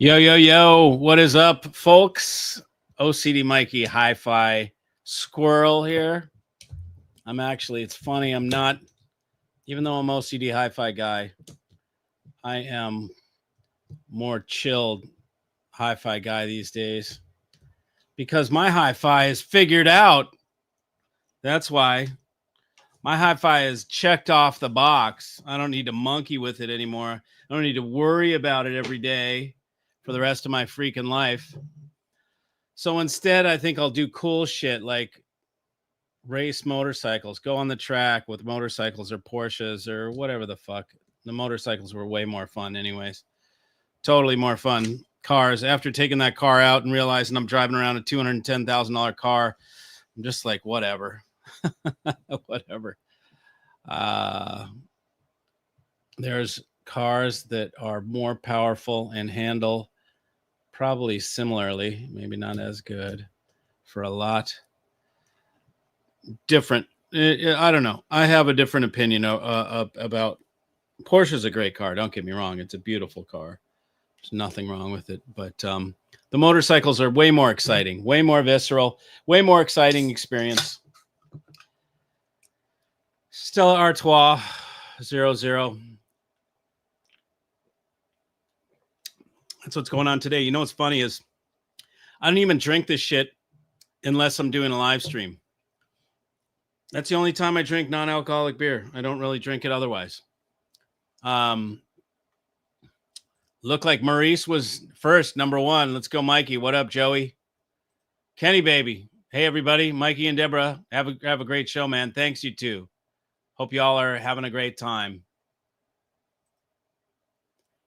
Yo, yo, yo, what is up, folks? OCD Mikey Hi-Fi Squirrel here. It's funny, I'm not, even though I'm OCD Hi-Fi guy, I am more chilled Hi-Fi guy these days because my Hi-Fi is figured out. That's why my Hi-Fi is checked off the box. I don't need to monkey with it anymore. I don't need to worry about it every day for the rest of my freaking life. So instead, I think I'll do cool shit like race motorcycles, go on the track with motorcycles or Porsches or whatever the fuck. The motorcycles were way more fun, anyways. Totally more fun. Cars. After taking that car out and realizing I'm driving around a $210,000 car, I'm just like, whatever. Whatever. There's cars that are more powerful and handle probably similarly, maybe not as good, for a lot different. I don't know. I have a different opinion about Porsche. Is a great car. Don't get me wrong. It's a beautiful car. There's nothing wrong with it. But the motorcycles are way more exciting, way more visceral, way more exciting experience. Stella Artois 00. That's what's going on today. You know what's funny is I don't even drink this shit unless I'm doing a live stream. That's the only time I drink non-alcoholic beer. I don't really drink it otherwise. Look like Maurice was first, number one. Let's go, Mikey. What up, Joey? Kenny, baby. Hey, everybody. Mikey and Deborah, have a great show, man. Thanks, you two. Hope y'all are having a great time.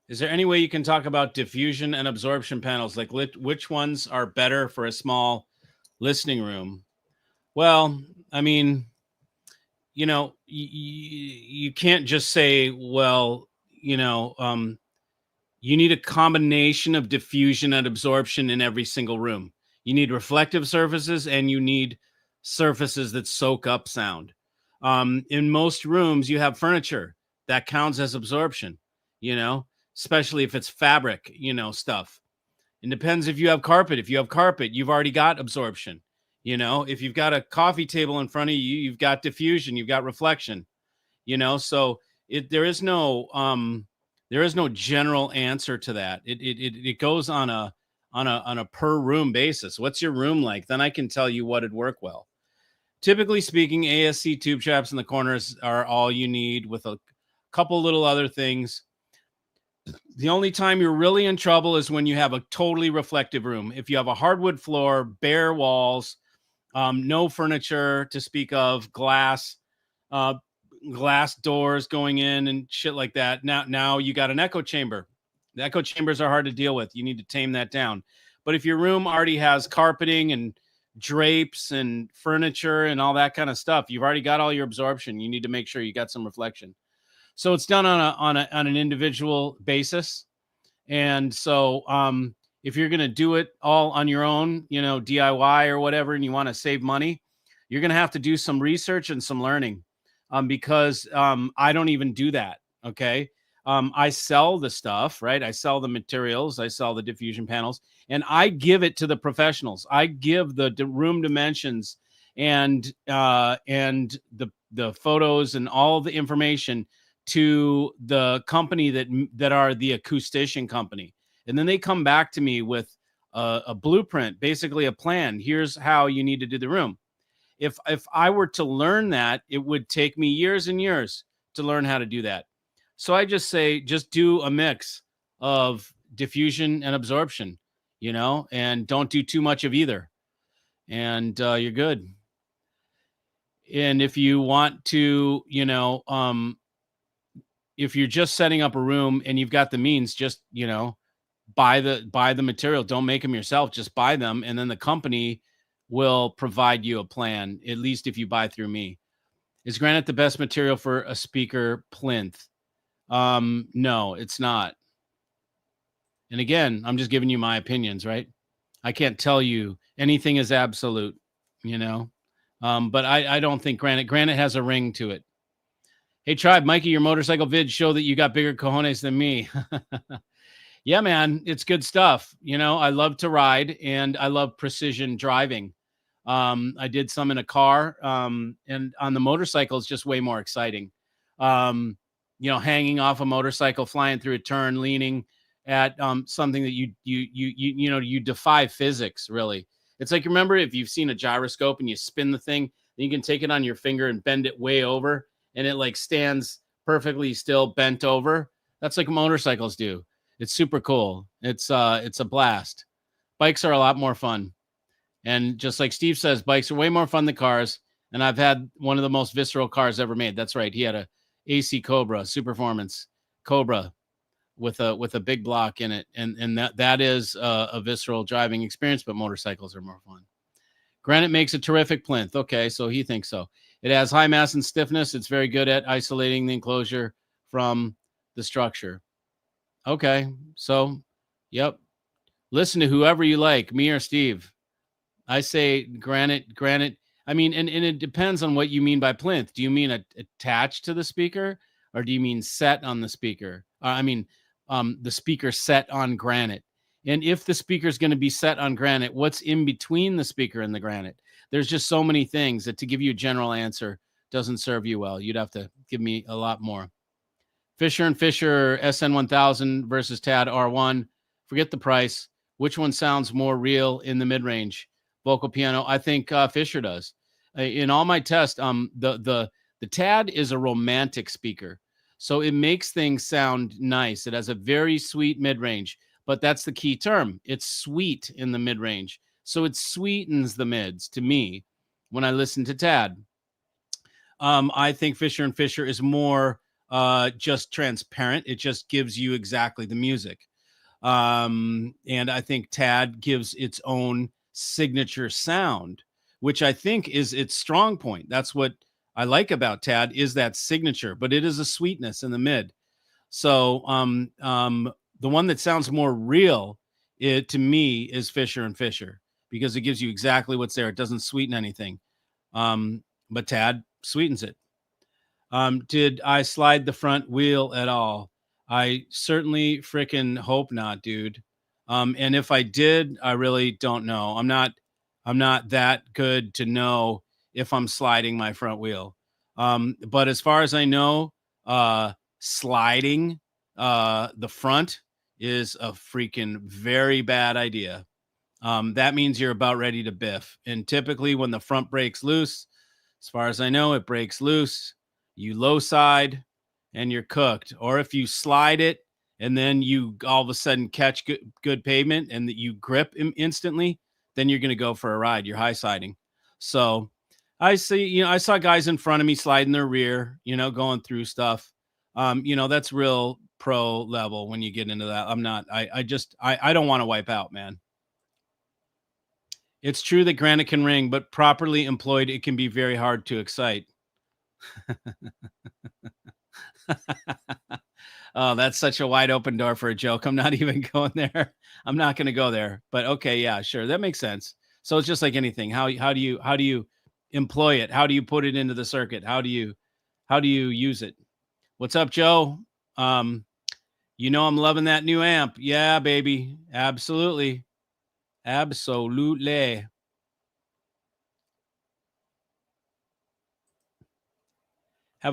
Is there any way you can talk about diffusion and absorption panels? Like which ones are better for a small listening room? Well, I mean, you know, you can't just say, well, you know, you need a combination of diffusion and absorption in every single room. You need reflective surfaces and you need surfaces that soak up sound. In most rooms, you have furniture that counts as absorption, you know, especially if it's fabric, you know, stuff. It depends if you have carpet. If you have carpet, you've already got absorption. You know, if you've got a coffee table in front of you, you've got diffusion, you've got reflection, you know, so there is no general answer to that. It goes on a per room basis. What's your room like? Then I can tell you what would work well. Typically speaking, ASC tube traps in the corners are all you need with a couple little other things. The only time you're really in trouble is when you have a totally reflective room. If you have a hardwood floor, bare walls, no furniture to speak of, glass doors going in and shit like that. Now you got an echo chamber. The echo chambers are hard to deal with. You need to tame that down. But if your room already has carpeting and drapes and furniture and all that kind of stuff, you've already got all your absorption. You need to make sure you got some reflection. So it's done on an individual basis. And so if you're going to do it all on your own, you know, DIY or whatever, and you want to save money, you're going to have to do some research and some learning because I don't even do that. Okay. I sell the stuff, right? I sell the materials. I sell the diffusion panels and I give it to the professionals. I give the room dimensions and the photos and all the information to the company that are the acoustician company. And then they come back to me with a blueprint, basically a plan. Here's how you need to do the room. If I were to learn that, it would take me years and years to learn how to do that. So I just say, just do a mix of diffusion and absorption, you know, and don't do too much of either. And you're good. And if you want to, you know, if you're just setting up a room and you've got the means, just, you know, buy the material. Don't make them yourself. Just buy them. And then the company will provide you a plan, at least if you buy through me. Is granite the best material for a speaker plinth? No, it's not. And again, I'm just giving you my opinions, right? I can't tell you anything is absolute, you know? But I don't think granite has a ring to it. Hey, Tribe, Mikey, your motorcycle vids show that you got bigger cojones than me. Yeah, man, it's good stuff. You know, I love to ride and I love precision driving. I did some in a car, and on the motorcycle, it's just way more exciting. You know, hanging off a motorcycle, flying through a turn, leaning at something that you know you defy physics. Really, it's like, remember, if you've seen a gyroscope and you spin the thing, then you can take it on your finger and bend it way over, and it like stands perfectly still, bent over. That's like motorcycles do. It's super cool. It's a blast. Bikes are a lot more fun. And just like Steve says, bikes are way more fun than cars. And I've had one of the most visceral cars ever made. That's right. He had a AC Cobra, Superformance Cobra with a big block in it. And that is a visceral driving experience, but motorcycles are more fun. Granite makes a terrific plinth. Okay, so he thinks so. It has high mass and stiffness. It's very good at isolating the enclosure from the structure. Okay, so, yep. Listen to whoever you like, me or Steve. I say granite. I mean, and it depends on what you mean by plinth. Do you mean attached to the speaker, or do you mean set on the speaker? The speaker set on granite. And if the speaker is going to be set on granite, what's in between the speaker and the granite? There's just so many things that to give you a general answer doesn't serve you well. You'd have to give me a lot more. Fisher and Fisher SN1000 versus TAD R1. Forget the price. Which one sounds more real in the mid-range? Vocal piano. I think Fisher does. In all my tests, the TAD is a romantic speaker, so it makes things sound nice. It has a very sweet mid-range, but that's the key term. It's sweet in the mid-range, so it sweetens the mids to me when I listen to TAD. I think Fisher and Fisher is more just transparent. It just gives you exactly the music. And I think TAD gives its own signature sound, which I think is its strong point. That's what I like about TAD, is that signature, but it is a sweetness in the mid. So the one that sounds more real, to me, is Fisher and Fisher, because it gives you exactly what's there. It doesn't sweeten anything. But TAD sweetens it. Did I slide the front wheel at all? I certainly freaking hope not, dude. And if I did, I really don't know. I'm not that good to know if I'm sliding my front wheel. But as far as I know, sliding the front is a freaking very bad idea. That means you're about ready to biff. And typically when the front breaks loose, as far as I know, it breaks loose, you low side and you're cooked. Or if you slide it and then you all of a sudden catch good pavement and that you grip instantly, then you're going to go for a ride. You're high siding. So I saw guys in front of me sliding their rear, going through stuff. That's real pro level when you get into that. I don't want to wipe out, man. It's true that granite can ring, but properly employed, it can be very hard to excite. Oh, that's such a wide open door for a joke. I'm not even going there. I'm not going to go there. But okay, yeah, sure, that makes sense. So it's just like anything. How do you employ it? How do you put it into the circuit? How do you use it? What's up, Joe? I'm loving that new amp. Yeah, baby, absolutely. Have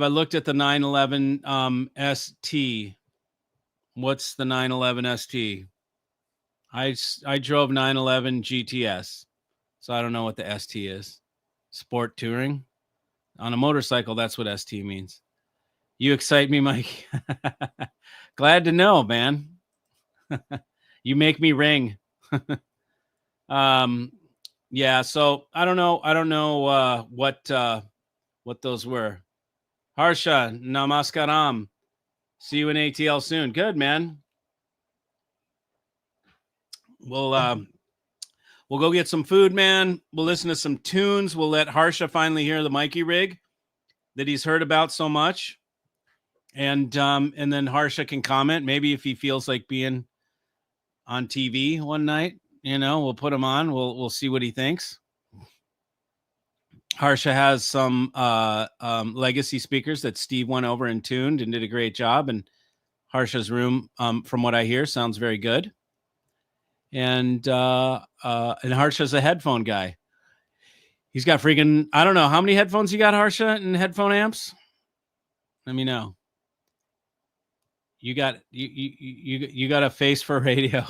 I looked at the 911 ST? What's the 911 ST? I drove 911 GTS, so I don't know what the ST is. Sport touring on a motorcycle. That's what ST means. You excite me, Mike. Glad to know, man. You make me ring. Yeah. So I don't know what those were. Harsha, namaskaram. See you in ATL soon. Good, man. We'll go get some food, man. We'll listen to some tunes. We'll let Harsha finally hear the Mikey rig that he's heard about so much. And then Harsha can comment. Maybe if he feels like being on TV one night, we'll put him on. We'll see what he thinks. Harsha has some legacy speakers that Steve went over and tuned and did a great job. And Harsha's room, from what I hear, sounds very good. And Harsha's a headphone guy. He's got freaking, I don't know how many headphones you got, Harsha, and headphone amps. Let me know. You got you got a face for radio.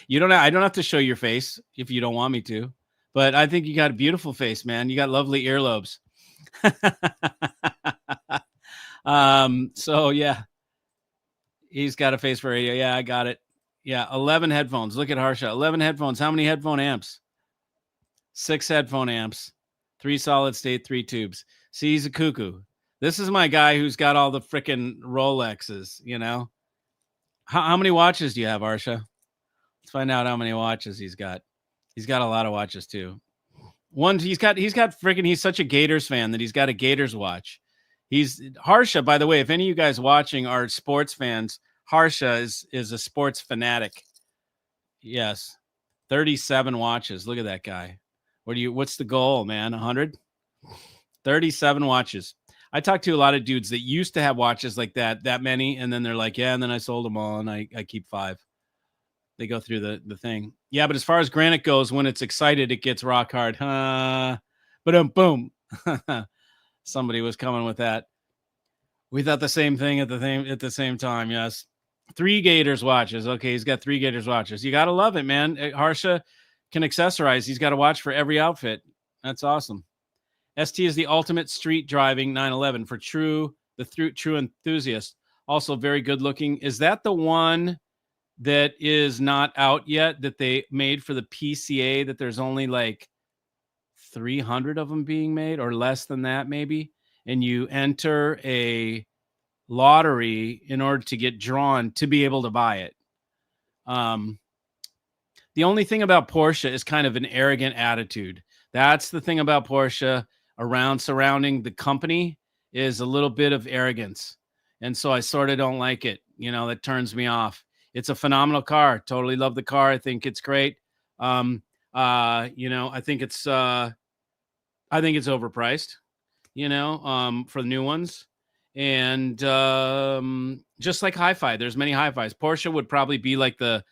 You don't. I don't have to show your face if you don't want me to, but I think you got a beautiful face, man. You got lovely earlobes. So yeah, he's got a face for radio. Yeah, I got it. Yeah, 11 headphones. Look at Harsha. 11 headphones. How many headphone amps? 6 headphone amps, 3 solid state, 3 tubes. See, he's a cuckoo. This is my guy who's got all the freaking Rolexes, you know? How many watches do you have, Harsha? Let's find out how many watches he's got. He's got a lot of watches too. He's got freaking, he's such a Gators fan that he's got a Gators watch. He's Harsha, by the way, if any of you guys watching are sports fans, Harsha is a sports fanatic. Yes. 37 watches. Look at that guy. What's the goal, man? 100? 37 watches. I talked to a lot of dudes that used to have watches like that many, and then they're like, yeah, and then I sold them all, and I keep 5. They go through the thing. Yeah, but as far as granite goes, when it's excited, it gets rock hard. But boom. Somebody was coming with that. We thought the same thing at the same time. Yes. 3 Gators watches. Okay, he's got 3 Gators watches. You gotta love it, man. Harsha can accessorize. He's got a watch for every outfit. That's awesome. ST is the ultimate street driving 911 for true enthusiast. Also very good looking. Is that the one that is not out yet that they made for the PCA, that there's only like 300 of them being made or less than that maybe? And you enter a lottery in order to get drawn to be able to buy it. The only thing about Porsche is kind of an arrogant attitude. That's the thing about Porsche surrounding the company, is a little bit of arrogance. And so I sort of don't like it. You know, that turns me off. It's a phenomenal car. Totally love the car. I think it's great. You know, I think it's overpriced, you know, for the new ones. And just like Hi-Fi, there's many Hi-Fis. Porsche would probably be like the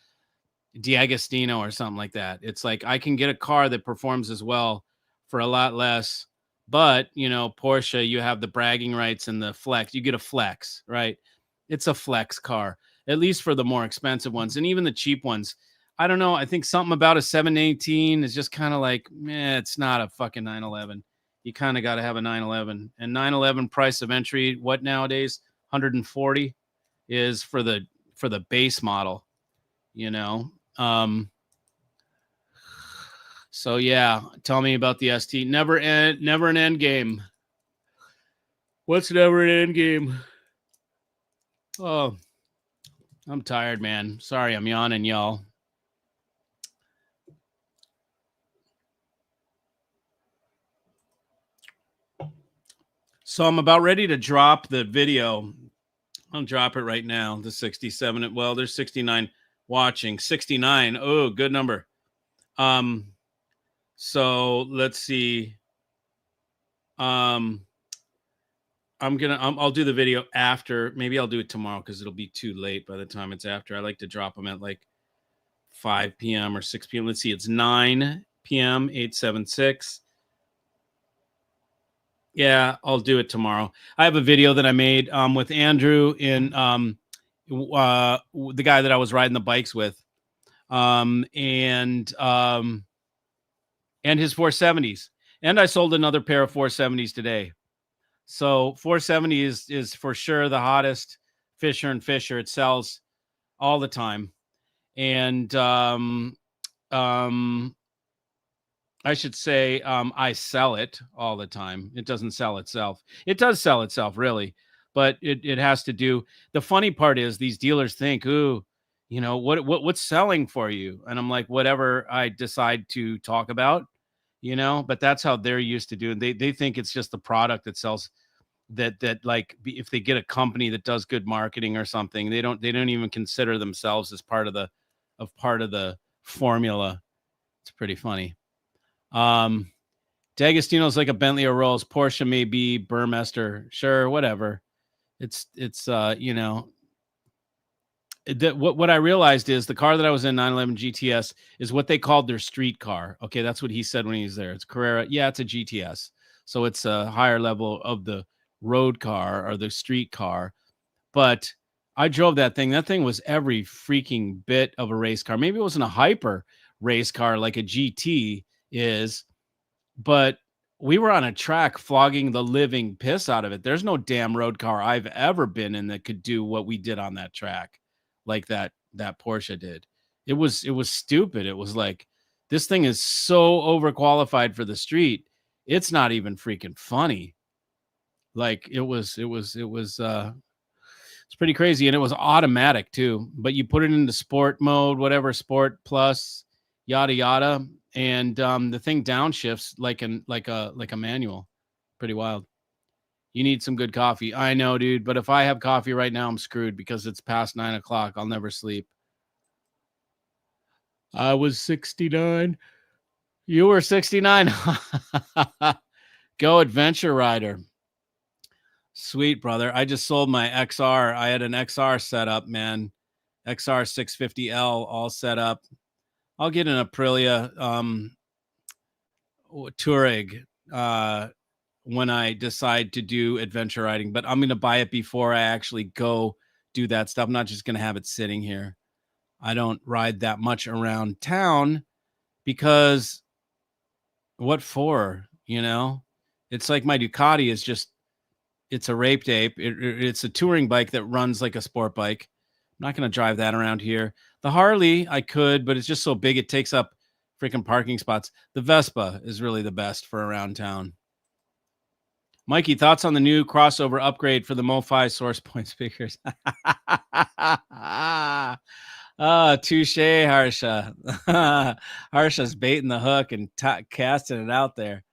D'Agostino or something like that. It's like I can get a car that performs as well for a lot less. But, you know, Porsche, you have the bragging rights and the flex. You get a flex, right? It's a flex car, at least for the more expensive ones. And even the cheap ones, I don't know. I think something about a 718 is just kind of like, it's not a fucking 911. You kind of got to have a 911. And 911 price of entry, what nowadays? 140 is for the base model, you know? So yeah, tell me about the ST. Never an end game. What's never an end game? Oh, I'm tired, man. Sorry, I'm yawning, y'all. So I'm about ready to drop the video. I'll drop it right now. The 67. Well, there's 69 watching. 69. Oh, good number. So let's see. I'll do the video after. Maybe I'll do it tomorrow because it'll be too late by the time it's after. I like to drop them at like 5 p.m. or 6 p.m. Let's see. It's 9 p.m. 876. Yeah, I'll do it tomorrow. I have a video that I made with Andrew in the guy that I was riding the bikes with, and his 470s. And I sold another pair of 470s today. So 470 is for sure the hottest Fisher and Fisher. It sells all the time. And I should say I sell it all the time. It doesn't sell itself. It does sell itself, really, but it has to do. The funny part is these dealers think, ooh, you know, what's selling for you? And I'm like, whatever I decide to talk about, you know, but that's how they're used to doing. They think it's just the product that sells. That like if they get a company that does good marketing or something, they don't even consider themselves as part of the formula. It's pretty funny. D'Agostino's like a Bentley or Rolls. Porsche may be Burmester. Sure, whatever. It's you know, what I realized is the car that I was in, 911 GTS, is what they called their street car. Okay, that's what he said when he was there. It's Carrera. Yeah, it's a GTS. So it's a higher level of the road car or the street car. But I drove that thing. That thing was every freaking bit of a race car. Maybe it wasn't a hyper race car like a GT is, but we were on a track flogging the living piss out of it. There's no damn road car I've ever been in that could do what we did on that track like that Porsche did. It was stupid. It was like, this thing is so overqualified for the street. It's not even freaking funny. Like it's pretty crazy, and it was automatic too. But you put it into sport mode, whatever, sport plus, yada yada, and the thing downshifts like a manual. Pretty wild. You need some good coffee. I know, dude. But if I have coffee right now, I'm screwed because it's past 9 o'clock. I'll never sleep. I was 69. You were 69. Go adventure rider. Sweet, brother. I just sold my XR. I had an XR set up, man. XR 650L all set up. I'll get an Aprilia Touareg when I decide to do adventure riding, but I'm going to buy it before I actually go do that stuff. I'm not just going to have it sitting here. I don't ride that much around town because what for? You know, it's like my Ducati is just, it's a rape ape. It's a touring bike that runs like a sport bike. I'm not going to drive that around here. The Harley, I could, but it's just so big. It takes up freaking parking spots. The Vespa is really the best for around town. Mikey, thoughts on the new crossover upgrade for the MoFi source point speakers? Touche, Harsha. Harsha's baiting the hook and casting it out there.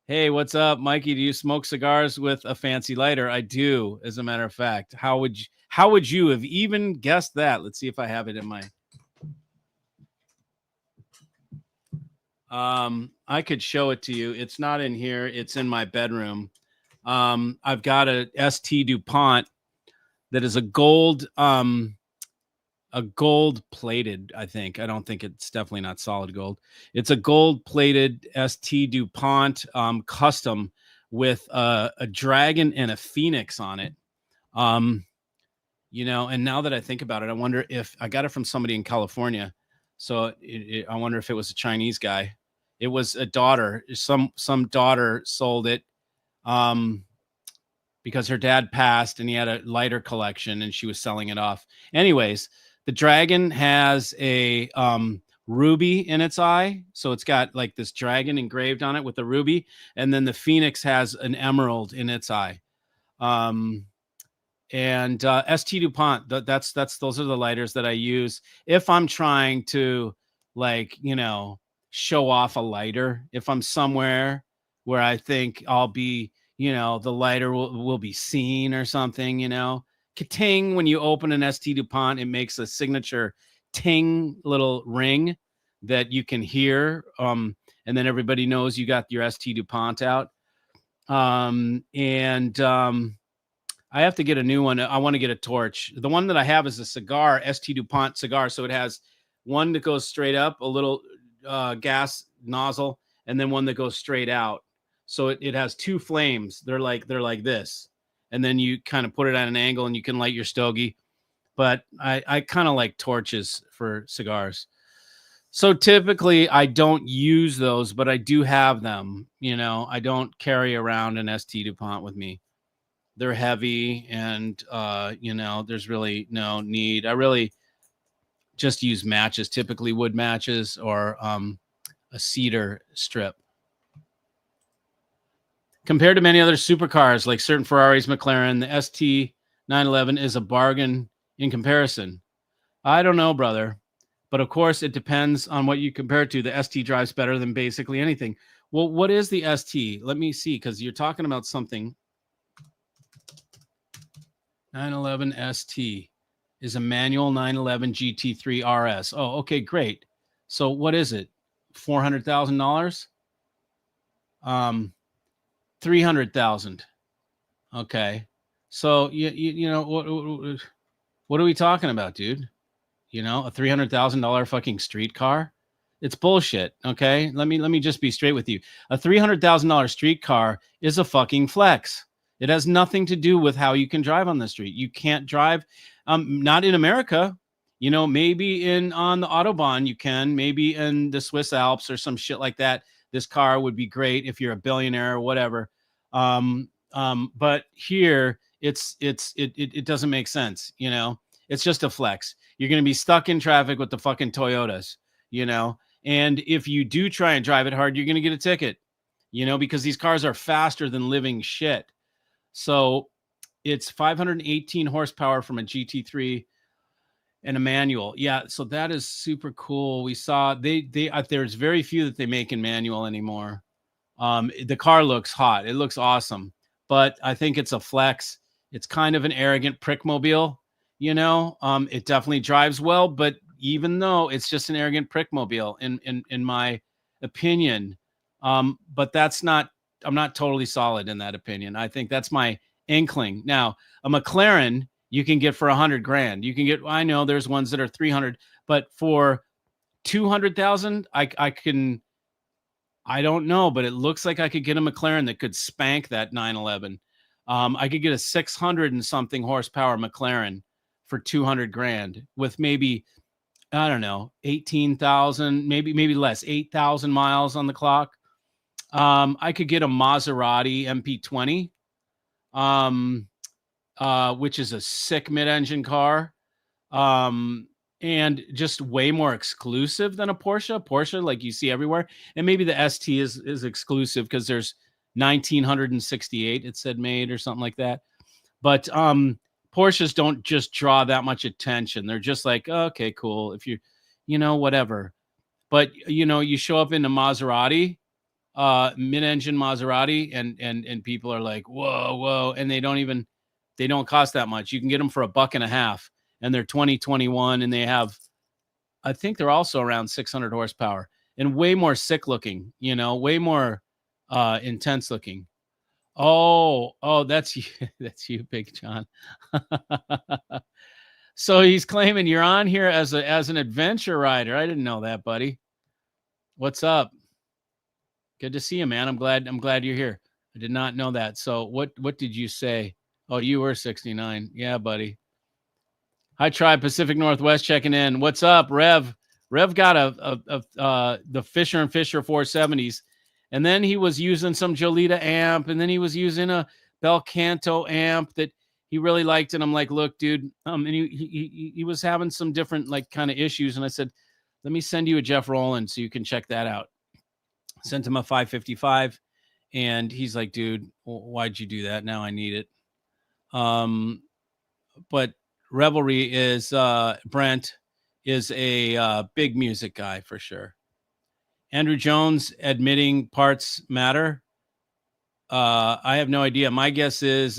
Hey, what's up, Mikey? Do you smoke cigars with a fancy lighter? I do, as a matter of fact. How would you have even guessed that? Let's see if I have it in my. I could show it to you. It's not in here. It's in my bedroom. I've got a ST DuPont that is a gold plated, I think. I don't think it's definitely not solid gold. It's a gold plated ST DuPont custom with a dragon and a phoenix on it. You know, and now that I think about it, I wonder if I got it from somebody in California. So I wonder if it was a Chinese guy. It was a daughter. Some daughter sold it because her dad passed and he had a lighter collection and she was selling it off. Anyways, the dragon has a ruby in its eye. So it's got like this dragon engraved on it with a ruby. And then the phoenix has an emerald in its eye. And ST DuPont, those are the lighters that I use if I'm trying to, like, you know, show off a lighter. If I'm somewhere where I think I'll be, you know, the lighter will be seen or something, you know. Ka-ting, when you open an ST DuPont, it makes a signature ting little ring that you can hear. And then everybody knows you got your ST DuPont out. I have to get a new one. I want to get a torch. The one that I have is a cigar, ST DuPont cigar. So it has one that goes straight up, a little gas nozzle, and then one that goes straight out. So it has two flames. They're like this. And then you kind of put it at an angle and you can light your stogie. But I kind of like torches for cigars. So typically I don't use those, but I do have them. You know, I don't carry around an ST DuPont with me. They're heavy and, you know, there's really no need. I really just use matches, typically wood matches or a cedar strip. Compared to many other supercars like certain Ferraris, McLaren, the ST 911 is a bargain in comparison. I don't know, brother. But of course, it depends on what you compare it to. The ST drives better than basically anything. Well, what is the ST? Let me see, because you're talking about something. 911 ST is a manual 911 GT3 RS. Oh, okay, great. So what is it? $400,000? 300,000. Okay. So you know What are we talking about, dude? You know, a $300,000 fucking street car? It's bullshit. Okay. Let me just be straight with you. A $300,000 street car is a fucking flex. It has nothing to do with how you can drive on the street. You can't drive, not in America. You know, maybe on the Autobahn you can, maybe in the Swiss Alps or some shit like that. This car would be great if you're a billionaire or whatever. But here it doesn't make sense. You know, it's just a flex. You're going to be stuck in traffic with the fucking Toyotas, you know, and if you do try and drive it hard, you're going to get a ticket, you know, because these cars are faster than living shit. So it's 518 horsepower from a GT3 and a manual. Yeah, so that is super cool. We saw there's very few that they make in manual anymore. The car looks hot. It looks awesome, but I think it's a flex. It's kind of an arrogant prickmobile, you know. It definitely drives well, but even though it's just an arrogant prickmobile in my opinion, but that's not, I'm not totally solid in that opinion. I think that's my inkling. Now, a McLaren you can get for $100,000. You can get, I know there's ones that are 300, but for 200,000, I don't know, but it looks like I could get a McLaren that could spank that 911. I could get a 600 and something horsepower McLaren for 200,000 with maybe, I don't know, 18,000, maybe less, 8,000 miles on the clock. I could get a Maserati MP20, which is a sick mid-engine car, and just way more exclusive than a Porsche like you see everywhere. And maybe the ST is exclusive because there's 1968 it said made or something like that. But Porsches don't just draw that much attention. They're just like, oh, okay, cool, if you know, whatever. But you know, you show up in a Maserati, mid-engine Maserati, and people are like, whoa, and they don't cost that much. You can get them for $1.50, and they're 2021, and they have, I think they're also around 600 horsepower and way more sick looking, you know, way more intense looking. Oh, that's you, that's you, Big John. So he's claiming you're on here as an adventure rider. I didn't know that, buddy. What's up? Good to see you, man. I'm glad you're here. I did not know that. So what did you say? Oh, you were 69. Yeah, buddy. Hi, Tribe Pacific Northwest checking in. What's up, Rev? Rev got the Fisher & Fisher 470s, and then he was using some Jolita amp, and then he was using a Bel Canto amp that he really liked. And I'm like, look, dude, and he was having some different like kind of issues, and I said, let me send you a Jeff Rowland so you can check that out. Sent him a 555, and he's like, dude, why'd you do that? Now I need it. But Revelry is Brent is a big music guy for sure. Andrew Jones admitting parts matter. I have no idea. My guess is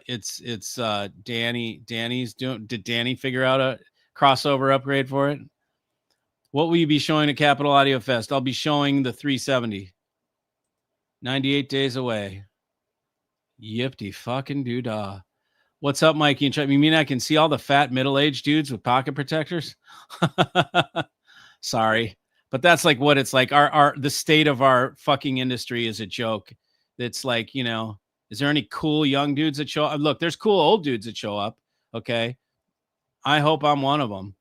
it's Danny. Did Danny figure out a crossover upgrade for it? What will you be showing at Capital Audio Fest? I'll be showing the 370. 98 days away. Yipty fucking doodah. What's up, Mikey? You mean I can see all the fat middle-aged dudes with pocket protectors? Sorry, but that's like what it's like. The state of our fucking industry is a joke. It's like, you know, is there any cool young dudes that show up? Look, there's cool old dudes that show up. Okay, I hope I'm one of them,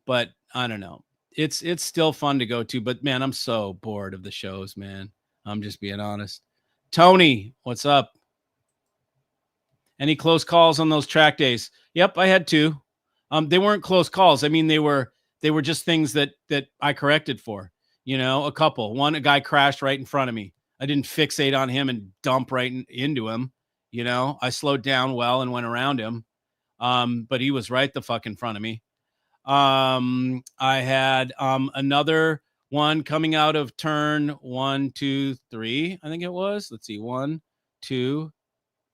but I don't know. It's still fun to go to, but man, I'm so bored of the shows, man. I'm just being honest. Tony, what's up? Any close calls on those track days? Yep, I had two. They weren't close calls. I mean, they were just things that I corrected for. You know, a couple. One, a guy crashed right in front of me. I didn't fixate on him and dump right into him. You know, I slowed down well and went around him. But he was right the fuck in front of me. I had another one coming out of turn 1, 2, 3. I think it was. Let's see, 1, 2.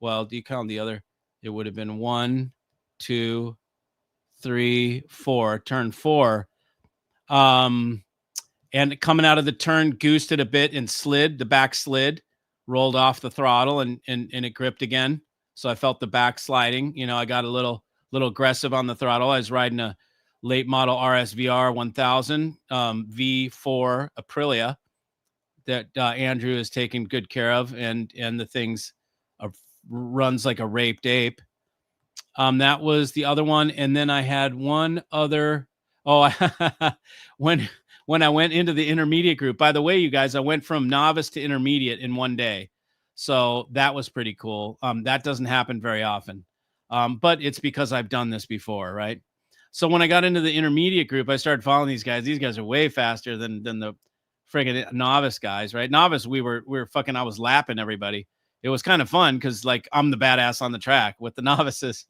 Well, do you count the other? It would have been 1, 2, 3, 4. Turn 4. And coming out of the turn, goosed it a bit and slid. The back slid, rolled off the throttle, and it gripped again. So I felt the back sliding. You know, I got a little little aggressive on the throttle. I was riding a late model RSVR 1000 V4 Aprilia that Andrew has taken good care of, and the thing's runs like a raped ape. That was the other one, and then I had one other. Oh, when I went into the intermediate group. By the way, you guys, I went from novice to intermediate in one day, so that was pretty cool. That doesn't happen very often, but it's because I've done this before, right? So when I got into the intermediate group, I started following these guys. These guys are way faster than the friggin' novice guys, right? Novice, we were fucking. I was lapping everybody. It was kind of fun because like I'm the badass on the track. With the novices,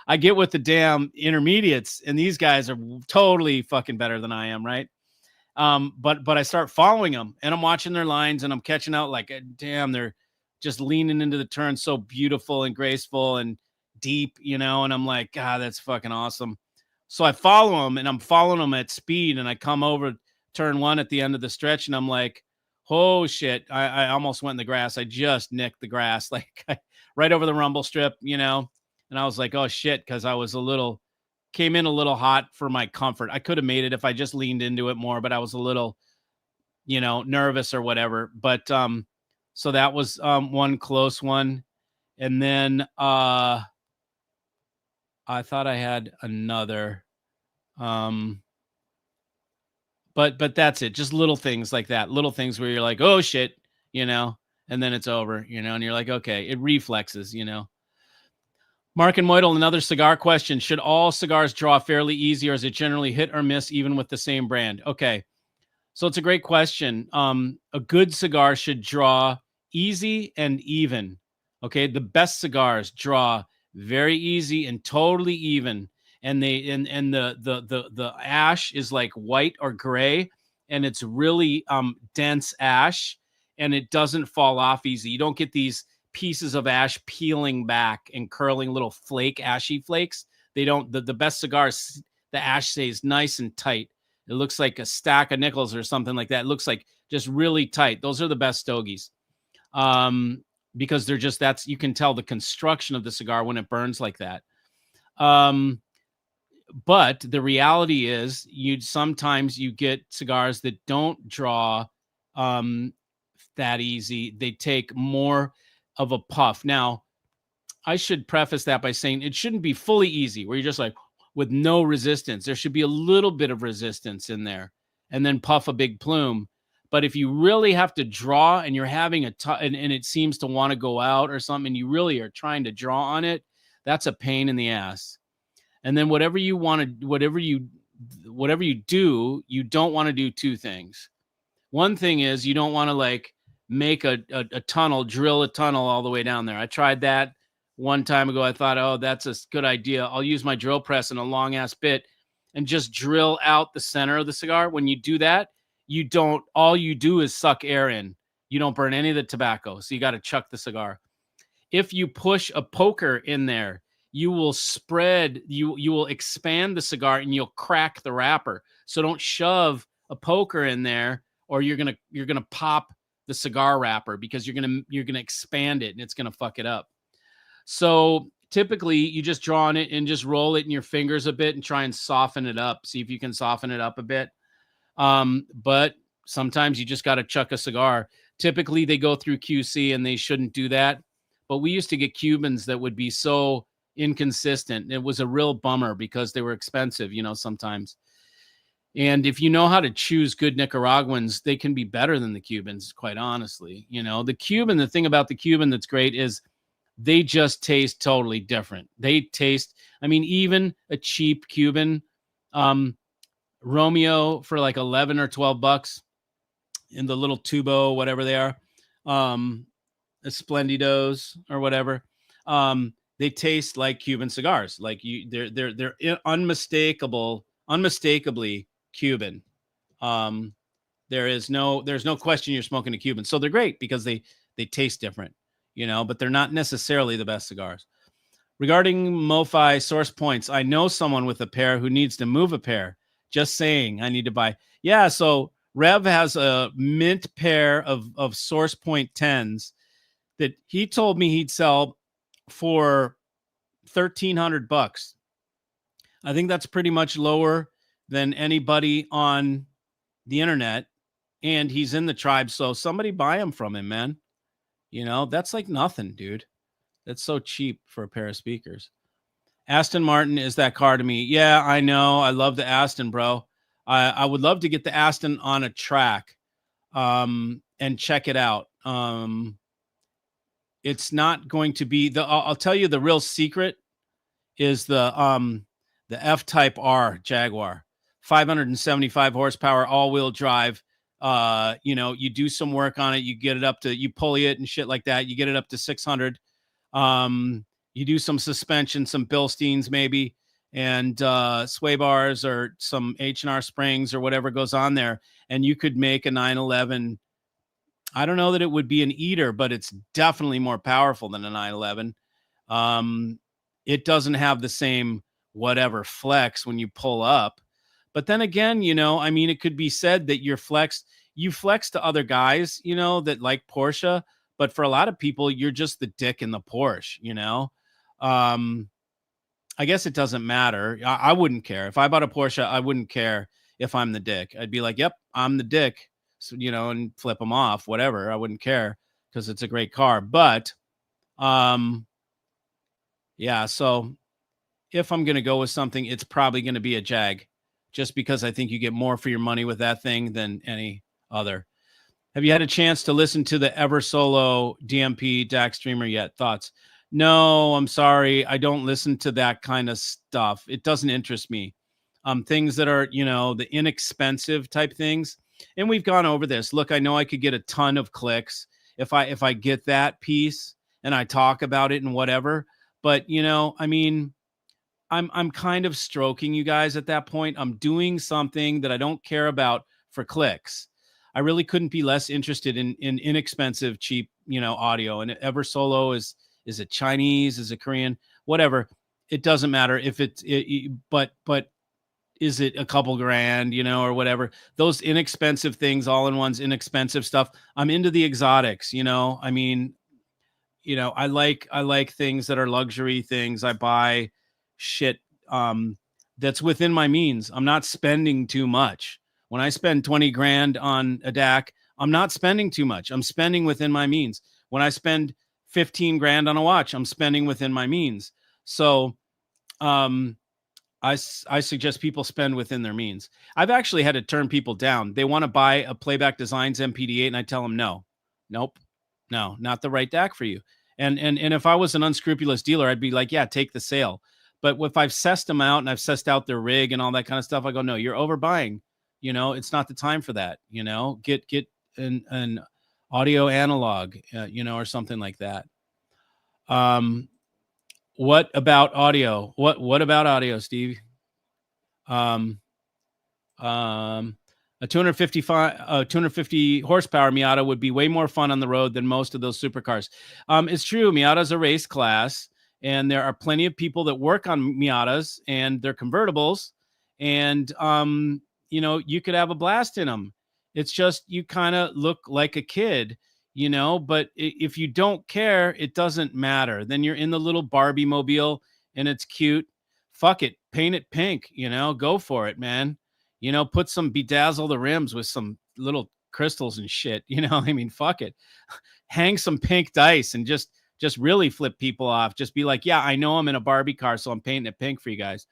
I get with the damn intermediates, and these guys are totally fucking better than I am, right? But I start following them, and I'm watching their lines, and I'm catching out like, damn, they're just leaning into the turn so beautiful and graceful and deep, and I'm like, God, that's fucking awesome. So I follow them, and I'm following them at speed, and I come over turn one at the end of the stretch, and I'm like, oh shit, I almost went in the grass. I just nicked the grass, like right over the rumble strip, and I was like, oh shit, because I was came in a little hot for my comfort. I could have made it if I just leaned into it more, but I was a little, nervous or whatever. But so that was one close one. And then I thought I had another. But that's it. Just little things like that. Little things where you're like, oh shit, and then it's over, and you're like, okay, it reflexes, Mark and Moidle, another cigar question. Should all cigars draw fairly easy, or is it generally hit or miss even with the same brand? Okay. So it's a great question. A good cigar should draw easy and even. Okay. The best cigars draw very easy and totally even. And the ash is like white or gray, and it's really dense ash, and it doesn't fall off easy. You don't get these pieces of ash peeling back and curling little ashy flakes. They don't. The best cigars, the ash stays nice and tight. It looks like a stack of nickels or something like that. It looks like just really tight. Those are the best stogies. Because they're just, you can tell the construction of the cigar when it burns like that. But the reality is sometimes you get cigars that don't draw that easy. They take more of a puff. Now, I should preface that by saying it shouldn't be fully easy where you're just like with no resistance. There should be a little bit of resistance in there and then puff a big plume. But if you really have to draw and you're having and it seems to want to go out or something, and you really are trying to draw on it, that's a pain in the ass. And then whatever you do, you don't want to do two things. One thing is you don't want to like make a tunnel, drill a tunnel all the way down there. I tried that one time ago. I thought, oh, that's a good idea. I'll use my drill press and a long ass bit and just drill out the center of the cigar. When you do that, all you do is suck air in. You don't burn any of the tobacco. So you got to chuck the cigar. If you push a poker in there, you will you will expand the cigar and you'll crack the wrapper. So don't shove a poker in there, or you're going to pop the cigar wrapper because you're going to expand it and it's going to fuck it up. So typically you just draw on it and just roll it in your fingers a bit and try and soften it up. See if you can soften it up a bit. But sometimes you just got to chuck a cigar. Typically they go through QC and they shouldn't do that. But we used to get Cubans that would be so inconsistent. It was a real bummer because they were expensive, sometimes. And if you know how to choose good Nicaraguans, they can be better than the Cubans, quite honestly. The thing about the Cuban that's great is they just taste totally different. Even a cheap Cuban, Romeo for like 11 or 12 bucks in the little tubo, whatever they are, Esplendidos or whatever. They taste like Cuban cigars. Like they're unmistakably Cuban. There's no question you're smoking a Cuban. So they're great because they taste different, but they're not necessarily the best cigars. Regarding MoFi source points, I know someone with a pair who needs to move a pair. Just saying, I need to buy. Yeah, so Rev has a mint pair of source point 10s that he told me he'd sell for $1,300. I think that's pretty much lower than anybody on the internet, and he's in the tribe. So somebody buy him from him, man. You know, that's like nothing, dude. That's so cheap for a pair of speakers. Aston Martin is that car to me. Yeah, I know. I love the Aston, bro. I would love to get the Aston on a track and check it out. It's not going to be I'll tell you the real secret is the F-Type R Jaguar, 575 horsepower, all-wheel drive. You know, you do some work on it, you get it up to, you pulley it and shit like that, you get it up to 600. You do some suspension, some Bilsteins maybe, and sway bars or some H&R springs or whatever goes on there, and you could make a 911. I don't know that it would be an eater, but it's definitely more powerful than a 911. It doesn't have the same whatever flex when you pull up. But then again, you know, I mean, it could be said that you flex to other guys, you know, that like Porsche. But for a lot of people, you're just the dick in the Porsche, you know. I guess it doesn't matter. I wouldn't care. If I bought a Porsche, I wouldn't care if I'm the dick. I'd be like, yep, I'm the dick, so, you know, and flip them off, whatever. I wouldn't care because it's a great car. But yeah, so if I'm going to go with something, it's probably going to be a Jag, just because I think you get more for your money with that thing than any other. Have you had a chance to listen to the Ever Solo DMP DAC streamer yet? Thoughts? No, I'm sorry. I don't listen to that kind of stuff. It doesn't interest me. Things that are, you know, the inexpensive type things. And we've gone over this. Look, I know I could get a ton of clicks if I get that piece and I talk about it and whatever. But, you know, I mean, I'm kind of stroking you guys at that point. I'm doing something that I don't care about for clicks. I really couldn't be less interested in inexpensive, cheap, you know, audio. And Ever Solo is it Chinese? Is it Korean? Whatever. It doesn't matter if but is it a couple grand, you know, or whatever? Those inexpensive things, all in one's inexpensive stuff. I'm into the exotics, you know. I mean, you know, I like things that are luxury things. I buy shit that's within my means. I'm not spending too much. When I spend 20 grand on a DAC, I'm not spending too much. I'm spending within my means. When I spend 15 grand on a watch, I'm spending within my means. So I suggest people spend within their means. I've actually had to turn people down. They want to buy a Playback Designs MPD8 and I tell them nope, not the right DAC for you. And if I was an unscrupulous dealer, I'd be like, yeah, take the sale. But if I've sussed them out and I've sussed out their rig and all that kind of stuff, I go, no, you're overbuying. You know, it's not the time for that. You know, get an audio analog, you know, or something like that. What about audio? What about audio, Steve? A 250 horsepower Miata would be way more fun on the road than most of those supercars. It's true. Miata's a race class, and there are plenty of people that work on Miatas and they're convertibles, and you know, you could have a blast in them. It's just you kind of look like a kid, you know, but if you don't care, it doesn't matter. Then you're in the little Barbie mobile and it's cute. Fuck it. Paint it pink, you know, go for it, man. You know, bedazzle the rims with some little crystals and shit. You know, I mean, fuck it. Hang some pink dice and just really flip people off. Just be like, yeah, I know I'm in a Barbie car, so I'm painting it pink for you guys.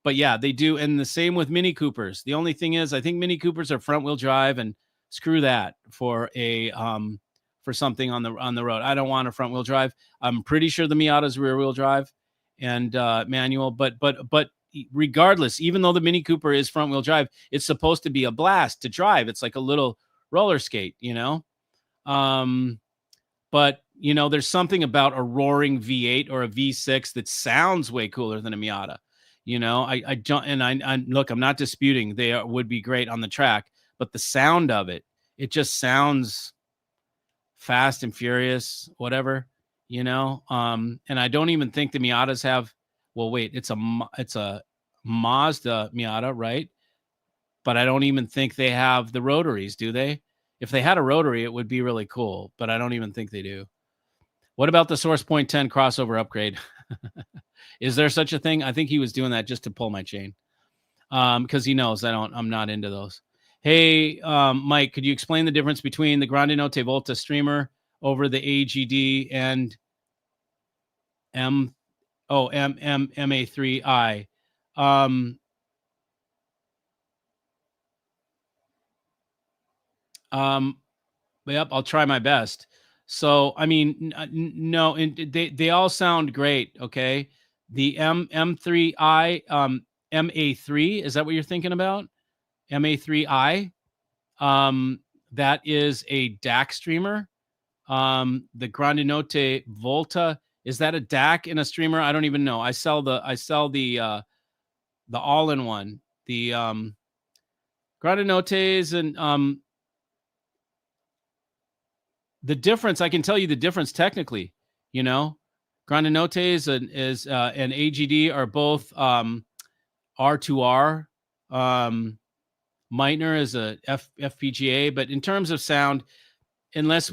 But yeah, they do. And the same with Mini Coopers. The only thing is, I think Mini Coopers are front wheel drive, and screw that for a for something on the road. I don't want a front wheel drive. I'm pretty sure the Miata's rear wheel drive and manual, but regardless, even though the Mini Cooper is front wheel drive, it's supposed to be a blast to drive. It's like a little roller skate, you know? But you know, there's something about a roaring V8 or a V6 that sounds way cooler than a Miata. You know, I don't, and I look, I'm not disputing they would be great on the track, but the sound of it just sounds fast and furious, whatever, you know? And I don't even think the Miatas have, well, wait, it's a Mazda Miata, right? But I don't even think they have the rotaries, do they? If they had a rotary, it would be really cool, but I don't even think they do. What about the Source Point 10 crossover upgrade? Is there such a thing? I think he was doing that just to pull my chain. Because he knows I'm not into those. Hey, Mike, could you explain the difference between the Grande Notte Volta streamer over the AGD and MA3i? Yep, I'll try my best. So, I mean, no, they all sound great. Okay, the M3i, MA3, is that what you're thinking about? MA3i. That is a DAC streamer. The Grande Notte Volta, is that a DAC in a streamer? I don't even know. I sell the all-in-one. The Grande Nottes and the difference, I can tell you the difference technically, you know. Grande Nottes and AGD are both R2R. Meitner is a FPGA, but in terms of sound, unless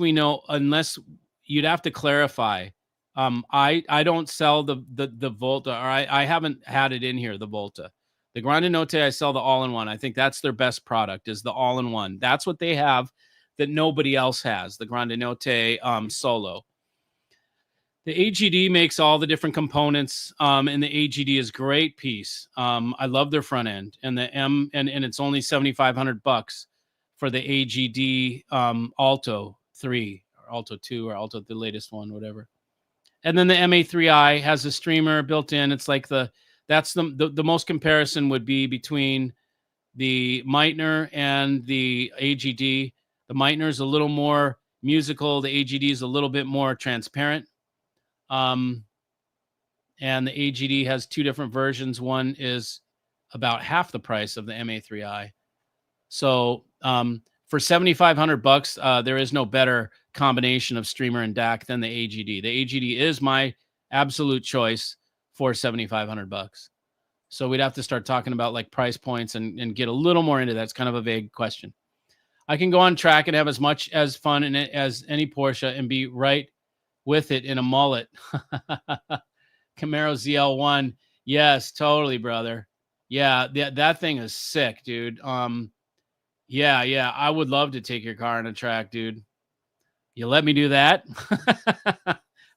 you'd have to clarify. I don't sell the Volta, or I haven't had it in here, the Volta. The Grande Notte, I sell the all-in-one. I think that's their best product, is the all-in-one. That's what they have that nobody else has, the Grande Notte Solo. The AGD makes all the different components, and the AGD is a great piece. I love their front end, and the and it's only $7,500 for the AGD Alto 3 or Alto 2 or Alto, the latest one, whatever. And then the MA3i has a streamer built in. It's like the most comparison would be between the Meitner and the AGD. The Meitner is a little more musical. The AGD is a little bit more transparent. And the AGD has two different versions. One is about half the price of the MA3i. So for $7,500, there is no better combination of streamer and DAC than the AGD. The AGD is my absolute choice for $7,500. So we'd have to start talking about like price points and get a little more into that. It's kind of a vague question. I can go on track and have as much as fun in it as any Porsche and be right with it in a mullet. Camaro ZL1. Yes, totally, brother. Yeah, that thing is sick, dude. Yeah, I would love to take your car on a track, dude. You let me do that?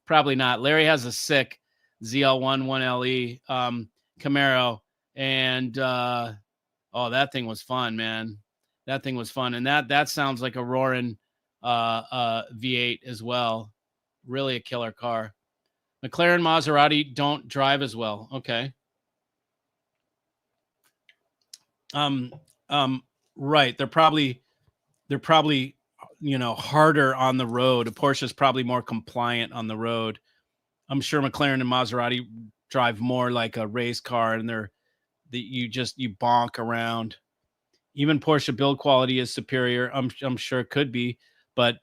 Probably not. Larry has a sick ZL1 1LE Camaro, and that thing was fun, man. That thing was fun, and that sounds like a roaring V8 as well. Really a killer car. McLaren, Maserati don't drive as well. Okay. Right. They're probably, harder on the road. A Porsche is probably more compliant on the road. I'm sure McLaren and Maserati drive more like a race car, and you bonk around. Even Porsche build quality is superior. I'm sure it could be, but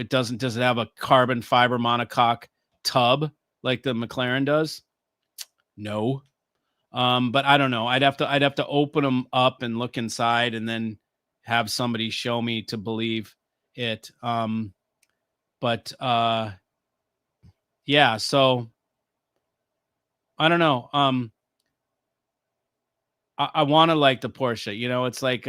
does it have a carbon fiber monocoque tub like the McLaren does? No. But I don't know. I'd have to open them up and look inside and then have somebody show me to believe it. Yeah, so I don't know. I want to like the Porsche, it's like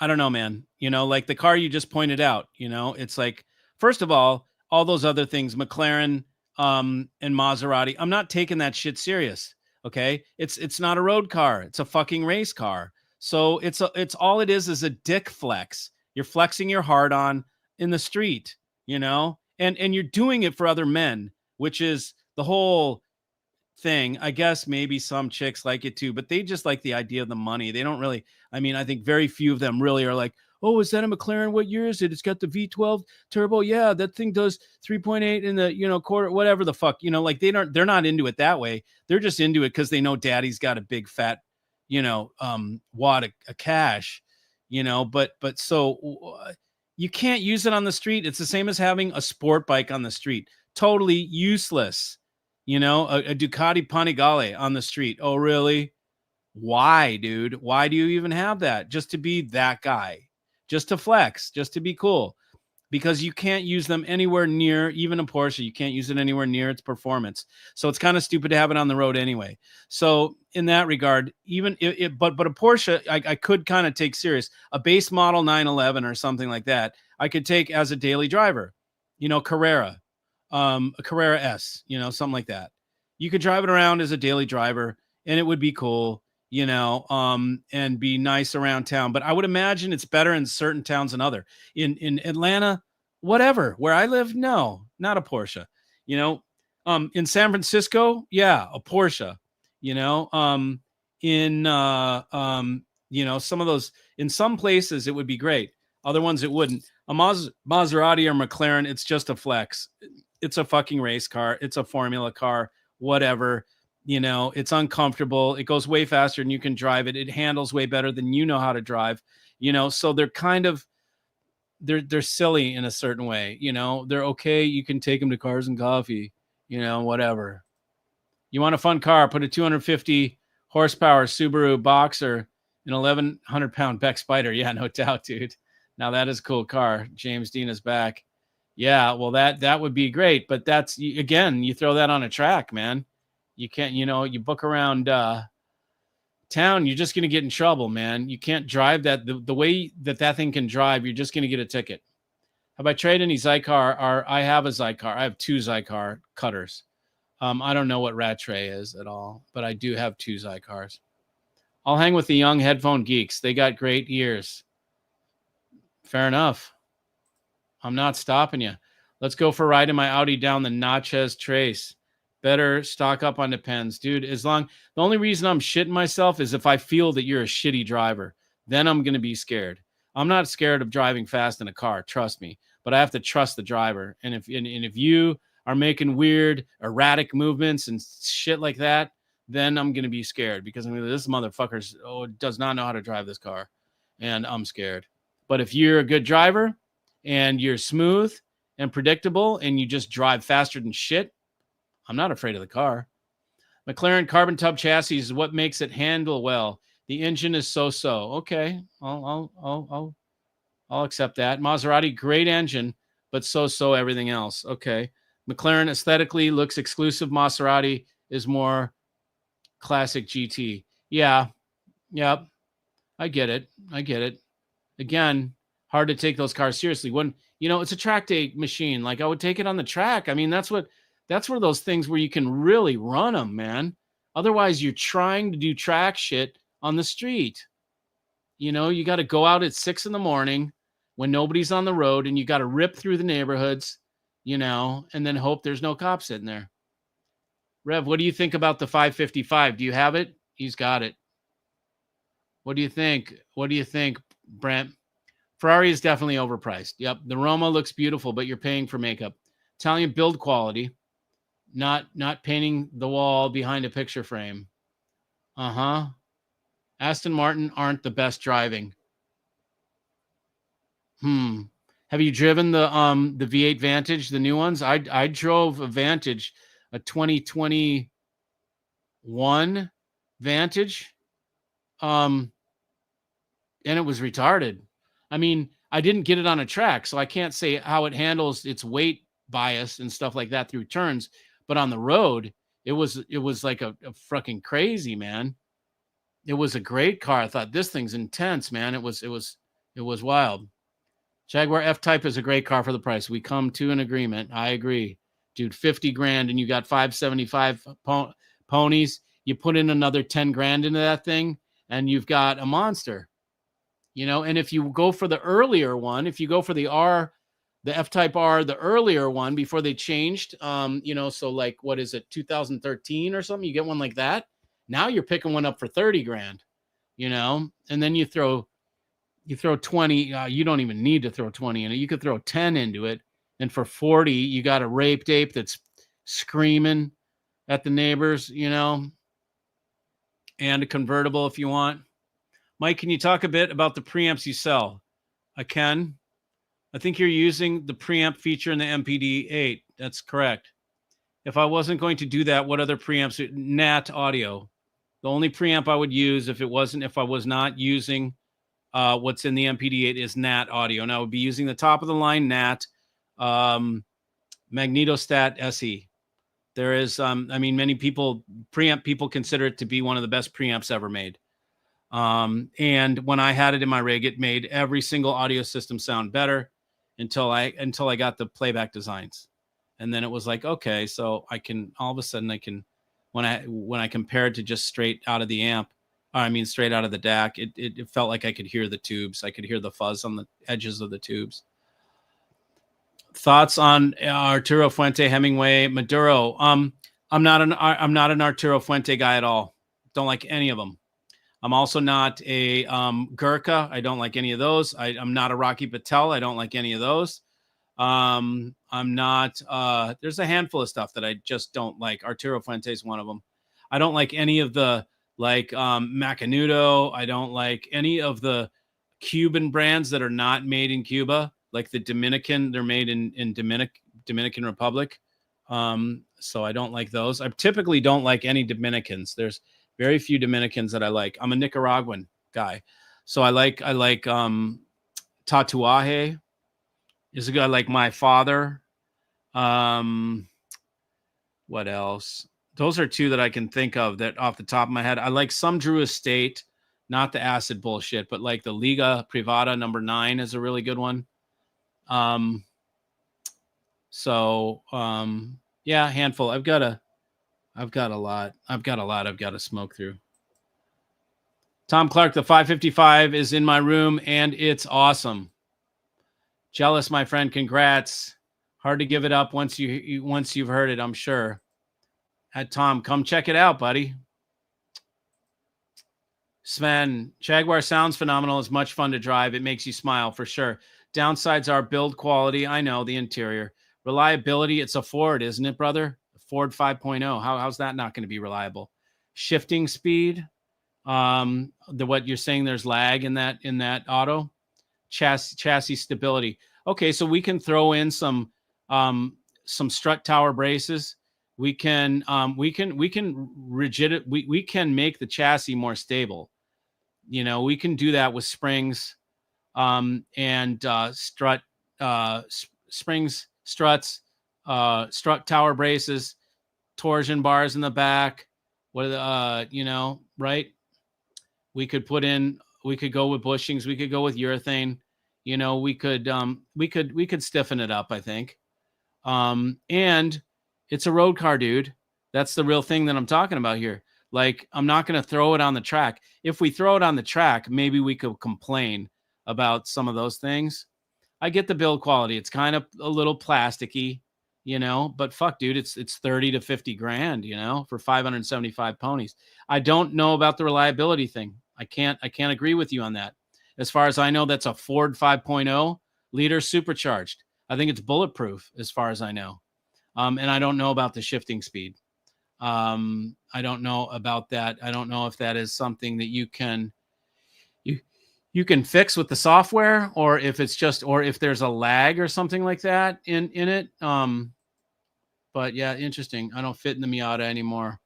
I don't know, man. Like the car you just pointed out, it's like, first of all those other things, McLaren and Maserati, I'm not taking that shit serious. Okay. It's not a road car. It's a fucking race car. So it's all it is a dick flex. You're flexing your heart on in the street, and you're doing it for other men, which is the whole thing. I guess maybe some chicks like it too, but they just like the idea of the money. They don't really, I think very few of them really are like, oh, is that a McLaren? What year is it? It's got the V12 turbo. Yeah, that thing does 3.8 in the, quarter, whatever the fuck, like they're not into it that way. They're just into it because they know daddy's got a big fat, wad of cash, but so you can't use it on the street. It's the same as having a sport bike on the street. Totally useless. A Ducati Panigale on the street. Oh, really? Why, dude? Why do you even have that? Just to be that guy, just to flex, just to be cool. because you can't use them anywhere near, even a Porsche, you can't use it anywhere near its performance. So it's kind of stupid to have it on the road anyway. So in that regard, even but a Porsche, I could kind of take serious. A base model 911 or something like that, I could take as a daily driver. Carrera, a Carrera S, something like that. You could drive it around as a daily driver, and it would be cool, and be nice around town. But I would imagine it's better in certain towns than other. In Atlanta, whatever, where I live, no, not a Porsche. In San Francisco, yeah, a Porsche. In some of those, in some places it would be great. Other ones it wouldn't. A Maserati or McLaren, it's just a flex. It's a fucking race car. It's a formula car, whatever. It's uncomfortable. It goes way faster than you can drive it. It handles way better than you know how to drive. So they're kind of, they're silly in a certain way. They're okay. You can take them to Cars and Coffee, whatever. You want a fun car, put a 250 horsepower Subaru Boxer, an 1,100-pound Beck Spider. Yeah, no doubt, dude. Now that is a cool car. James Dean is back. Yeah, well, that would be great. But that's, again, you throw that on a track, man. You can't, you book around town, you're just going to get in trouble, man. You can't drive that. The way that thing can drive, you're just going to get a ticket. How about trade any Zycar? I have a Zycar. I have 2 Zycar cutters. I don't know what Rattray is at all, but I do have 2 Zycars. I'll hang with the young headphone geeks. They got great ears. Fair enough. I'm not stopping you. Let's go for a ride in my Audi down the Natchez Trace. Better stock up on the pens, dude. The only reason I'm shitting myself is if I feel that you're a shitty driver, then I'm going to be scared. I'm not scared of driving fast in a car, trust me, but I have to trust the driver. And if you are making weird, erratic movements and shit like that, then I'm going to be scared because this motherfucker does not know how to drive this car, and I'm scared. But if you're a good driver and you're smooth and predictable and you just drive faster than shit, I'm not afraid of the car. McLaren carbon tub chassis is what makes it handle well. The engine is so-so. Okay, I'll accept that. Maserati, great engine, but so-so everything else. Okay. McLaren aesthetically looks exclusive. Maserati is more classic GT. Yeah. Yep. I get it. Again, hard to take those cars seriously. When, it's a track day machine. Like, I would take it on the track. I mean, that's where those things where you can really run them, man. Otherwise, you're trying to do track shit on the street. You got to go out at 6 a.m. when nobody's on the road, and you got to rip through the neighborhoods, and then hope there's no cops sitting there. Rev, what do you think about the 555? Do you have it? He's got it. What do you think? Brent? Ferrari is definitely overpriced. Yep. The Roma looks beautiful, but you're paying for makeup. Italian build quality, not painting the wall behind a picture frame. Aston Martin aren't the best driving. Have you driven the V8 Vantage, the new ones? I drove a Vantage, a 2021 Vantage. And it was retarded. I mean, I didn't get it on a track, so I can't say how it handles its weight bias and stuff like that through turns. But on the road, it was like a fucking crazy, man. It was a great car. I thought, this thing's intense, man. It was wild. Jaguar F-Type is a great car for the price. We come to an agreement. I agree. Dude, $50,000 and you got 575 ponies. You put in another 10 grand into that thing and you've got a monster. And if you go for the earlier one, if you go for the F-Type R, the earlier one before they changed, so like, what is it, 2013 or something? You get one like that. Now you're picking one up for $30,000, and then you throw 20. You don't even need to throw 20 in it. You could throw 10 into it. And for 40, you got a raped ape that's screaming at the neighbors, and a convertible if you want. Mike, can you talk a bit about the preamps you sell? I can. I think you're using the preamp feature in the MPD-8. That's correct. If I wasn't going to do that, what other preamps? Nat Audio. The only preamp I would use if I was not using what's in the MPD8 is NAT audio. Now, I would be using the top of the line NAT Magnetostat SE. There is, many people, preamp people consider it to be one of the best preamps ever made. And when I had it in my rig, it made every single audio system sound better until I got the playback designs. And then it was like, okay, so I can, all of a sudden I can, when I compared to just straight out of the amp, straight out of the DAC, it felt like I could hear the tubes. I could hear the fuzz on the edges of the tubes. Thoughts on Arturo Fuente, Hemingway, Maduro? I'm not an Arturo Fuente guy at all. Don't like any of them. I'm also not a Gurkha. I don't like any of those. I'm not a Rocky Patel. I don't like any of those. I'm not. There's a handful of stuff that I just don't like. Arturo Fuente is one of them. I don't like any of the Macanudo. I don't like any of the Cuban brands that are not made in Cuba. Like the Dominican, they're made in Dominican Republic. So I don't like those. I typically don't like any Dominicans. There's very few Dominicans that I like. I'm a Nicaraguan guy. So I like Tatuaje is a guy like My Father. What else? Those are two that I can think of that off the top of my head. I like some Drew Estate, not the acid bullshit, but like the Liga Privada #9 is a really good one. Yeah, handful. I've got a lot. I've got to smoke through. Tom Clark, the 555 is in my room and it's awesome. Jealous, my friend. Congrats. Hard to give it up once you've heard it, I'm sure. Tom, come check it out, buddy. Sven, Jaguar sounds phenomenal. It's much fun to drive. It makes you smile for sure. Downsides are build quality. I know, the interior. Reliability, it's a Ford, isn't it, brother? Ford 5.0. How's that not going to be reliable? Shifting speed. What you're saying, there's lag in that auto. Chassis stability. Okay, so we can throw in some strut tower braces. We can make the chassis more stable. We can do that with springs and springs, struts, strut tower braces, torsion bars in the back. Right? We could go with bushings. We could go with urethane. We could stiffen it up, I think. And it's a road car, dude. That's the real thing that I'm talking about here. Like, I'm not going to throw it on the track. If we throw it on the track, maybe we could complain about some of those things. I get the build quality. It's kind of a little plasticky, but fuck, dude, it's 30 to 50 grand, for 575 ponies. I don't know about the reliability thing. I can't agree with you on that. As far as I know, that's a Ford 5.0 liter supercharged. I think it's bulletproof as far as I know. And I don't know about the shifting speed. I don't know about that. I don't know if that is something that you can fix with the software, or if there's a lag or something like that in it. But yeah, interesting. I don't fit in the Miata anymore.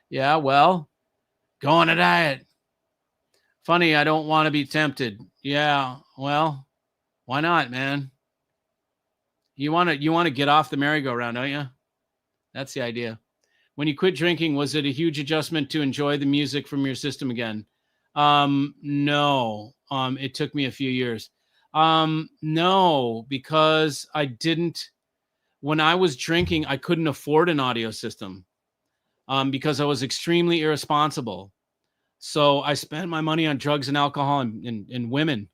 Yeah, well, go on a diet. Funny, I don't want to be tempted. Yeah, well, why not, man? You want to get off the merry-go-round, don't you? That's the idea. When you quit drinking, was it a huge adjustment to enjoy the music from your system again? No. It took me a few years. No, because when I was drinking, I couldn't afford an audio system, because I was extremely irresponsible. So I spent my money on drugs and alcohol and women,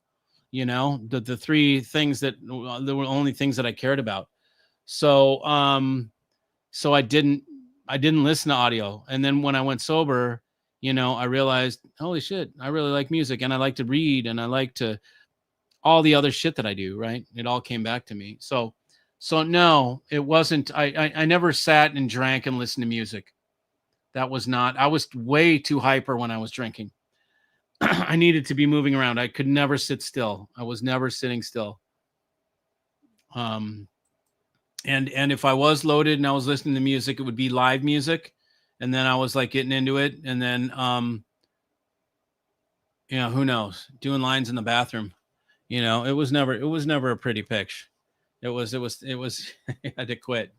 the three things that were the only things that I cared about. So I didn't listen to audio. And then when I went sober, I realized, holy shit, I really like music, and I like to read, and I like to all the other shit that I do, right? It all came back to me. So no, it wasn't. I never sat and drank and listened to music. I was way too hyper when I was drinking. I needed to be moving around. I could never sit still. I was never sitting still. And if I was loaded and I was listening to music, it would be live music. And then I was like getting into it. And then, You know, who knows? Doing lines in the bathroom. You know, it was never a pretty picture. It was I had to quit.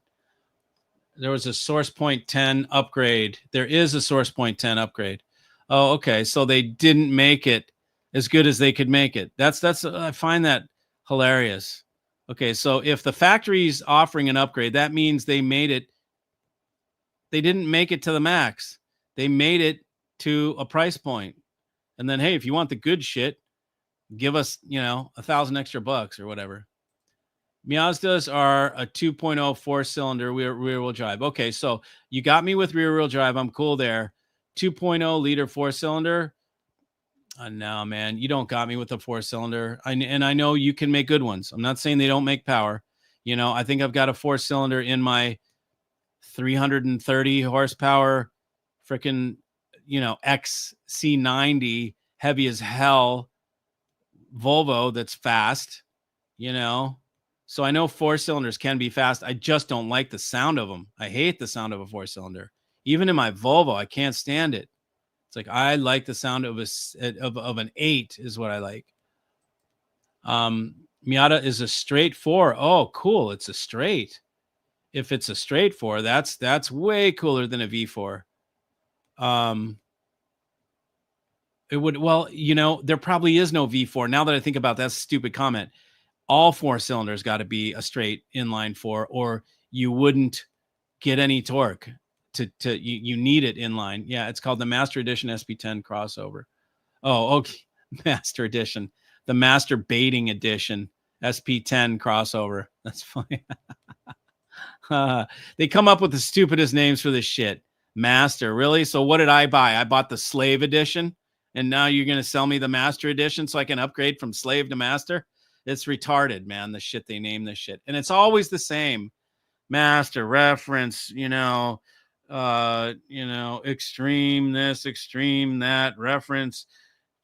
There was a Source Point 10 upgrade. There is a Source Point 10 upgrade. Oh, okay. So they didn't make it as good as they could make it. That's I find that hilarious. Okay, so if the factory's offering an upgrade, that means they didn't make it to the max. They made it to a price point. And then, hey, if you want the good shit, give us, $1,000 extra bucks or whatever. Mazdas are a 2.0 4-cylinder rear-wheel drive. Okay, so you got me with rear-wheel drive. I'm cool there. 2.0 liter 4-cylinder. No, man, you don't got me with a 4-cylinder. And I know you can make good ones. I'm not saying they don't make power. I think I've got a 4-cylinder in my 330 horsepower freaking, XC90 heavy as hell Volvo that's fast, So I know 4-cylinders can be fast. I just don't like the sound of them. I hate the sound of a 4-cylinder. Even in my Volvo, I can't stand it. It's like I like the sound of an 8 is what I like. Miata is a straight 4. Oh, cool. It's a straight. If it's a straight 4, that's way cooler than a V4. It would, well, there probably is no V4. Now that I think about that stupid comment, all 4 cylinders got to be a straight inline 4, or you wouldn't get any torque. You need it inline. Yeah, it's called the Master Edition SP10 crossover. Oh, okay. Master Edition, the Master Baiting Edition SP10 crossover. That's funny. They come up with the stupidest names for this shit. Master, really? So what did I buy? I bought the Slave Edition, and now you're going to sell me the Master Edition so I can upgrade from Slave to Master? It's retarded, man, the shit they name this shit. And it's always the same. Master, reference, extreme this, extreme that, reference,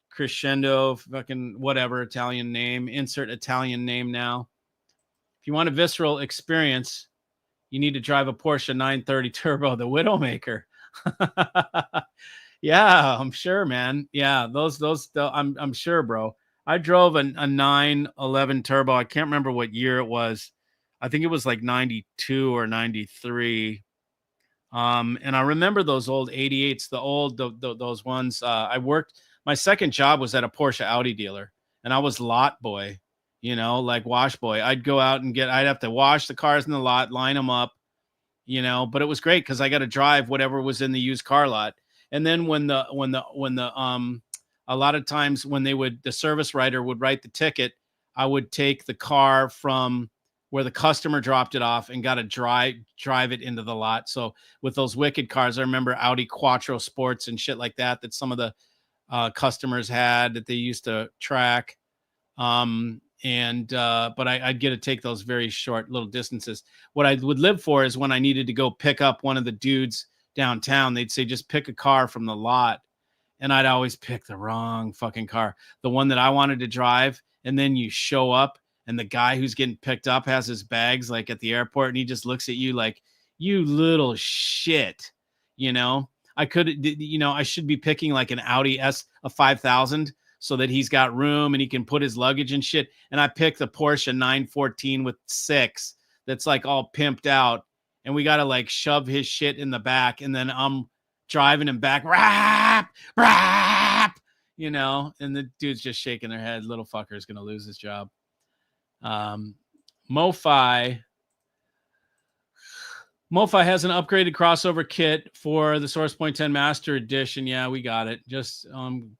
crescendo, fucking whatever, Italian name, insert Italian name now. If you want a visceral experience, you need to drive a Porsche 930 Turbo, the Widowmaker. Yeah, I'm sure, man. Yeah, I'm sure, bro. I drove a 911 Turbo. I can't remember what year it was. I think it was like 92 or 93. And I remember those old 88s, those ones. My second job was at a Porsche Audi dealer, and I was lot boy, like wash boy. I'd go out and I'd have to wash the cars in the lot, line them up, but it was great because I got to drive whatever was in the used car lot. And then when a lot of times when the service writer would write the ticket, I would take the car from where the customer dropped it off and got to drive it into the lot. So with those wicked cars, I remember Audi Quattro Sports and shit like that some of the customers had that they used to track. But I'd get to take those very short little distances. What I would live for is when I needed to go pick up one of the dudes downtown, they'd say, just pick a car from the lot. And I'd always pick the wrong fucking car, the one that I wanted to drive. And then you show up and the guy who's getting picked up has his bags like at the airport, and he just looks at you like, you little shit. I should be picking like an Audi a 5000 so that he's got room and he can put his luggage and shit. And I picked the Porsche 914 with 6 that's like all pimped out. And we got to like shove his shit in the back. And then I'm driving him back, rap, and the dude's just shaking their head. Little fucker is going to lose his job. MoFi has an upgraded crossover kit for the Source Point 10 Master Edition. Yeah, we got it. Just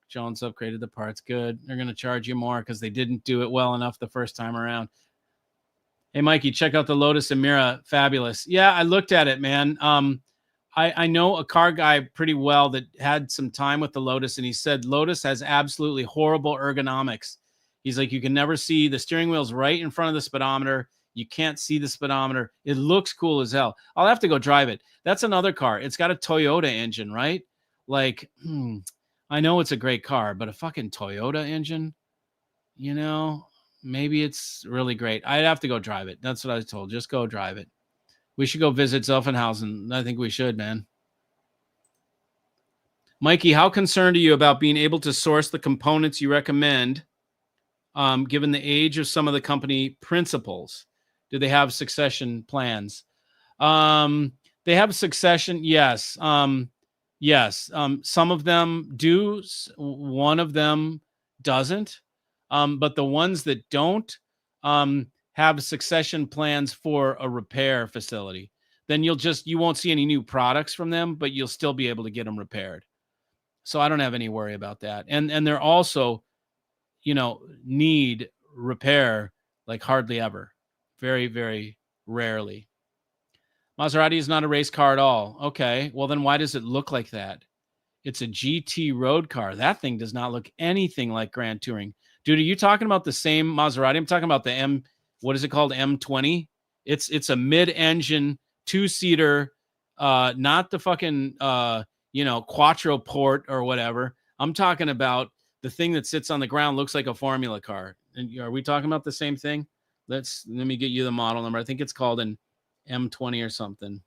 Jones upgraded the parts. Good. They're going to charge you more because they didn't do it well enough the first time around. Hey, Mikey, check out the Lotus Emira. Fabulous. Yeah, I looked at it, man. I know a car guy pretty well that had some time with the Lotus, and he said Lotus has absolutely horrible ergonomics. He's like, you can never see the steering wheel's right in front of the speedometer. You can't see the speedometer. It looks cool as hell. I'll have to go drive it. That's another car. It's got a Toyota engine, right? Like, I know it's a great car, but a fucking Toyota engine, maybe it's really great. I'd have to go drive it. That's what I was told. Just go drive it. We should go visit Zuffenhausen. I think we should, man. Mikey, how concerned are you about being able to source the components you recommend, given the age of some of the company principals? Do they have succession plans? They have succession. Yes. Yes. Some of them do. One of them doesn't. But the ones that don't have succession plans for a repair facility, then you won't see any new products from them, but you'll still be able to get them repaired. So I don't have any worry about that. And they're also, need repair like hardly ever. Very, very rarely. Maserati is not a race car at all. Okay, well then why does it look like that? It's a GT road car. That thing does not look anything like Grand Touring. Dude, are you talking about the same Maserati? I'm talking about the what is it called? M20? It's a mid-engine, two-seater, not the fucking Quattro Port or whatever. I'm talking about the thing that sits on the ground, looks like a Formula car. And are we talking about the same thing? Let me get you the model number. I think it's called an M20 or something.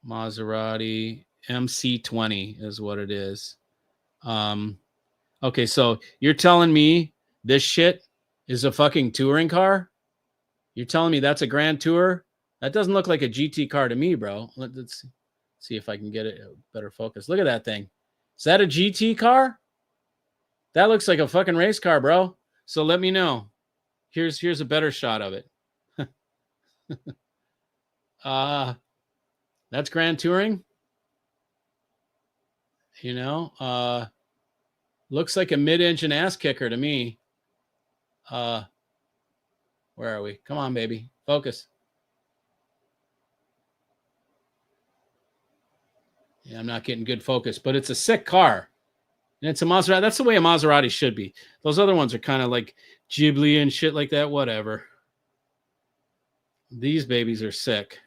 Maserati MC20 is what it is. Okay, so you're telling me this shit is a fucking touring car? You're telling me that's a Grand Tour? That doesn't look like a GT car to me, bro. Let's see if I can get it a better focus. Look at that thing. Is that a GT car? That looks like a fucking race car, bro. So let me know. Here's a better shot of it. That's Grand Touring. Looks like a mid-engine ass kicker to me. Where are we? Come on, baby. Focus. Yeah, I'm not getting good focus, but it's a sick car. And it's a Maserati. That's the way a Maserati should be. Those other ones are kind of like Ghibli and shit like that. Whatever. These babies are sick.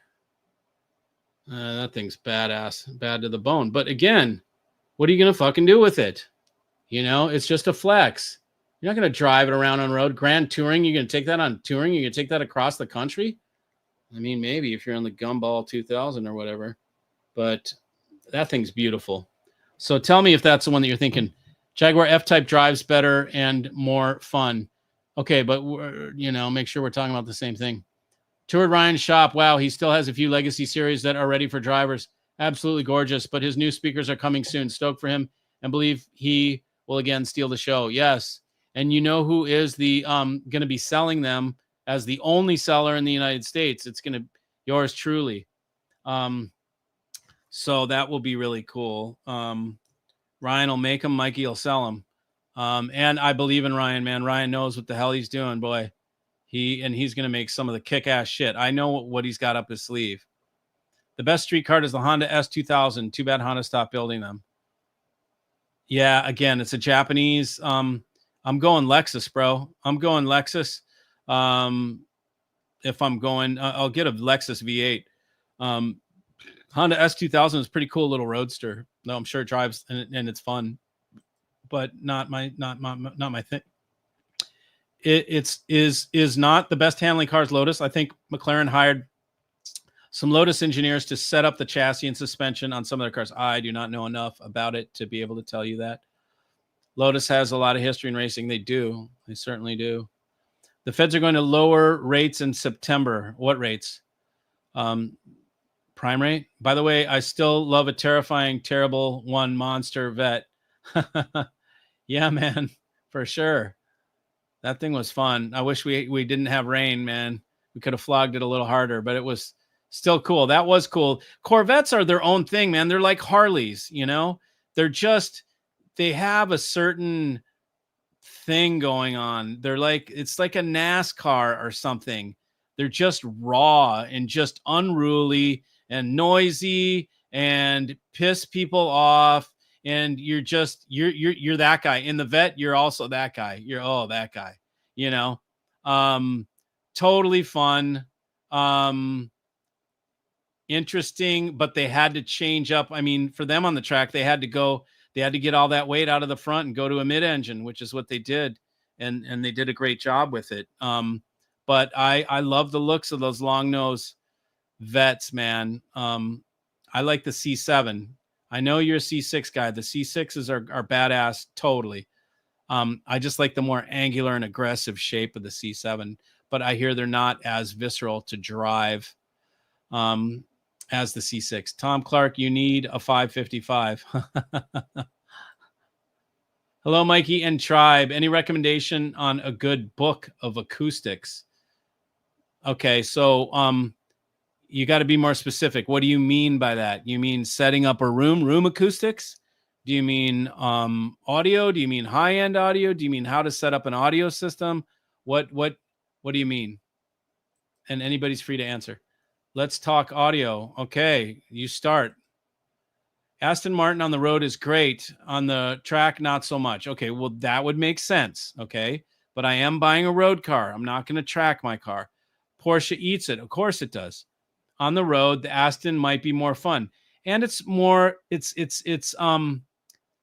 That thing's badass. Bad to the bone. But again, what are you going to fucking do with it? It's just a flex. You're not going to drive it around on road. Grand Touring, you're going to take that on touring? You're going to take that across the country? I mean, maybe if you're on the Gumball 2000 or whatever. But that thing's beautiful. So tell me if that's the one that you're thinking. Jaguar F-Type drives better and more fun. Okay, but, make sure we're talking about the same thing. Toured Ryan's shop. Wow, he still has a few Legacy series that are ready for drivers. Absolutely gorgeous, but his new speakers are coming soon. Stoked for him and believe he will again steal the show. Yes, and you know who is the going to be selling them as the only seller in the United States? It's going to yours truly. So that will be really cool. Ryan will make them. Mikey will sell them. And I believe in Ryan, man. Ryan knows what the hell he's doing, boy. He's going to make some of the kick-ass shit. I know what he's got up his sleeve. The best street car is the Honda S2000. Too bad Honda stopped building them. Yeah, again, it's a Japanese. I'm going Lexus, bro. I'm going Lexus. If I'm going, I'll get a Lexus V8. Honda S2000 is a pretty cool little roadster. No, I'm sure it drives and it's fun, but not my thing. It is not the best handling car as Lotus. I think McLaren hired some Lotus engineers to set up the chassis and suspension on some of their cars. I do not know enough about it to be able to tell you that. Lotus has a lot of history in racing. They do. They certainly do. The feds are going to lower rates in September. What rates? Prime rate. By the way, I still love a terrifying, terrible one monster vet. Yeah, man, for sure. That thing was fun. I wish we didn't have rain, man. We could have flogged it a little harder, but it was still cool. That was cool. Corvettes are their own thing, man. They're like Harleys, they have a certain thing going on. It's like a NASCAR or something. They're just raw and just unruly and noisy and piss people off. And you're that guy. In the vet, you're also that guy. You're that guy. Totally fun. Interesting, but they had to change up. I mean, for them on the track, they had to get all that weight out of the front and go to a mid-engine, which is what they did. And they did a great job with it. But I love the looks of those long nose vets, man. I like the C7. I know you're a C6 guy. The C6s are badass, totally. I just like the more angular and aggressive shape of the C7, but I hear they're not as visceral to drive as the C6. Tom Clark, you need a 555. Hello, Mikey and Tribe. Any recommendation on a good book of acoustics? Okay, so you got to be more specific. What do you mean by that? You mean setting up a room acoustics? Do you mean audio? Do you mean high-end audio? Do you mean how to set up an audio system? What do you mean? And anybody's free to answer. Let's talk audio. Okay, you start. Aston Martin on the road is great. On the track, not so much. Okay, well, that would make sense. Okay, but I am buying a road car. I'm not going to track my car. Porsche eats it. Of course it does. On the road, the Aston might be more fun. And it's more,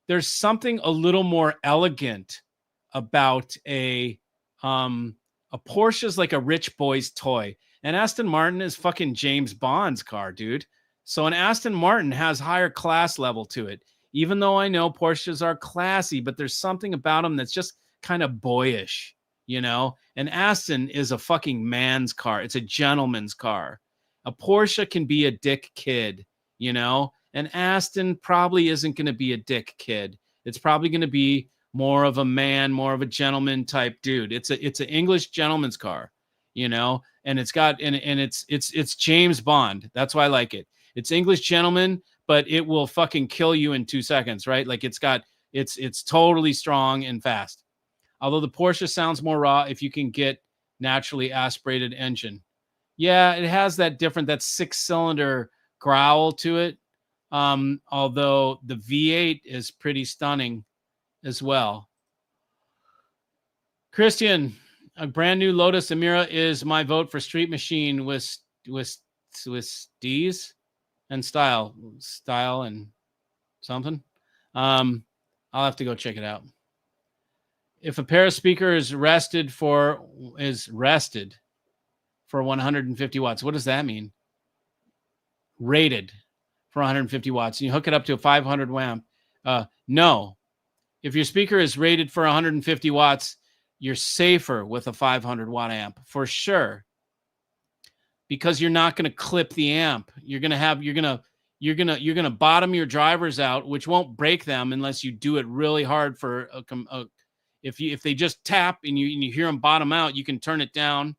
there's something a little more elegant about a Porsche is like a rich boy's toy. And Aston Martin is fucking James Bond's car, dude. So an Aston Martin has higher class level to it. Even though I know Porsches are classy, but there's something about them that's just kind of boyish, you know? An Aston is a fucking man's car. It's a gentleman's car. A Porsche can be a dick kid, you know? An Aston probably isn't going to be a dick kid. It's probably going to be more of a man, more of a gentleman type dude. It's an English gentleman's car, you know? And it's got and it's James Bond. That's why I like it. It's English gentleman, but it will fucking kill you in 2 seconds, right? Like it's totally strong and fast. Although the Porsche sounds more raw if you can get naturally aspirated engine. Yeah, it has that 6-cylinder growl to it. Although the V8 is pretty stunning as well. Christian, a brand new Lotus Emira is my vote for Street Machine with D's and style and something. I'll have to go check it out. If a pair of speakers is rested for 150 watts, what does that mean? Rated for 150 watts. And you hook it up to a 500 amp. No. If your speaker is rated for 150 watts, you're safer with a 500 watt amp for sure. Because you're not going to clip the amp. You're going to bottom your drivers out, which won't break them unless you do it really hard for if they just tap and you hear them bottom out, you can turn it down.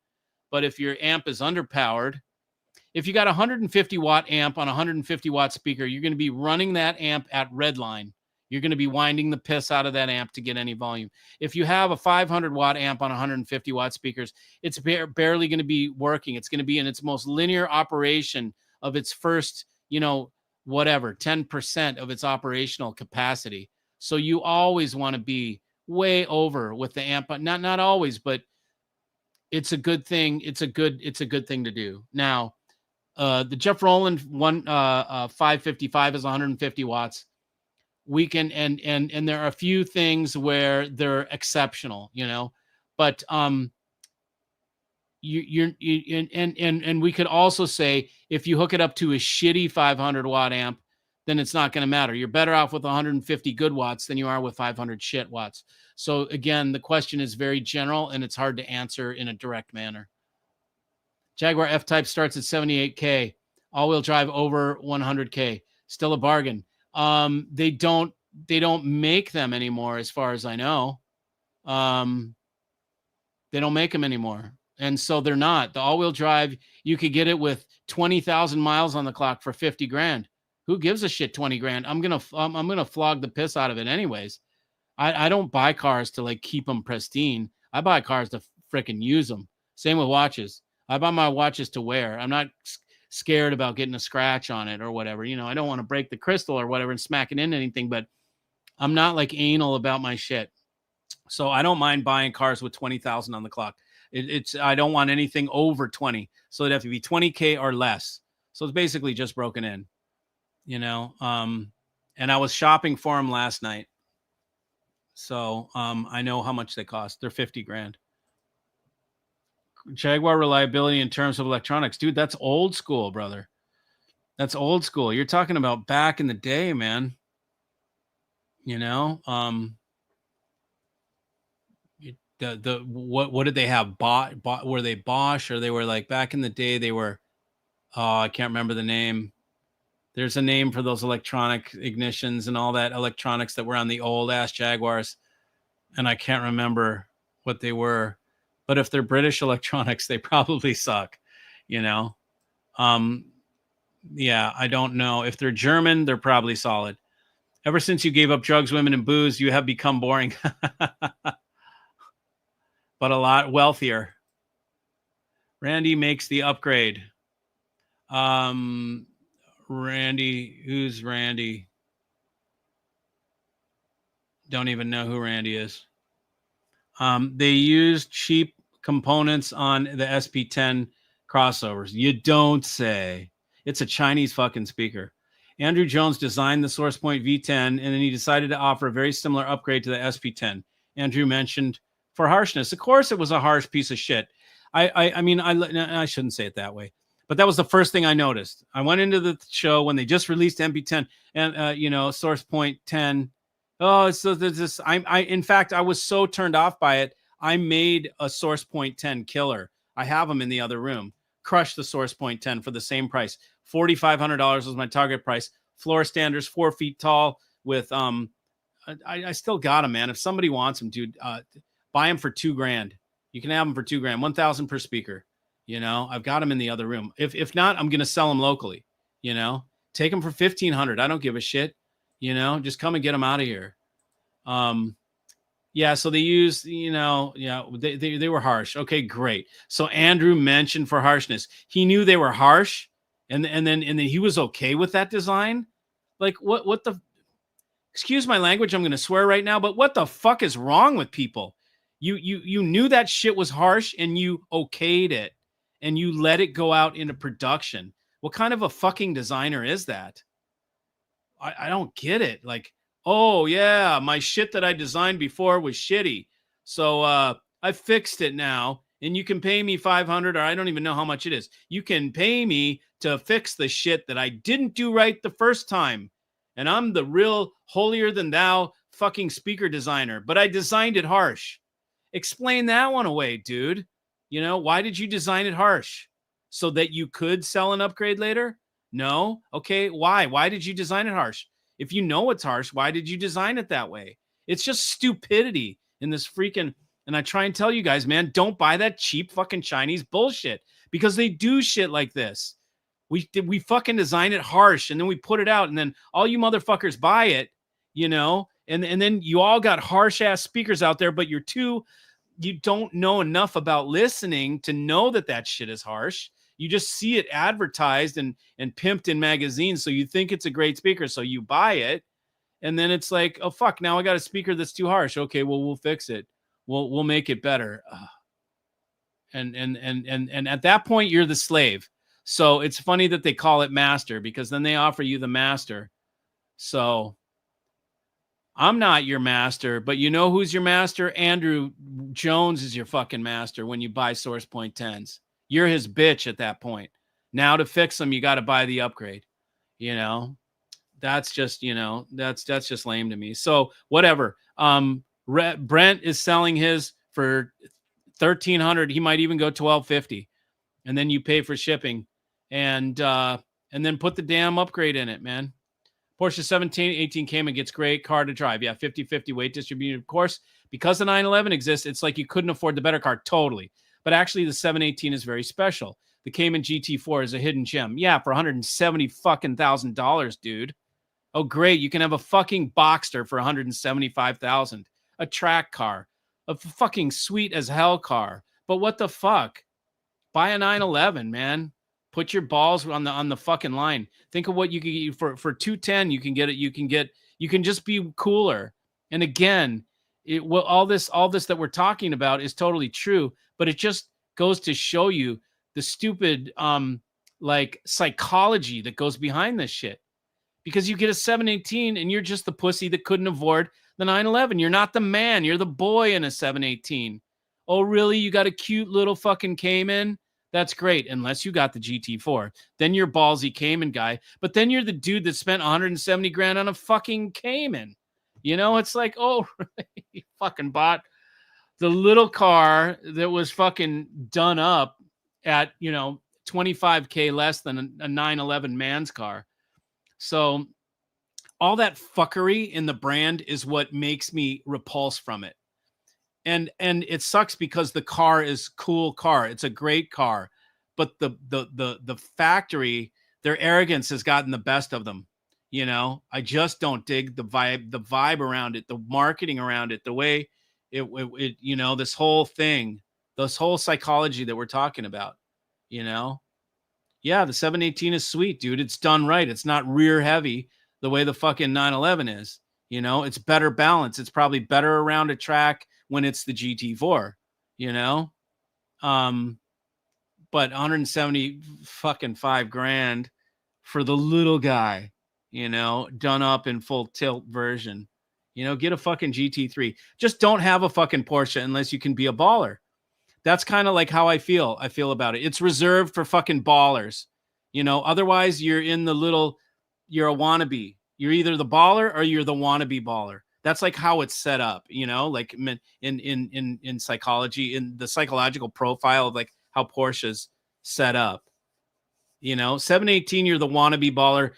But if your amp is underpowered, if you got a 150 watt amp on a 150 watt speaker, you're going to be running that amp at redline. You're going to be winding the piss out of that amp to get any volume. If you have a 500 watt amp on 150 watt speakers, it's barely going to be working. It's going to be in its most linear operation of its first, 10% of its operational capacity. So you always want to be way over with the amp, but not always, but it's a good thing. It's a good thing to do. Now, the Jeff Rowland 555 is 150 watts. We can and there are a few things where they're exceptional, but and we could also say if you hook it up to a shitty 500 watt amp, then it's not going to matter. You're better off with 150 good watts than you are with 500 shit watts. So again, the question is very general and it's hard to answer in a direct manner. Jaguar F-Type starts at 78K, all-wheel drive over 100K, still a bargain. They don't make them anymore, as far as I know. They don't make them anymore. And so they're not. The all-wheel drive, you could get it with 20,000 miles on the clock for 50 grand. Who gives a shit 20 grand? I'm going to flog the piss out of it anyways. I don't buy cars to like keep them pristine. I buy cars to freaking use them. Same with watches. I buy my watches to wear. I'm not scared about getting a scratch on it or whatever. I don't want to break the crystal or whatever and smack it into anything, but I'm not like anal about my shit. So I don't mind buying cars with 20,000 on the clock. I don't want anything over 20. So it'd have to be 20K or less. So it's basically just broken in, and I was shopping for them last night. So I know how much they cost. They're 50 grand. Jaguar reliability in terms of electronics. Dude, that's old school, brother. That's old school. You're talking about back in the day, man. You know, what did they have? Were they Bosch, or they were like back in the day? They were. Oh, I can't remember the name. There's a name for those electronic ignitions and all that electronics that were on the old ass Jaguars, and I can't remember what they were. But if they're British electronics, they probably suck. You know. Yeah, I don't know. If they're German, they're probably solid. Ever since you gave up drugs, women, and booze, you have become boring, but a lot wealthier. Randy makes the upgrade. Randy, who's Randy? Don't even know who Randy is. They used cheap components on the SP10 crossovers. You don't say. It's a Chinese fucking speaker. Andrew Jones designed the SourcePoint V10, and then he decided to offer a very similar upgrade to the SP10. Andrew mentioned for harshness. Of course, it was a harsh piece of shit. I mean, I shouldn't say it that way, but that was the first thing I noticed. I went into the show when they just released MP10 and SourcePoint 10. Oh, so there's this. In fact, I was so turned off by it. I made a SourcePoint 10 killer. I have them in the other room. Crushed the SourcePoint 10 for the same price. $4,500 was my target price. Floor standers, 4 feet tall. With I still got them, man. If somebody wants them, dude, buy them for $2,000. You can have them for $2,000, 1,000 per speaker. You know, I've got them in the other room. If not, I'm gonna sell them locally. You know, take them for $1,500. I don't give a shit. You know, just come and get them out of here. Yeah, so they used, they were harsh. Okay, great. So Andrew mentioned for harshness. He knew they were harsh, and then he was okay with that design. Like what the excuse my language, I'm going to swear right now, but what the fuck is wrong with people? You knew that shit was harsh and you okayed it and you let it go out into production. What kind of a fucking designer is that? I don't get it. Like, oh yeah, my shit that I designed before was shitty. So I fixed it now, and you can pay me $500, or I don't even know how much it is. You can pay me to fix the shit that I didn't do right the first time. And I'm the real holier than thou fucking speaker designer, but I designed it harsh. Explain that one away, dude. You know, why did you design it harsh? So that you could sell an upgrade later? No. Okay. Why? Why did you design it harsh? If you know it's harsh, why did you design it that way? It's just stupidity in this freaking. And I try and tell you guys, man, don't buy that cheap fucking Chinese bullshit because they do shit like this. We fucking design it harsh and then we put it out and then all you motherfuckers buy it, you know, and then you all got harsh ass speakers out there, but you don't know enough about listening to know that shit is harsh. You just see it advertised and pimped in magazines. So you think it's a great speaker. So you buy it. And then it's like, oh, fuck, now I got a speaker that's too harsh. Okay, well, we'll fix it. We'll make it better. And at that point, you're the slave. So it's funny that they call it master because then they offer you the master. So I'm not your master, but you know who's your master? Andrew Jones is your fucking master when you buy SourcePoint 10s. You're his bitch at that point. Now to fix them, you got to buy the upgrade. You know, that's just, that's just lame to me. So whatever. Brent is selling his for $1,300. He might even go $1,250, and then you pay for shipping, and then put the damn upgrade in it, man. Porsche 1718 Cayman gets great car to drive. Yeah, 50-50 weight distributed. Of course, because the 911 exists, it's like you couldn't afford the better car. Totally. But actually, the 718 is very special. The Cayman GT4 is a hidden gem. Yeah, for $170,000, dude. Oh, great. You can have a fucking Boxster for $175,000. A track car. A fucking sweet as hell car. But what the fuck? Buy a 911, man. Put your balls on the fucking line. Think of what you can get for $210. You can get it. You can just be cooler. And again, all this that we're talking about is totally true, but it just goes to show you the stupid like psychology that goes behind this shit. Because you get a 718 and you're just the pussy that couldn't afford the 911. You're not the man. You're the boy in a 718. Oh, really? You got a cute little fucking Cayman That's great, unless you got the GT4. Then you're ballsy Cayman guy, but then you're the dude that spent 170 grand on a fucking Cayman. You know, it's like, oh, you fucking bought the little car that was fucking done up at, 25K less than a 911 man's car. So all that fuckery in the brand is what makes me repulse from it. And it sucks because the car is cool car. It's a great car, but the factory, their arrogance has gotten the best of them. I just don't dig the vibe around it, the marketing around it, the way it this whole thing, this whole psychology that we're talking about, Yeah, the 718 is sweet, dude. It's done right. It's not rear heavy the way the fucking 911 is. It's better balance. It's probably better around a track when it's the GT4, but 170 fucking $5,000 for the little guy, done up in full tilt version. Get a fucking GT3. Just don't have a fucking Porsche unless you can be a baller. That's kind of like how I feel about it. It's reserved for fucking ballers. Otherwise you're a wannabe. You're either the baller or you're the wannabe baller. That's like how it's set up, like in psychology, in the psychological profile of like how Porsche's set up. 718, you're the wannabe baller.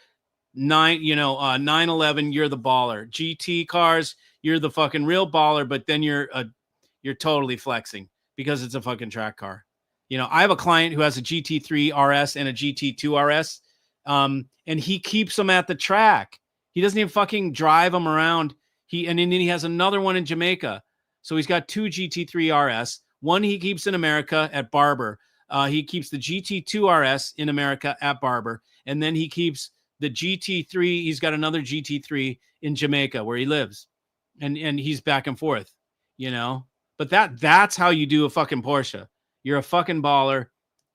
911, you're the baller. GT cars, you're the fucking real baller, but then you're totally flexing because it's a fucking track car. I have a client who has a GT3 RS and a GT2 RS, and he keeps them at the track. He doesn't even fucking drive them around. And then he has another one in Jamaica. So he's got two GT3 RS. One he keeps in America at Barber. He keeps the GT2 RS in America at Barber. And then he keeps the GT3. He's got another GT3 in Jamaica where he lives. And he's back and forth, But that's how you do a fucking Porsche. You're a fucking baller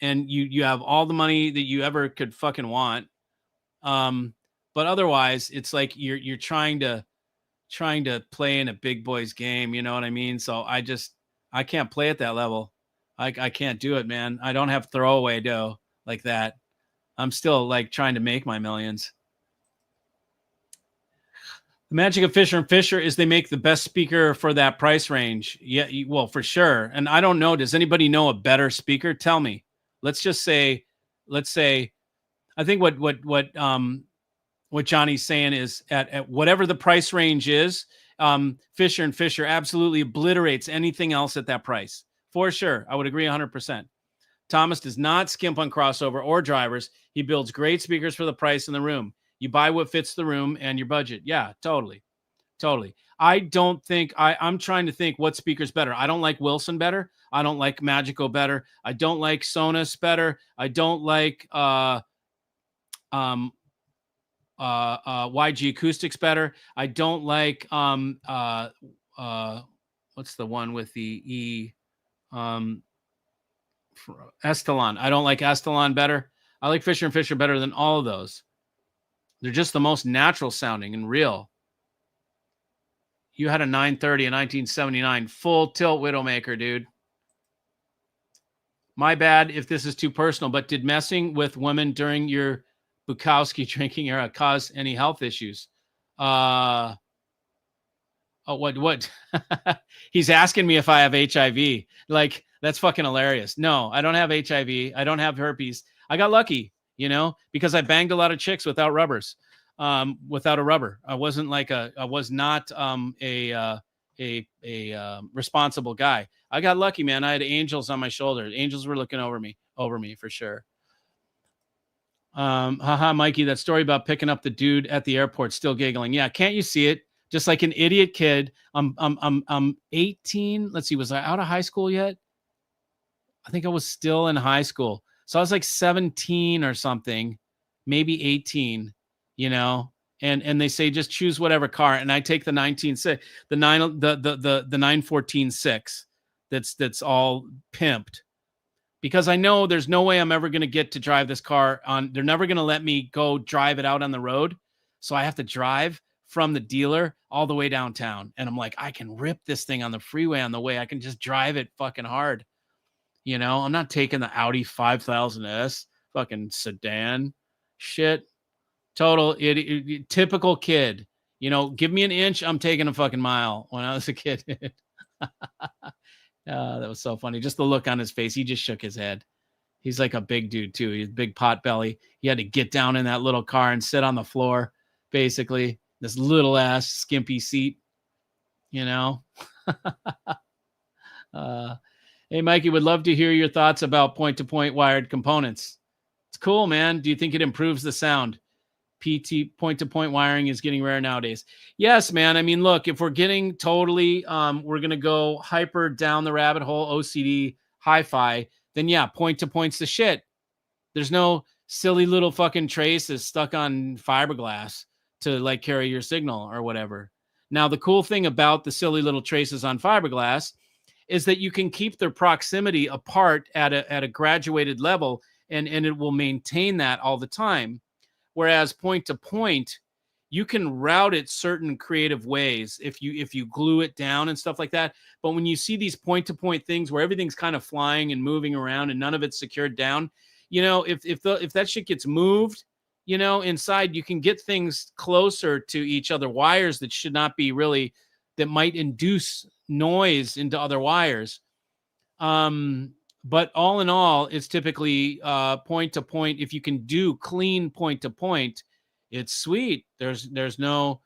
and you have all the money that you ever could fucking want. But otherwise, it's like you're trying to play in a big boy's game. You know what I mean? So I can't play at that level. I can't do it, man. I don't have throwaway dough like that. I'm still like trying to make my millions. The magic of Fisher & Fisher is they make the best speaker for that price range. Yeah, well, for sure. And I don't know. Does anybody know a better speaker? Tell me. Let's say, I think what Johnny's saying is at whatever the price range is, Fisher & Fisher absolutely obliterates anything else at that price. For sure. I would agree 100%. Thomas does not skimp on crossover or drivers. He builds great speakers for the price in the room. You buy what fits the room and your budget. Yeah, totally. I don't think I'm trying to think what speaker's better. I don't like Wilson better. I don't like Magico better. I don't like Sonos better. I don't like YG acoustics better. I don't like what's the one with the E Estalon. I don't like Estalon better. I like Fisher & Fisher better than all of those. They're just the most natural sounding and real. You had a 930, a 1979 full tilt Widowmaker, dude. My bad if this is too personal, but did messing with women during your Bukowski drinking era cause any health issues? What? He's asking me if I have HIV. Like, that's fucking hilarious. No, I don't have HIV. I don't have herpes. I got lucky, because I banged a lot of chicks without rubbers, without a rubber. I wasn't like I was not a responsible guy. I got lucky, man. I had angels on my shoulder. Angels were looking over me for sure. Haha, Mikey, that story about picking up the dude at the airport, still giggling. Yeah, can't you see it? Just like an idiot kid. I'm 18. Let's see, was I out of high school yet? I think I was still in high school. So I was like 17 or something, maybe 18, and they say just choose whatever car, and I take the 914-6 that's all pimped, because I know there's no way I'm ever going to get to drive this car on. They're never going to let me go drive it out on the road. So I have to drive from the dealer all the way downtown. And I'm like, I can rip this thing on the freeway on the way. I can just drive it fucking hard. You know, I'm not taking the Audi 5000S fucking sedan shit. Total idiot, typical kid. You know, give me an inch, I'm taking a fucking mile when I was a kid. That was so funny. Just the look on his face. He just shook his head. He's like a big dude too. He's big pot belly. He had to get down in that little car and sit on the floor, basically. This little ass skimpy seat, you know. Hey, Mikey, would love to hear your thoughts about point-to-point wired components. It's cool, man. Do you think it improves the sound? PT, point-to-point wiring, is getting rare nowadays. Yes, man. I mean, look, if we're getting totally, we're going to go hyper down the rabbit hole, OCD, hi-fi, then yeah, point-to-point's the shit. There's no silly little fucking traces stuck on fiberglass to like carry your signal or whatever. Now, the cool thing about the silly little traces on fiberglass is that you can keep their proximity apart at a graduated level, and it will maintain that all the time. Whereas point to point, you can route it certain creative ways if you glue it down and stuff like that. But when you see these point to point things where everything's kind of flying and moving around and none of it's secured down, you know, if that shit gets moved, you know, inside, you can get things closer to each other, wires that should not be really, that might induce noise into other wires. But all in all, it's typically point to point. If you can do clean point to point, it's sweet. There's no,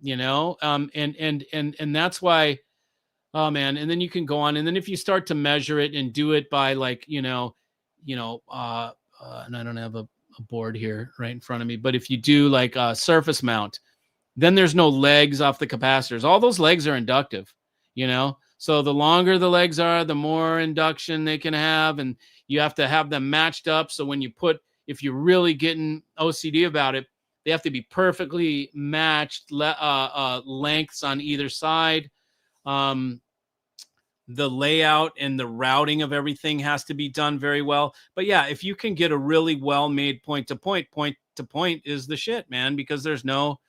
you know, and that's why, oh man. And then you can go on, and then if you start to measure it and do it by like, and I don't have a board here right in front of me, but if you do like a surface mount, then there's no legs off the capacitors. All those legs are inductive, you know? So the longer the legs are, the more induction they can have. And you have to have them matched up. So when you if you're really getting OCD about it, they have to be perfectly matched lengths on either side. The layout and the routing of everything has to be done very well. But yeah, if you can get a really well-made point to point is the shit, man, because there's no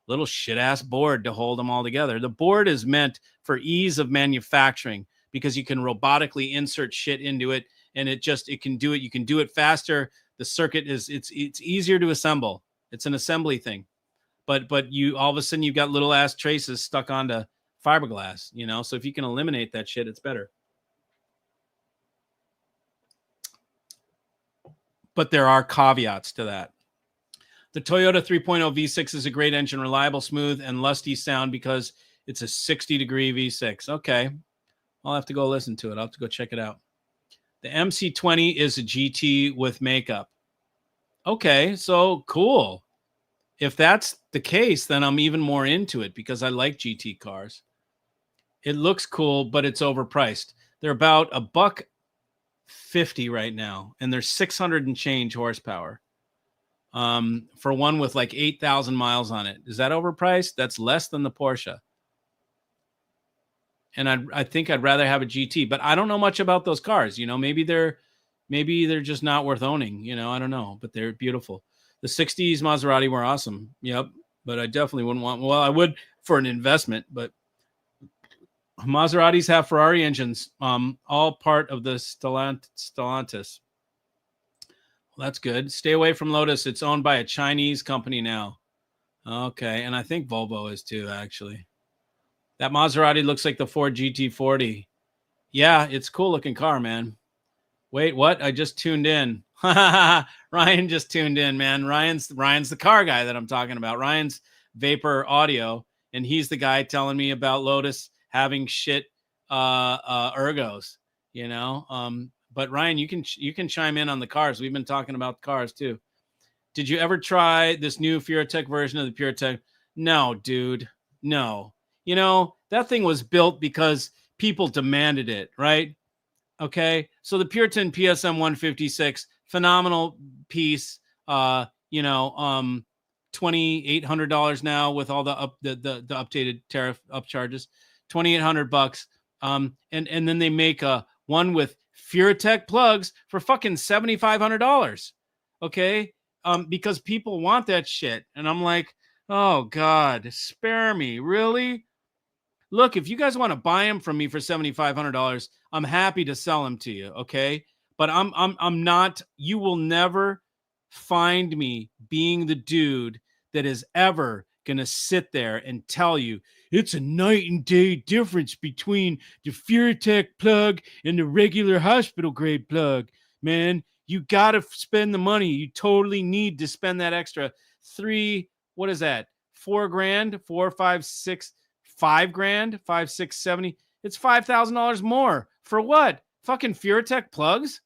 little shit-ass board to hold them all together. The board is meant for ease of manufacturing because you can robotically insert shit into it, and it can do it. You can do it faster. The circuit it's easier to assemble. It's an assembly thing. But you all of a sudden you've got little ass traces stuck onto fiberglass, you know? So if you can eliminate that shit, it's better. But there are caveats to that. The Toyota 3.0 V6 is a great engine, reliable, smooth, and lusty sound because it's a 60-degree V6. Okay. I'll have to go listen to it. I'll have to go check it out. The MC20 is a GT with makeup. Okay, so cool. If that's the case, then I'm even more into it because I like GT cars. It looks cool, but it's overpriced. They're about $150 right now, and they're 600 and change horsepower. For one with like 8,000 miles on it. Is that overpriced? That's less than the Porsche. And I think I'd rather have a GT, but I don't know much about those cars. You know, maybe they're just not worth owning. You know, I don't know, but they're beautiful. The 60s Maserati were awesome. Yep. But I definitely wouldn't want, well, I would for an investment, but Maseratis have Ferrari engines, all part of the Stellantis. Well, that's good. Stay away from Lotus. It's owned by a Chinese company now. Okay. And I think Volvo is too, actually. That Maserati looks like the Ford GT40. Yeah, it's a cool looking car, man. Wait, what? I just tuned in. Ryan just tuned in, man. Ryan's the car guy that I'm talking about. Ryan's Vapor Audio, and he's the guy telling me about Lotus having shit ergos, you know. But Ryan, you can chime in on the cars. We've been talking about cars too. Did you ever try this new Furatech version of the Puretech? No, dude. No. You know, that thing was built because people demanded it, right? Okay. So the Puritan PSM 156, phenomenal piece. $2,800 now with all the updated tariff upcharges, $2,800. And then they make a one with Furatech plugs for fucking $7,500. Okay. Because people want that shit. And I'm like, oh God, spare me. Really? look, if you guys want to buy them from me for $7,500, I'm happy to sell them to you. Okay. But I'm not, you will never find me being the dude that is ever going to sit there and tell you it's a night and day difference between the Puritan plug and the regular hospital grade plug. Man, you got to spend the money. You totally need to spend that extra what is that? $4,000, 4, 5, 6, $5,000, 5, 6, 70. It's $5,000 more for what? Fucking Furatech plugs?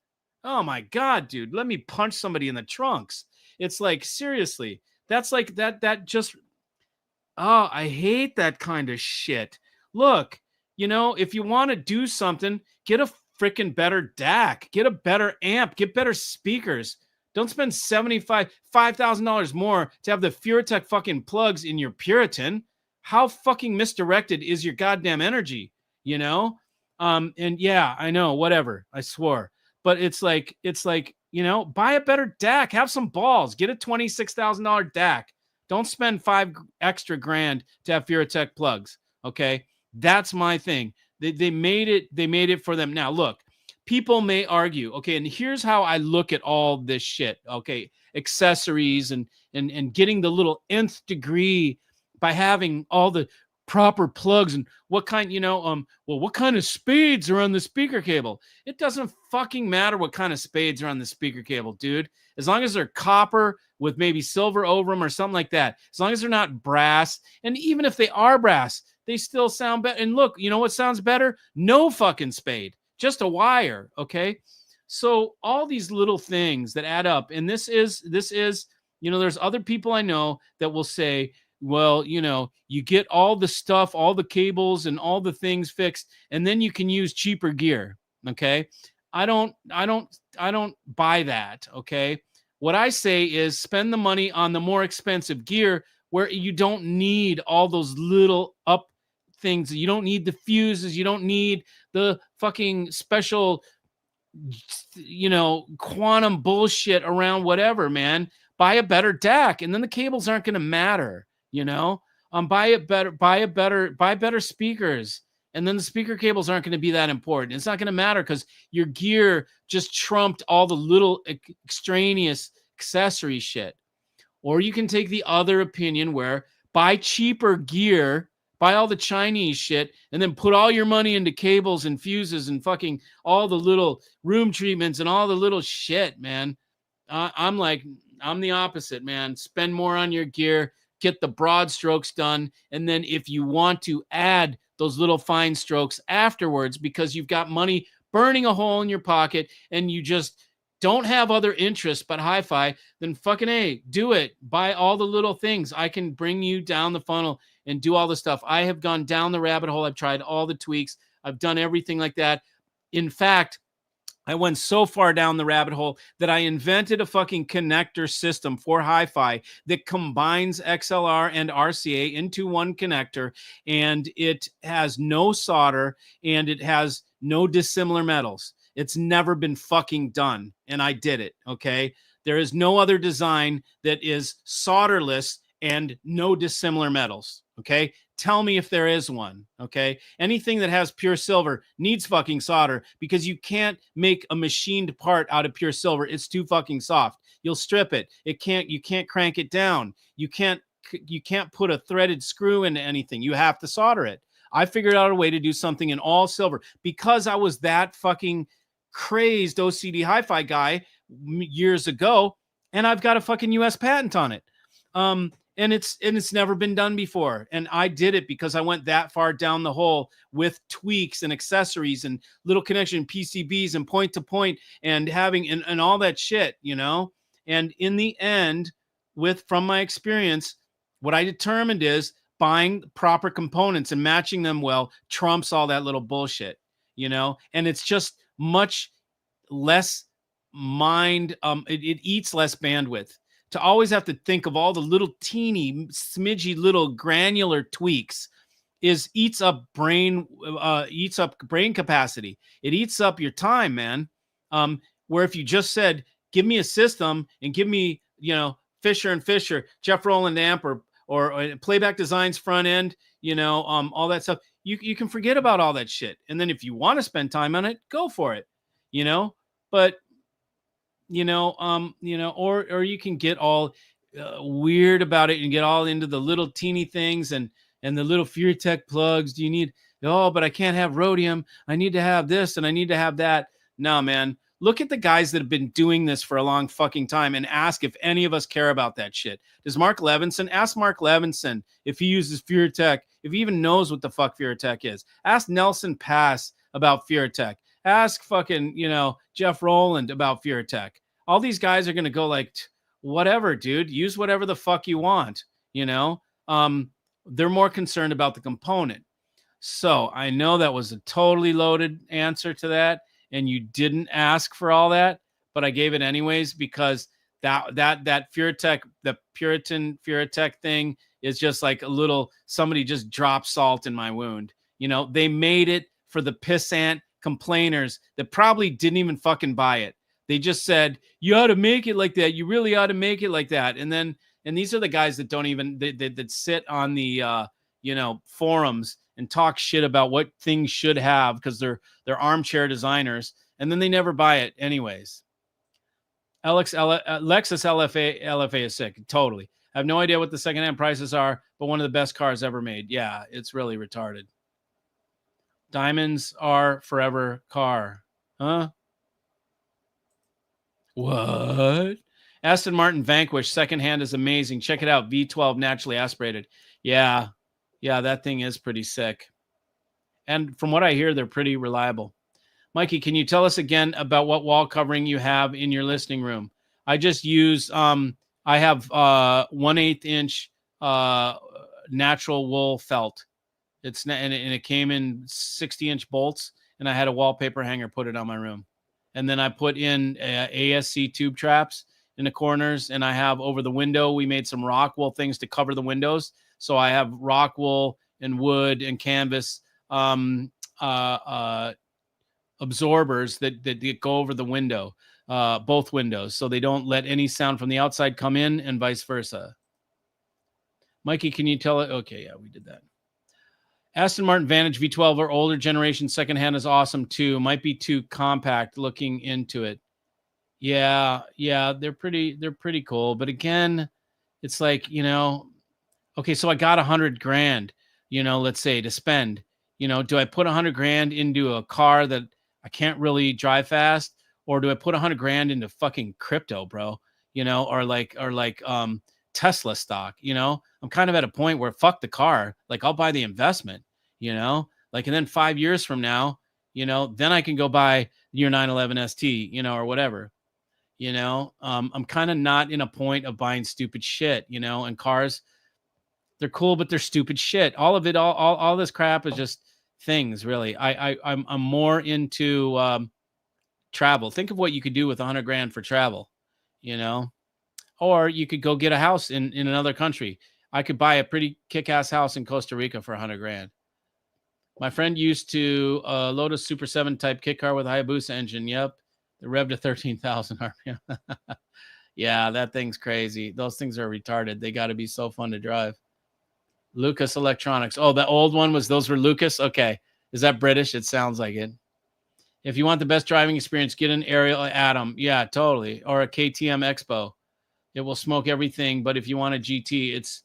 Oh my God, dude. Let me punch somebody in the trunks. It's like, seriously, that's like that just, oh, I hate that kind of shit. Look, if you want to do something, get a freaking better DAC, get a better amp, get better speakers. Don't spend $5,000 more to have the Furatech fucking plugs in your Puritan. How fucking misdirected is your goddamn energy, And yeah, I know, whatever. I swore. But it's like, buy a better DAC, have some balls, get a $26,000 DAC. Don't spend $5 extra grand to have Furatech plugs. Okay. That's my thing. They made it for them. Now, look, people may argue, okay, and here's how I look at all this shit. Okay. Accessories and getting the little nth degree by having all the proper plugs and what kind, what kind of spades are on the speaker cable? It doesn't fucking matter what kind of spades are on the speaker cable, dude. As long as they're copper with maybe silver over them or something like that. As long as they're not brass. And even if they are brass, they still sound better. And look, you know what sounds better? No fucking spade, just a wire. Okay. So all these little things that add up. And this is, there's other people I know that will say, well, you get all the stuff, all the cables and all the things fixed, and then you can use cheaper gear. Okay. I don't buy that. Okay. What I say is spend the money on the more expensive gear where you don't need all those little up things. You don't need the fuses. You don't need the fucking special, quantum bullshit around whatever, man. Buy a better DAC and then the cables aren't going to matter. Buy better speakers. And then the speaker cables aren't going to be that important. It's not going to matter because your gear just trumped all the little extraneous accessory shit. Or you can take the other opinion where buy cheaper gear, buy all the Chinese shit, and then put all your money into cables and fuses and fucking all the little room treatments and all the little shit, man. I'm the opposite, man. Spend more on your gear. Get the broad strokes done. And then if you want to add those little fine strokes afterwards because you've got money burning a hole in your pocket and you just don't have other interests but hi-fi, then fucking A, do it. Buy all the little things. I can bring you down the funnel and do all the stuff. I have gone down the rabbit hole. I've tried all the tweaks. I've done everything like that. In fact, I went so far down the rabbit hole that I invented a fucking connector system for hi-fi that combines XLR and RCA into one connector, and it has no solder and it has no dissimilar metals. It's never been fucking done, and I did it, okay? There is no other design that is solderless and no dissimilar metals, okay? Tell me if there is one, okay? Anything that has pure silver needs fucking solder because you can't make a machined part out of pure silver. It's too fucking soft. You'll strip it. You can't crank it down. You can't put a threaded screw into anything. You have to solder it. I figured out a way to do something in all silver because I was that fucking crazed OCD hi-fi guy years ago, and I've got a fucking US patent on it. And it's never been done before. And I did it because I went that far down the hole with tweaks and accessories and little connection PCBs and point to point and having and all that shit, And in the end, from my experience, what I determined is buying proper components and matching them well trumps all that little bullshit, And it's just much less it eats less bandwidth. To always have to think of all the little teeny smidgy little granular tweaks eats up brain capacity. It eats up your time, man. Where if you just said, give me a system and give me, Fisher and Fisher, Jeff Rowland amp or Playback Designs front end, all that stuff. You can forget about all that shit. And then if you want to spend time on it, go for it, but or you can get all weird about it and get all into the little teeny things and the little Puritan plugs. Do you need, but I can't have rhodium. I need to have this and I need to have that. No, man. Look at the guys that have been doing this for a long fucking time and ask if any of us care about that shit. Does Mark Levinson? Ask Mark Levinson if he uses Puritan, if he even knows what the fuck Puritan is. Ask Nelson Pass about Puritan. Ask fucking, Jeff Rowland about Puritan. All these guys are going to go like, whatever, dude, use whatever the fuck you want. They're more concerned about the component. So I know that was a totally loaded answer to that. And you didn't ask for all that, but I gave it anyways, because that Puritan, the Puritan Puritan thing is just like a little, somebody just dropped salt in my wound. They made it for the pissant complainers that probably didn't even fucking buy it. They just said, you ought to make it like that. You really ought to make it like that. And these are the guys that don't even, that sit on the, forums and talk shit about what things should have because they're armchair designers, and then they never buy it anyways. Lexus LFA is sick. Totally. I have no idea what the secondhand prices are, but one of the best cars ever made. Yeah, it's really retarded. Diamonds are forever car. Huh? What? Aston Martin Vanquish secondhand is amazing. Check it out. V12 naturally aspirated. Yeah, that thing is pretty sick. And from what I hear, they're pretty reliable. Mikey, can you tell us again about what wall covering you have in your listening room? I just use, I have 1/8 inch natural wool felt. And it came in 60-inch bolts, and I had a wallpaper hanger put it on my room. And then I put in ASC tube traps in the corners, and I have over the window, we made some rock wool things to cover the windows. So I have rock wool and wood and canvas absorbers that go over the window, both windows, so they don't let any sound from the outside come in, and vice versa. Mikey, can you tell it? Okay, yeah, we did that. Aston Martin Vantage V12 or older generation secondhand is awesome too. Might be too compact looking into it. Yeah, they're pretty cool. But again, it's like, okay, so I got $100,000, let's say, to spend. Do I put $100,000 into a car that I can't really drive fast, or do I put $100,000 into fucking crypto, bro? Or like Tesla stock. I'm kind of at a point where fuck the car. Like, I'll buy the investment. And then 5 years from now, then I can go buy your 911 ST, or whatever. I'm kind of not in a point of buying stupid shit. And cars, they're cool, but they're stupid shit. All of it, all this crap is just things, really. I'm more into travel. Think of what you could do with $100,000 for travel, or you could go get a house in another country. I could buy a pretty kick-ass house in Costa Rica for $100,000. My friend used to Lotus Super 7 type kit car with a Hayabusa engine. Yep, the rev to 13,000 RPM. Yeah, that thing's crazy. Those things are retarded. They got to be so fun to drive. Lucas Electronics. Oh, the old one those were Lucas? Okay. Is that British? It sounds like it. If you want the best driving experience, get an Ariel Atom. Yeah, totally. Or a KTM Expo. It will smoke everything. But if you want a GT, it's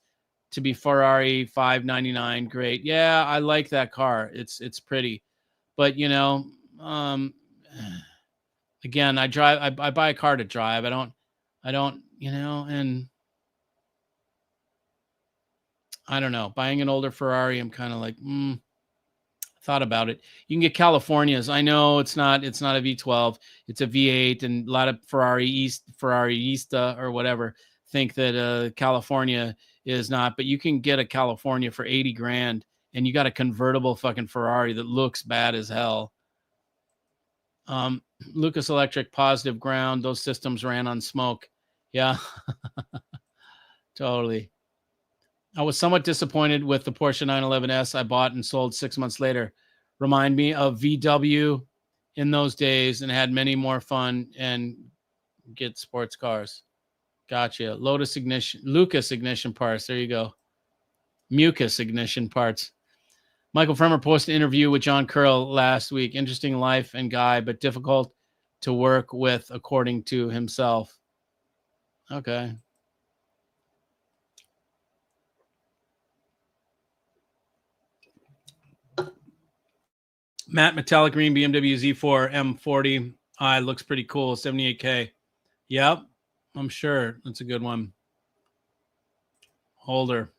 to be Ferrari 599. Great. Yeah, I like that car. It's pretty. But, again, I buy a car to drive. I don't, and I don't know. Buying an older Ferrari, I'm kind of like, thought about it. You can get Californias. I know it's not a V12. It's a V8, and a lot of Ferrariista or whatever think that California is not, but you can get a California for $80,000, and you got a convertible fucking Ferrari that looks bad as hell. Lucas Electric, positive ground. Those systems ran on smoke. Yeah, totally. I was somewhat disappointed with the Porsche 911S I bought and sold 6 months later. Remind me of VW in those days, and had many more fun and get sports cars. Gotcha. Lucas ignition parts. There you go. Mucus ignition parts. Michael Fremer posted an interview with John Curl last week. Interesting life and guy, but difficult to work with, according to himself. Okay. Matte metallic green BMW Z4 M40i looks pretty cool. 78K. Yep, I'm sure that's a good one. Holder.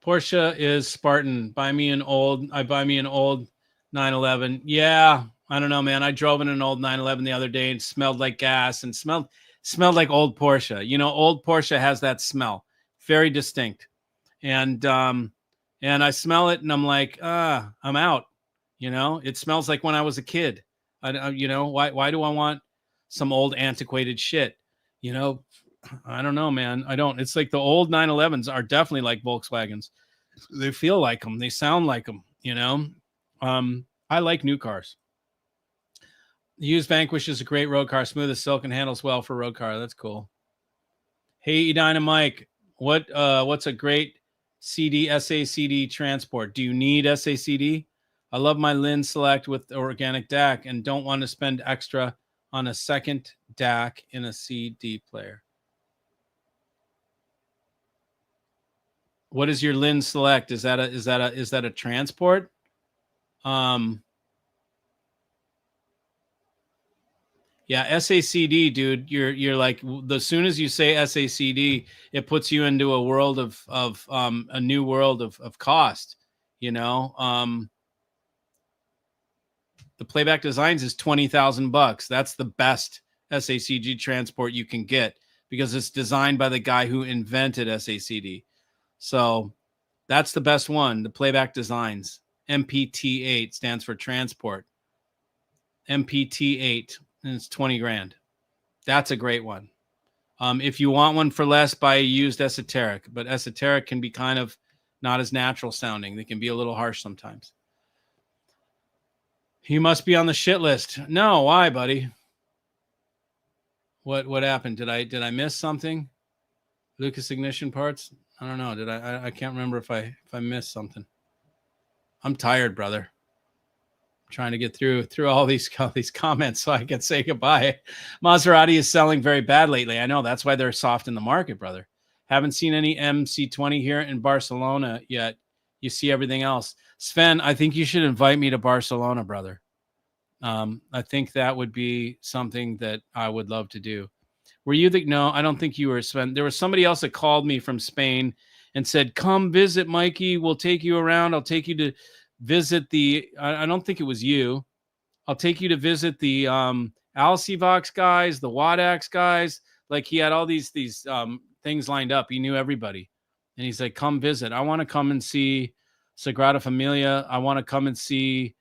Porsche is Spartan. Buy me an old 911. Yeah, I don't know, man. I drove in an old 911 the other day and smelled like gas and smelled like old Porsche. You know, old Porsche has that smell, very distinct. And I smell it and I'm like, I'm out. You know, it smells like when I was a kid. You know, why do I want some old antiquated shit? You know, I don't know, man. I don't. It's like the old 911s are definitely like Volkswagens. They feel like them. They sound like them, you know. I like new cars. The used Vanquish is a great road car, smooth as silk and handles well for a road car. That's cool. Hey, Dynamike, what's a great CD, SACD transport? Do you need SACD? I love my Lin Select with organic DAC and don't want to spend extra on a second DAC in a CD player. What is your Lin Select? Is that a transport? Yeah, SACD, dude. You're like, as soon as you say SACD, it puts you into a world of a new world of cost. You know, the Playback Designs is $20,000. That's the best SACD transport you can get because it's designed by the guy who invented SACD. So that's the best one. The Playback Designs. MPT8 stands for transport. MPT8, and it's 20 grand. That's a great one. If you want one for less, buy a used Esoteric, but Esoteric can be kind of not as natural sounding. They can be a little harsh sometimes. You must be on the shit list. No, why, buddy? What happened? Did I miss something? Lucas ignition parts? I don't know. Did I can't remember if I missed something. I'm tired, brother. I'm trying to get through all these comments so I can say goodbye. Maserati is selling very bad lately. I know, that's why they're soft in the market, brother. Haven't seen any MC20 here in Barcelona yet. You see everything else. Sven, I think you should invite me to Barcelona, brother. I think that would be something that I would love to do. Were you no, I don't think you were, Sven. There was somebody else that called me from Spain and said, come visit, Mikey. We'll take you around. I'll take you to visit I don't think it was you. I'll take you to visit the Alcivox guys, the Wadax guys. Like he had all these things lined up. He knew everybody. And he's like, come visit. I want to come and see Sagrada Familia. I want to come and see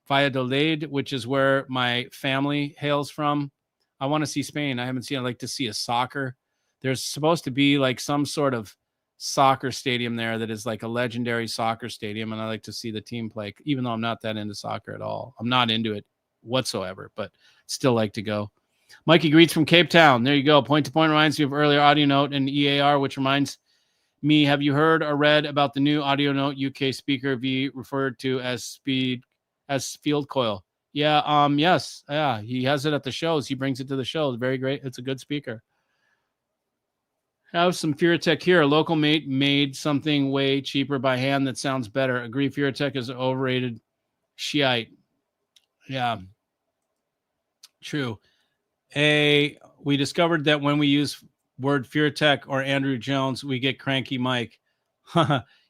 Valladolid, which is where my family hails from. I want to see Spain. I haven't seen. I'd like to see a soccer. There's supposed to be like some sort of soccer stadium there that is like a legendary soccer stadium, and I like to see the team play, even though I'm not that into soccer at all. I'm not into it whatsoever, but still like to go. Mikey greets from Cape Town. There you go. Point to point reminds me of earlier Audio Note and EAR, which reminds me, have you heard or read about the new Audio Note UK speaker V referred to as field coil? Yeah, yes. Yeah, he has it at the shows. He brings it to the shows. Very great. It's a good speaker. Have some Puritan here. A local mate made something way cheaper by hand that sounds better. Agree, Puritan is overrated. Shiite. Yeah. True. We discovered that when we use word Puritan or Andrew Jones, we get cranky Mike.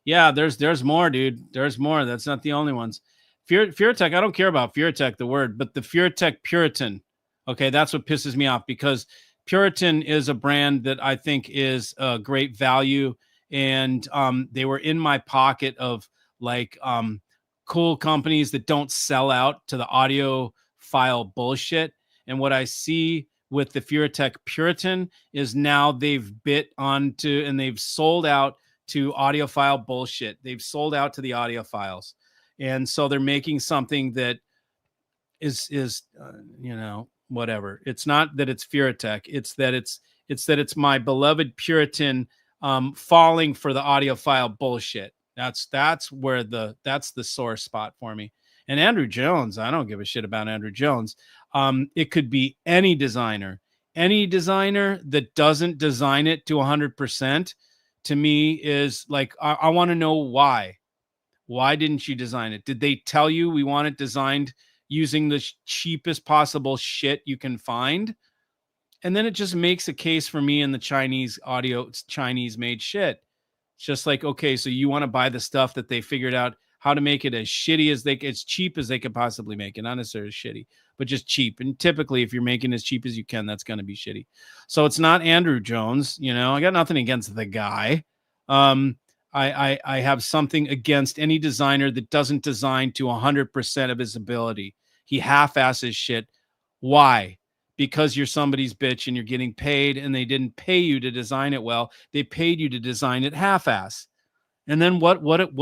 Yeah, there's more, dude. There's more. That's not the only ones. Puritan, I don't care about Puritan, the word, but the Puritan. Okay, that's what pisses me off, because Puritan is a brand that I think is a great value, and they were in my pocket of like cool companies that don't sell out to the audiophile bullshit. And what I see with the Puritan is now they've bit onto and they've sold out to audiophile bullshit. They've sold out to the audiophiles, and so they're making something that is whatever. It's not that it's Puritan. It's that it's my beloved Puritan falling for the audiophile bullshit. That's the sore spot for me. And Andrew Jones, I don't give a shit about Andrew Jones. It could be any designer that doesn't design it to 100%, to me is like, I want to know why. Why didn't you design it? Did they tell you we want it designed using the cheapest possible shit you can find? And then it just makes a case for me in the Chinese audio, Chinese made shit. It's just like, okay, so you want to buy the stuff that they figured out how to make it as shitty as cheap as they could possibly make it. Not necessarily shitty, but just cheap. And typically, if you're making as cheap as you can, that's going to be shitty. So it's not Andrew Jones. You know, I got nothing against the guy. I have something against any designer that doesn't design to 100% of his ability. He half-asses shit. Why? Because you're somebody's bitch and you're getting paid, and they didn't pay you to design it well. They paid you to design it half-ass. And then what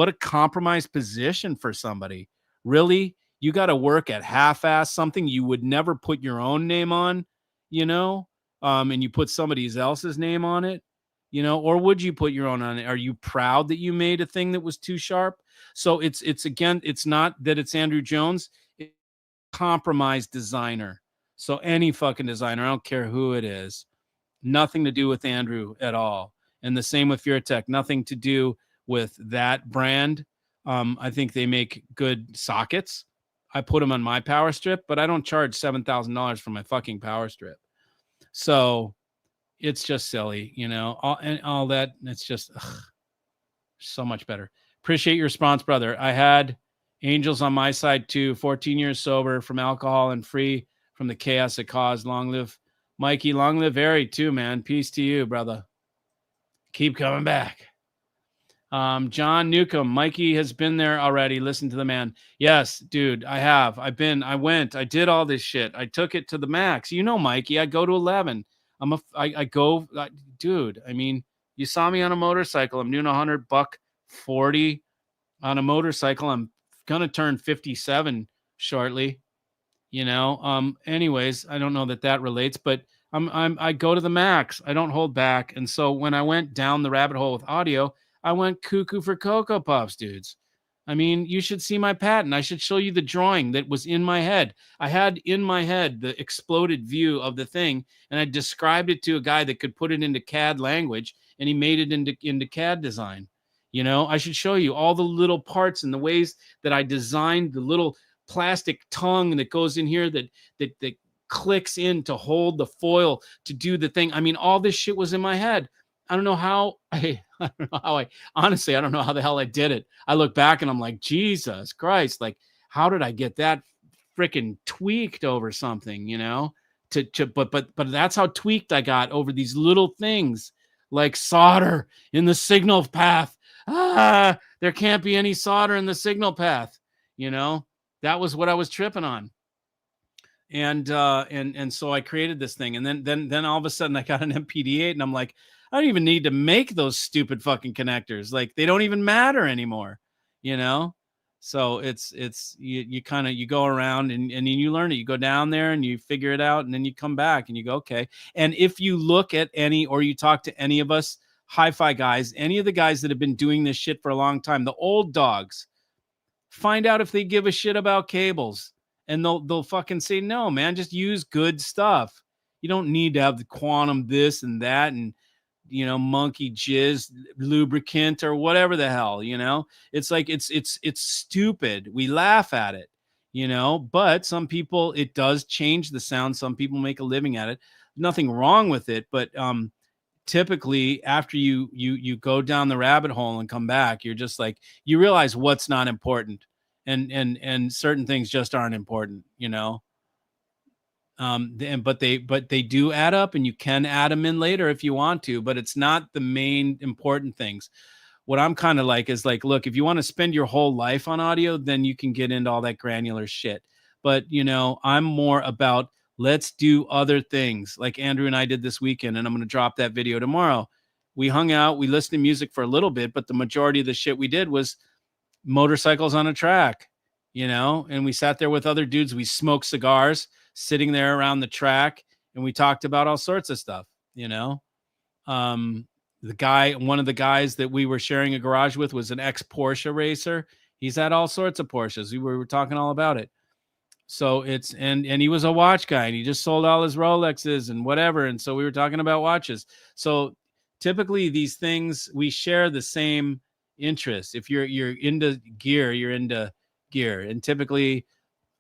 a compromised position for somebody. Really? You got to work at half-ass something you would never put your own name on, you know? And you put somebody else's name on it, you know, or would you put your own on it? Are you proud that you made a thing that was too sharp? So it's again, it's not that it's Andrew Jones, it's a compromised designer. So any fucking designer, I don't care who it is, nothing to do with Andrew at all. And the same with Puritan, nothing to do with that brand. I think they make good sockets. I put them on my power strip, but I don't charge $7,000 for my fucking power strip. So it's just silly, you know, all that. It's just so much better. Appreciate your response, brother. I had angels on my side too. 14 years sober from alcohol and free from the chaos it caused. Long live Mikey. Long live Harry too, man. Peace to you, brother. Keep coming back. John Newcomb, Mikey has been there already. Listen to the man. Yes, dude, I have. I did all this shit. I took it to the max. You know, Mikey, I go to 11. Dude, I mean, you saw me on a motorcycle. I'm doing $100 on a motorcycle. I'm going to turn 57 shortly, you know? Anyways, I don't know that relates, but I go to the max. I don't hold back. And so when I went down the rabbit hole with audio, I went cuckoo for Cocoa Puffs, dudes. I mean, you should see my patent. I should show you the drawing that was in my head. I had in my head the exploded view of the thing, and I described it to a guy that could put it into CAD language, and he made it into CAD design. You know, I should show you all the little parts and the ways that I designed the little plastic tongue that goes in here that clicks in to hold the foil to do the thing. I mean, all this shit was in my head. I don't know how I honestly, I don't know how the hell I did it. I look back and I'm like, Jesus Christ, like, how did I get that freaking tweaked over something, you know? But that's how tweaked I got over these little things like solder in the signal path. There can't be any solder in the signal path, you know? That was what I was tripping on. And so I created this thing, and then all of a sudden I got an MPD-8, and I'm like, I don't even need to make those stupid fucking connectors. Like, they don't even matter anymore, you know? So it's you kind of, you go around and you learn it. You go down there and you figure it out, and then you come back and you go, okay. And if you look at or you talk to any of us hi-fi guys, any of the guys that have been doing this shit for a long time, the old dogs, find out if they give a shit about cables. And they'll fucking say, no, man, just use good stuff. You don't need to have the quantum this and that and, you know, monkey jizz lubricant or whatever the hell, you know. It's like it's stupid. We laugh at it, you know, but some people, it does change the sound. Some people make a living at it. Nothing wrong with it, but typically after you go down the rabbit hole and come back, you're just like, you realize what's not important. And certain things just aren't important, you know. But they do add up, and you can add them in later if you want to, but it's not the main important things. What I'm kind of like is like, look, if you want to spend your whole life on audio, then you can get into all that granular shit. But, you know, I'm more about, let's do other things like Andrew and I did this weekend, and I'm going to drop that video tomorrow. We hung out, we listened to music for a little bit, but the majority of the shit we did was motorcycles on a track, you know, and we sat there with other dudes. We smoked cigars sitting there around the track, and we talked about all sorts of stuff, you know. One of the guys that we were sharing a garage with was an ex-Porsche racer. He's had all sorts of Porsches. We were talking all about it. So it's, and he was a watch guy, and he just sold all his Rolexes and whatever. And so we were talking about watches. So typically these things, we share the same interests. If you're into gear, you're into gear. And typically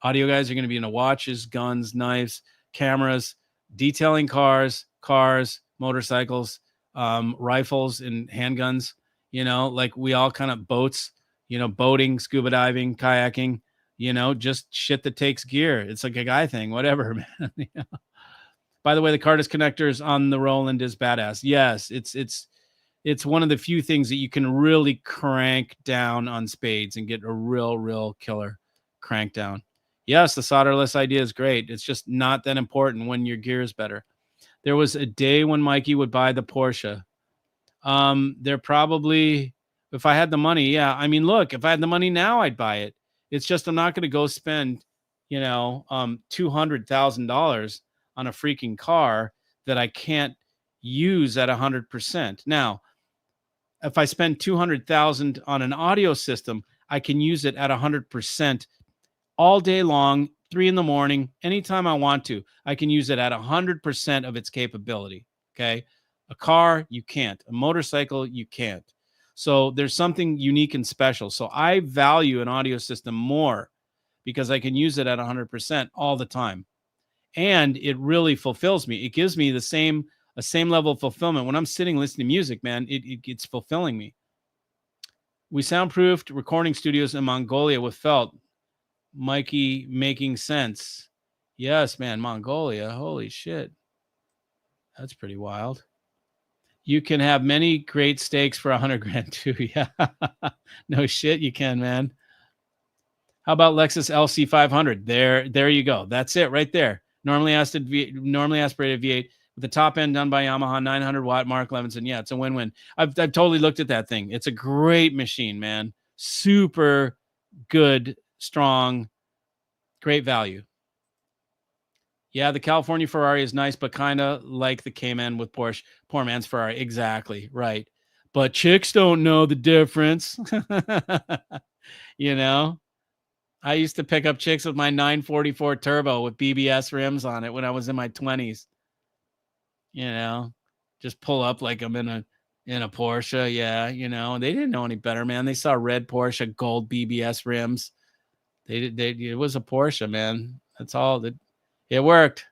audio guys are going to be into watches, guns, knives, cameras, detailing cars, motorcycles, rifles, and handguns. Like we all kind of boats, boating, scuba diving, kayaking, just shit that takes gear. It's like a guy thing, whatever, man. By the way, the car disconnectors on the Roland is badass. Yes, it's one of the few things that you can really crank down on spades and get a real killer crank down. Yes, the solderless idea is great. It's just not that important when your gear is better. There was a day when Mikey would buy the Porsche. There probably, if I had the money, yeah. I mean, look, if I had the money now, I'd buy it. It's just I'm not going to go spend, $200,000 on a freaking car that I can't use at 100%. Now, if I spend $200,000 on an audio system, I can use it at 100% all day long, 3 a.m, anytime I want to. I can use it at 100% of its capability. Okay. A car, you can't. A motorcycle, you can't. So there's something unique and special. So I value an audio system more because I can use it at 100% all the time. And it really fulfills me. It gives me a same level of fulfillment. When I'm sitting listening to music, man, it's fulfilling me. We soundproofed recording studios in Mongolia with felt. Mikey making sense. Yes, man, Mongolia. Holy shit. That's pretty wild. You can have many great steaks for $100,000 too. Yeah. No shit, you can, man. How about Lexus LC500? There you go. That's it right there. Normally aspirated V8 with the top end done by Yamaha, 900 watt, Mark Levinson. Yeah, it's a win-win. I've totally looked at that thing. It's a great machine, man. Super good, strong, great value. Yeah, the California Ferrari is nice, but kind of like the Cayman with Porsche. Poor man's Ferrari. Exactly, right. But chicks don't know the difference. I used to pick up chicks with my 944 turbo with BBS rims on it when I was in my 20s. Just pull up like I'm in a Porsche. Yeah, they didn't know any better, man. They saw red Porsche, gold BBS rims. It was a Porsche, man. That's all. It worked.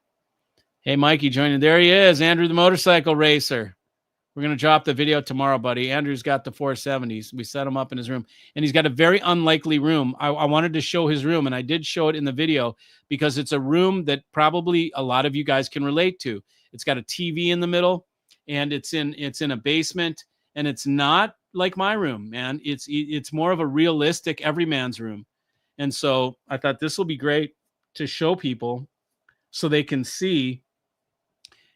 Hey, Mikey joining. There he is, Andrew the motorcycle racer. We're going to drop the video tomorrow, buddy. Andrew's got the 470s. We set him up in his room, and he's got a very unlikely room. I wanted to show his room, and I did show it in the video because it's a room that probably a lot of you guys can relate to. It's got a TV in the middle, and it's in a basement, and it's not like my room, man. It's more of a realistic everyman's room. And so I thought this will be great to show people so they can see,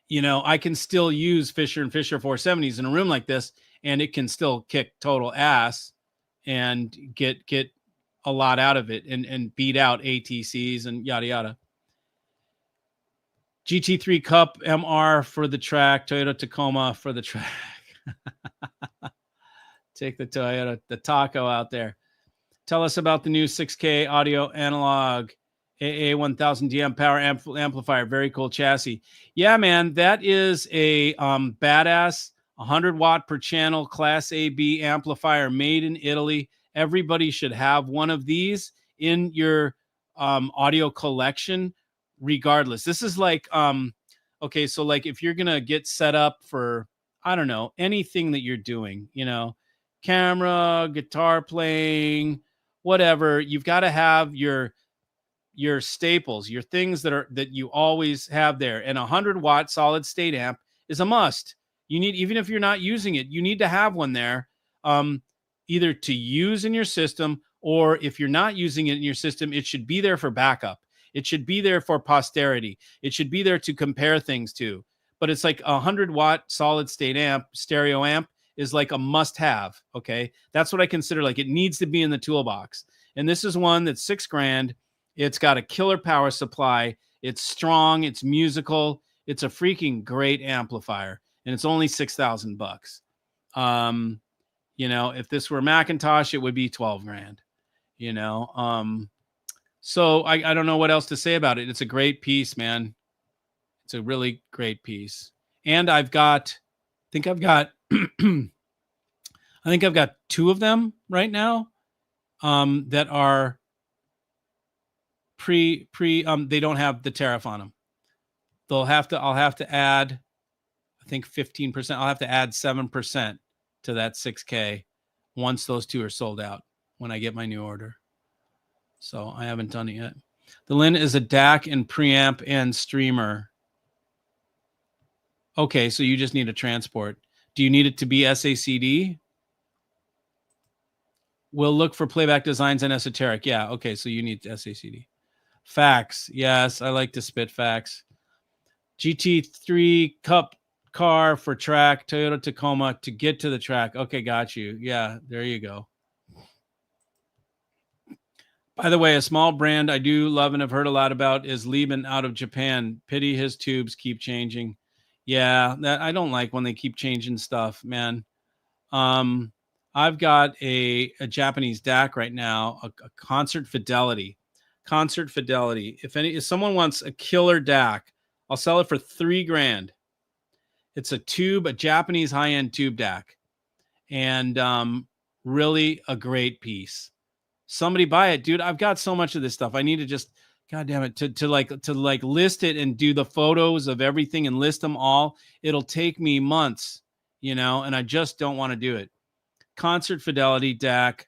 I can still use Fisher & Fisher 470s in a room like this, and it can still kick total ass and get a lot out of it and beat out ATCs and yada, yada. GT3 Cup MR for the track, Toyota Tacoma for the track. Take the Toyota, the Taco out there. Tell us about the new 6K audio analog AA1000DM power amplifier. Very cool chassis. Yeah, man, that is a badass 100 watt per channel Class AB amplifier made in Italy. Everybody should have one of these in your audio collection, regardless. This is like, okay, so like if you're going to get set up for, I don't know, anything that you're doing, camera, guitar playing, whatever, you've got to have your staples, your things that you always have there. And 100 watt solid state amp is a must. You need, even if you're not using it, you need to have one there, either to use in your system, or if you're not using it in your system, it should be there for backup. It should be there for posterity. It should be there to compare things to. But it's like 100 watt solid state amp, stereo amp is like a must have. Okay. That's what I consider, like, it needs to be in the toolbox. And this is one that's $6,000. It's got a killer power supply. It's strong. It's musical. It's a freaking great amplifier. And it's only $6,000. You know, if this were Macintosh, it would be 12 grand, you know? So I don't know what else to say about it. It's a great piece, man. It's a really great piece. And I think I've got two of them right now, that are they don't have the tariff on them. I'll have to add, I think 15%. I'll have to add 7% to that 6K once those two are sold out when I get my new order. So I haven't done it yet. The Lin is a DAC and preamp and streamer. Okay, so you just need a transport. Do you need it to be SACD? We'll look for playback designs and esoteric. Yeah, okay, so you need SACD. Facts. Yes, I like to spit facts. GT3 Cup car for track, Toyota Tacoma to get to the track. Okay, got you. Yeah, there you go. By the way, a small brand I do love and have heard a lot about is Lieben out of Japan. Pity his tubes keep changing. Yeah, that I don't like when they keep changing stuff, man. I've got a Japanese DAC right now, a Concert Fidelity. Concert Fidelity. If someone wants a killer DAC, I'll sell it for $3 grand. It's a Japanese high-end tube DAC, and really a great piece. Somebody buy it, dude. I've got so much of this stuff. I need to just, God damn it, to list it and do the photos of everything and list them all. It'll take me months, you know, and I just don't want to do it. Concert Fidelity DAC,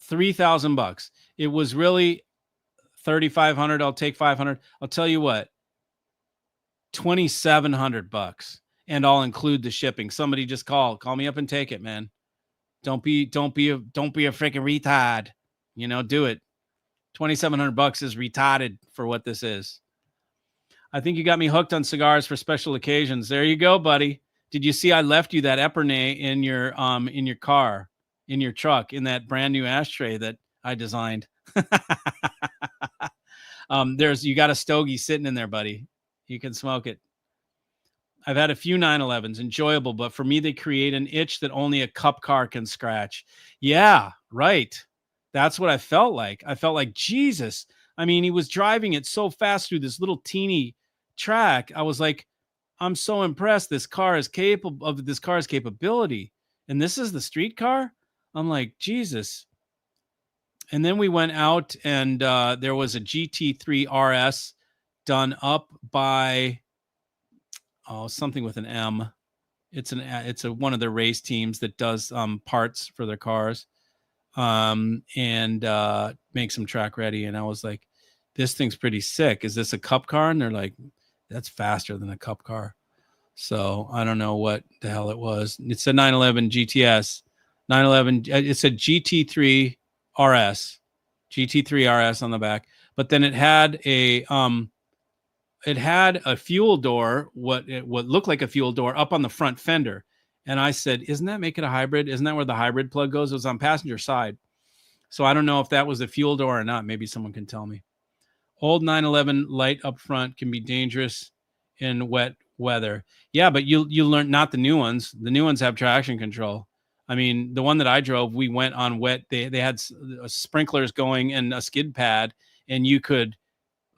$3,000. It was really $3,500. I'll take $500. I'll tell you what, $2,700, and I'll include the shipping. Somebody just call me up and take it, man. Don't be a freaking retard. You know, do it. $2,700 is retarded for what this is. I think you got me hooked on cigars for special occasions. There you go, buddy. Did you see I left you that Epernay in your car, in your truck, in that brand new ashtray that I designed? You got a stogie sitting in there, buddy. You can smoke it. I've had a few 911s, enjoyable, but for me, they create an itch that only a cup car can scratch. Yeah, right. That's what I felt like. I felt like, Jesus. I mean, he was driving it so fast through this little teeny track. I was like, I'm so impressed. This car is capable of this car's capability. And this is the street car? I'm like, Jesus. And then we went out, and there was a GT3 RS done up by something with an M. It's one of the race teams that does parts for their cars, and makes them track ready. And I was like, this thing's pretty sick. Is this a cup car? And they're like, that's faster than a cup car. So I don't know what the hell it was. It's a 911 GTS. 911. It's a GT3 RS. GT3 RS on the back. But then it had a fuel door, what looked like a fuel door up on the front fender. And I said, isn't that make it a hybrid? Isn't that where the hybrid plug goes? It was on passenger side. So I don't know if that was a fuel door or not. Maybe someone can tell me. Old 911 light up front can be dangerous in wet weather. Yeah, but you learn, not the new ones. The new ones have traction control. I mean, the one that I drove, we went on wet. They had sprinklers going and a skid pad, and you could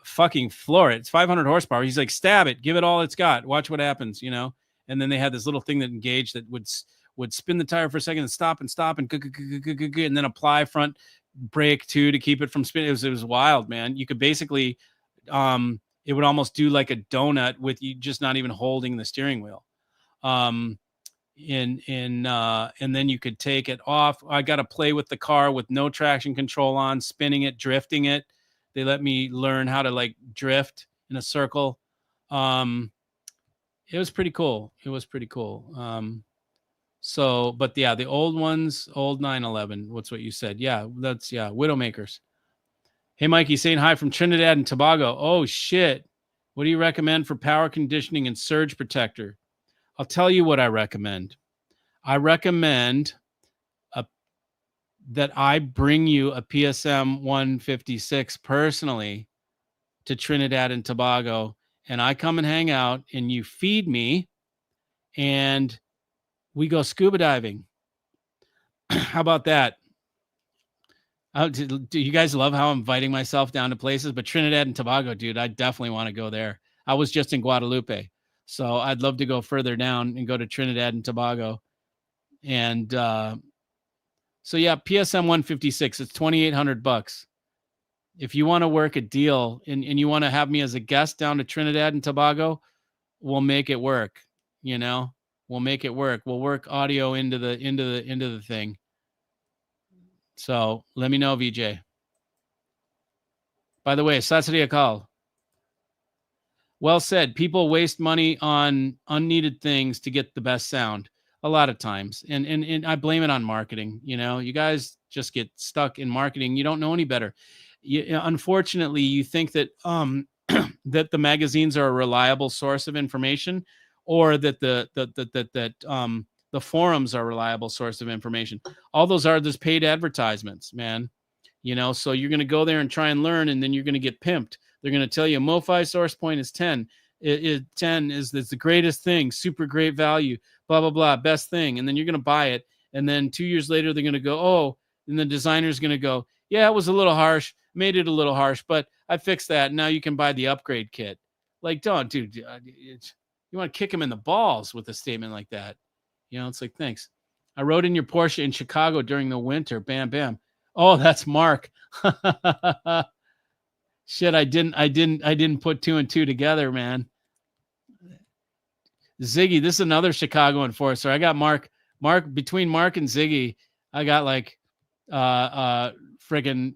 fucking floor it. It's 500 horsepower. He's like, stab it, give it all it's got, watch what happens, you know. And then they had this little thing that engaged that would spin the tire for a second and stop and then apply front brake too to keep it from spinning. It was wild, man. You could basically it would almost do like a donut with you just not even holding the steering wheel. And then you could take it off. I got to play with the car with no traction control on, spinning it, drifting it. They let me learn how to like drift in a circle. It was pretty cool. But yeah, the old ones, old 911. What's what you said? Yeah, Widowmakers. Hey, Mikey, saying hi from Trinidad and Tobago. Oh, shit. What do you recommend for power conditioning and surge protector? I'll tell you what I recommend. I recommend that I bring you a PSM 156 personally to Trinidad and Tobago, and I come and hang out, and you feed me, and we go scuba diving. How about that? Do you guys love how I'm inviting myself down to places? But Trinidad and Tobago, dude, I definitely want to go there. I was just in Guadalupe, so I'd love to go further down and go to Trinidad and Tobago. And so yeah, PSM 156, it's $2,800. If you want to work a deal and you want to have me as a guest down to Trinidad and Tobago, we'll make it work. We'll make it work. We'll work audio into the thing. So let me know, VJ. By the way, Satsuri Akal. Well said. People waste money on unneeded things to get the best sound a lot of times. And I blame it on marketing. You guys just get stuck in marketing. You don't know any better. Unfortunately, you think that that the magazines are a reliable source of information, or that the forums are a reliable source of information. All those are just paid advertisements, man. So you're going to go there and try and learn, and then you're going to get pimped. They're going to tell you MoFi source point is 10. 10 is the greatest thing, super great value, blah, blah, blah, best thing. And then you're going to buy it. And then 2 years later, they're going to go, oh, and the designer's going to go, yeah, it was a little harsh, made it a little harsh, but I fixed that. Now you can buy the upgrade kit. Like, don't, dude, you want to kick him in the balls with a statement like that. It's like, thanks. I rode in your Porsche in Chicago during the winter. Bam, bam. Oh, that's Mark. Shit, I didn't put 2 and 2 together, man. Ziggy, this is another Chicago enforcer. I got Mark, between Mark and Ziggy, I got like friggin',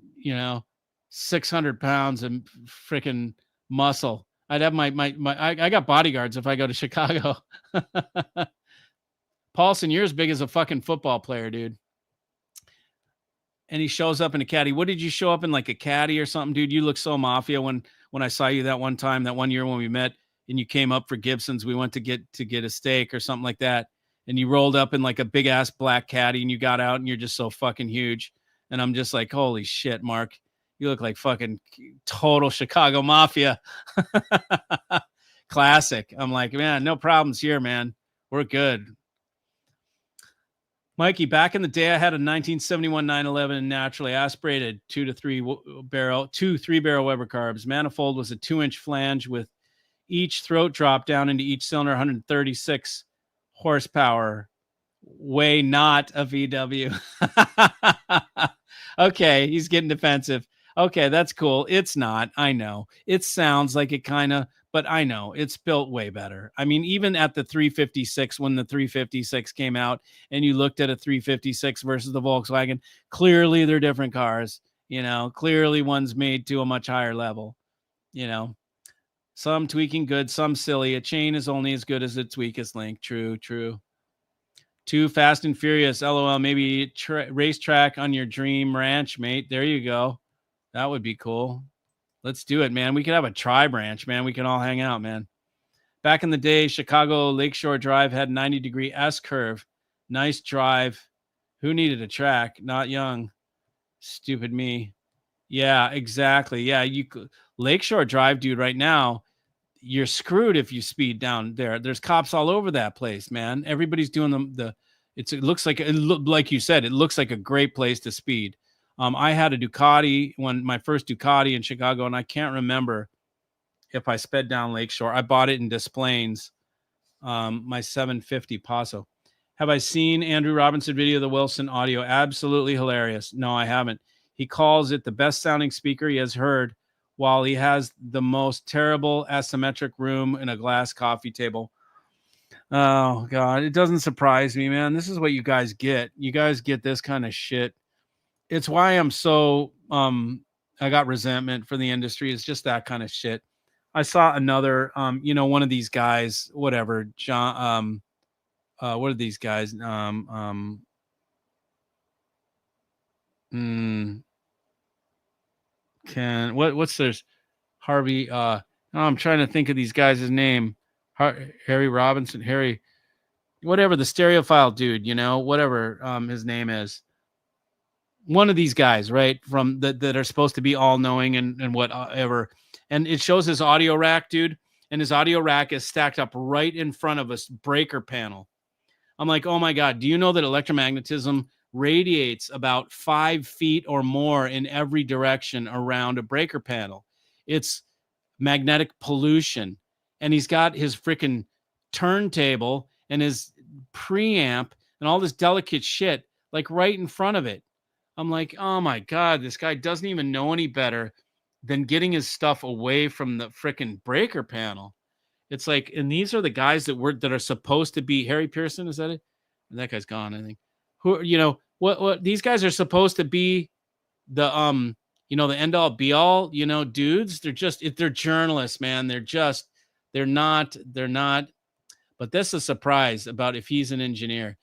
600 pounds of friggin' muscle. I'd have I got bodyguards if I go to Chicago. Paulson, you're as big as a fucking football player, dude. And he shows up in a caddy. What did you show up in, like a caddy or something, dude? You look so mafia when I saw you that one year when we met and you came up for Gibson's. We went to get a steak or something like that. And you rolled up in like a big ass black caddy and you got out and you're just so fucking huge. And I'm just like, holy shit, Mark, you look like fucking total Chicago mafia. Classic. I'm like, man, no problems here, man. We're good. Mikey, back in the day, I had a 1971 911 naturally aspirated 2 to 3 barrel Weber carbs. Manifold was a 2-inch flange with each throat drop down into each cylinder, 136 horsepower. Way not a VW. Okay, he's getting defensive. Okay, that's cool. It's not. I know. It sounds like it kind of, but I know it's built way better. I mean, even at the 356, when the 356 came out and you looked at a 356 versus the Volkswagen, clearly they're different cars. Clearly one's made to a much higher level. Some tweaking good, some silly. A chain is only as good as its weakest link. True. Too Fast and Furious. LOL. Maybe racetrack on your dream ranch, mate. There you go. That would be cool. Let's do it, man. We could have a tri branch, man. We can all hang out, man. Back in the day, Chicago Lakeshore Drive had 90-degree S curve. Nice drive. Who needed a track? Not young. Stupid me. Yeah, exactly. Yeah, Lakeshore Drive, dude, right now, you're screwed if you speed down there. There's cops all over that place, man. Everybody's doing it looks like, like you said, it looks like a great place to speed. I had a Ducati my first Ducati in Chicago, and I can't remember if I sped down Lakeshore. I bought it in Des Plaines, my 750 Paso. Have I seen Andrew Robinson video of the Wilson audio? Absolutely hilarious. No, I haven't. He calls it the best sounding speaker he has heard, while he has the most terrible asymmetric room in a glass coffee table. Oh, God. It doesn't surprise me, man. This is what you guys get. You guys get this kind of shit. It's why I'm so, I got resentment for the industry. It's just that kind of shit. I saw another, one of these guys, whatever, John, what are these guys? What's there's Harvey, I'm trying to think of these guys' name. Harry Robinson, whatever, the stereophile dude, whatever his name is. One of these guys, right, from that are supposed to be all knowing and whatever. And it shows his audio rack, dude. and his audio rack is stacked up right in front of a breaker panel. I'm like, oh my God, do you know that electromagnetism radiates about 5 feet or more in every direction around a breaker panel? It's magnetic pollution. And he's got his freaking turntable and his preamp and all this delicate shit like right in front of it. I'm like, oh my God, this guy doesn't even know any better than getting his stuff away from the freaking breaker panel. It's like, and these are the guys that are supposed to be Harry Pearson. Is that it? That guy's gone, I think. Who, what these guys are supposed to be the the end all be all, dudes. They're journalists, man. They're not, but that's a surprise about if he's an engineer.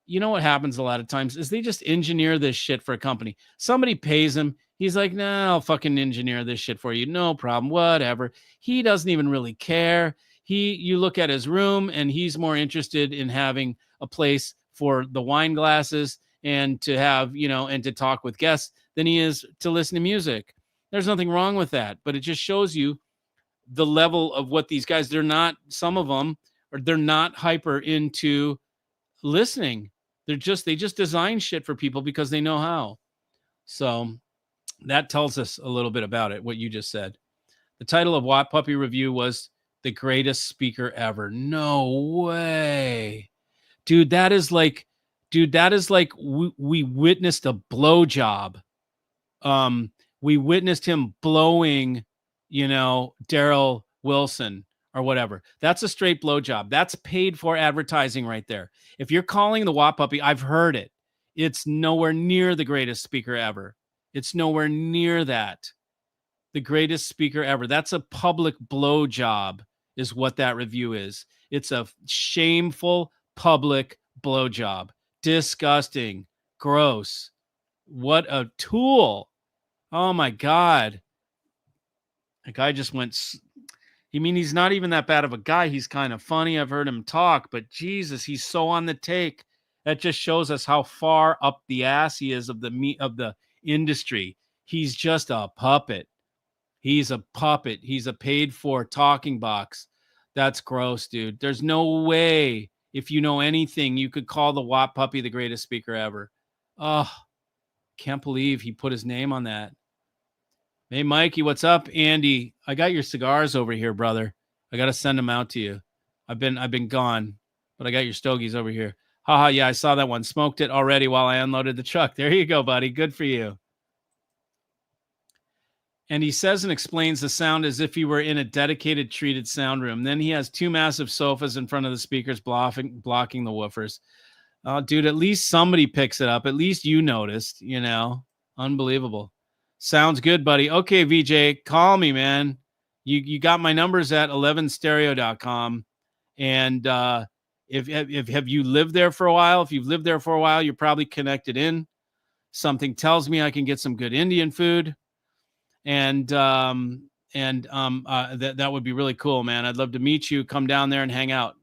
You know what happens a lot of times is they just engineer this shit for a company. Somebody pays him. He's like, nah, I'll fucking engineer this shit for you. No problem. Whatever. He doesn't even really care. You look at his room and he's more interested in having a place for the wine glasses and to have, and to talk with guests than he is to listen to music. There's nothing wrong with that, but it just shows you the level of what these guys, some of them, they're not hyper into listening. They just design shit for people because they know how. So that tells us a little bit about it, what you just said. The title of Watt Puppy Review was The Greatest Speaker Ever. No way. Dude, that is like we witnessed a blowjob. We witnessed him blowing, Daryl Wilson or whatever. That's a straight blowjob. That's paid for advertising right there. If you're calling the Watt Puppy, I've heard it. It's nowhere near the greatest speaker ever. It's nowhere near that. The greatest speaker ever. That's a public blowjob is what that review is. It's a shameful public blowjob. Disgusting. Gross. What a tool. Oh my God. A guy just went. He's not even that bad of a guy. He's kind of funny. I've heard him talk, but Jesus, he's so on the take. That just shows us how far up the ass he is of the industry. He's just a puppet. He's a puppet. He's a paid for talking box. That's gross, dude. There's no way, if you know anything, you could call the Watt Puppy the greatest speaker ever. Oh, can't believe he put his name on that. Hey, Mikey, what's up? Andy, I got your cigars over here, brother. I got to send them out to you. I've been gone, but I got your stogies over here. Haha, yeah, I saw that one. Smoked it already while I unloaded the truck. There you go, buddy. Good for you. And he says and explains the sound as if he were in a dedicated treated sound room. Then he has 2 massive sofas in front of the speakers blocking the woofers. Dude, at least somebody picks it up. At least you noticed, Unbelievable. Sounds good, buddy. Okay, VJ, call me, man. You got my numbers at 11stereo.com. And if have you lived there for a while? If you've lived there for a while, you're probably connected in. Something tells me I can get some good Indian food. And that would be really cool, man. I'd love to meet you. Come down there and hang out.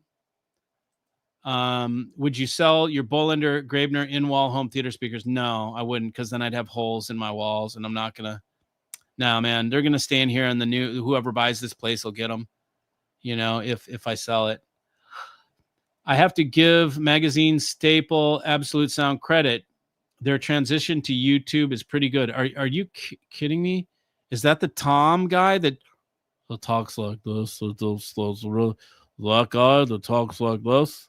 Would you sell your Bollinger Grabner in-wall home theater speakers? No, I wouldn't, because then I'd have holes in my walls, and I'm not gonna. No, man, they're gonna stay in here, and whoever buys this place will get them. If I sell it, I have to give magazine staple Absolute Sound credit. Their transition to YouTube is pretty good. Are you kidding me? Is that the Tom guy that talks like this? That guy that talks like this?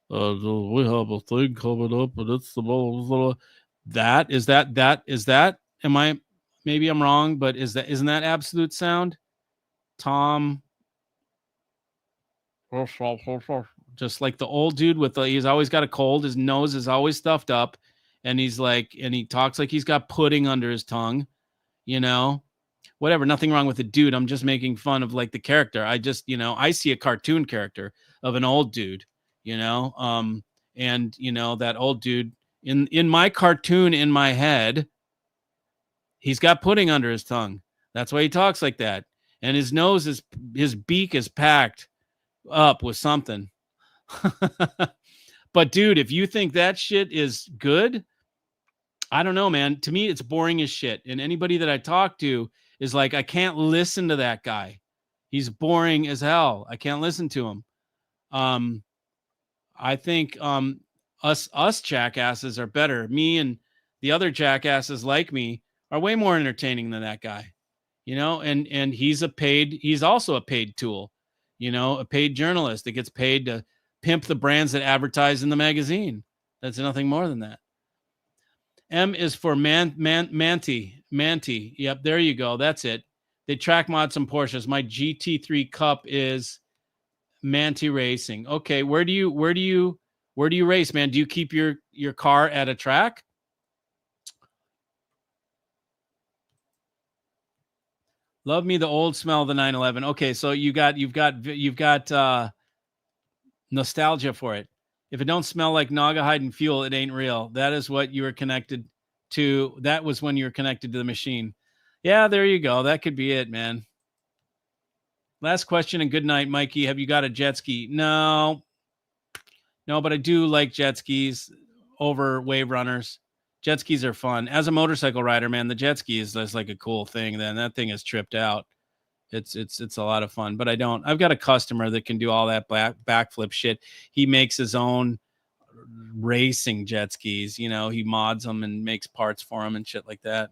We have a thing coming up, and it's the that is that. Maybe I'm wrong, but isn't that Absolute Sound? Tom, just like the old dude he's always got a cold. His nose is always stuffed up, and he talks like he's got pudding under his tongue. Whatever, nothing wrong with the dude. I'm just making fun of like the character. I just, I see a cartoon character of an old dude, and that old dude in my cartoon in my head, he's got pudding under his tongue. That's why he talks like that. And his beak is packed up with something. But dude, if you think that shit is good, I don't know, man. To me, it's boring as shit. And anybody that I talk to is like, I can't listen to that guy. He's boring as hell. I can't listen to him. I think us jackasses are better. Me and the other jackasses like me are way more entertaining than that guy. And he's also a paid tool, a paid journalist that gets paid to pimp the brands that advertise in the magazine. That's nothing more than that. M is for Manti. Yep, there you go. That's it. They track mod some Porsches. My GT3 Cup is Manti Racing. Okay, where do you race, man? Do you keep your car at a track? Love me the old smell of the 911. Okay, so you've got nostalgia for it. If it don't smell like Naugahyde and fuel, it ain't real. That is what you were connected to. That was when you were connected to the machine. Yeah, there you go. That could be it, man. Last question and good night, Mikey. Have you got a jet ski? No, but I do like jet skis over wave runners. Jet skis are fun. As a motorcycle rider, man, the jet ski is like a cool thing. Then that thing is tripped out. It's a lot of fun, but I've got a customer that can do all that backflip shit. He makes his own racing jet skis. He mods them and makes parts for them and shit like that.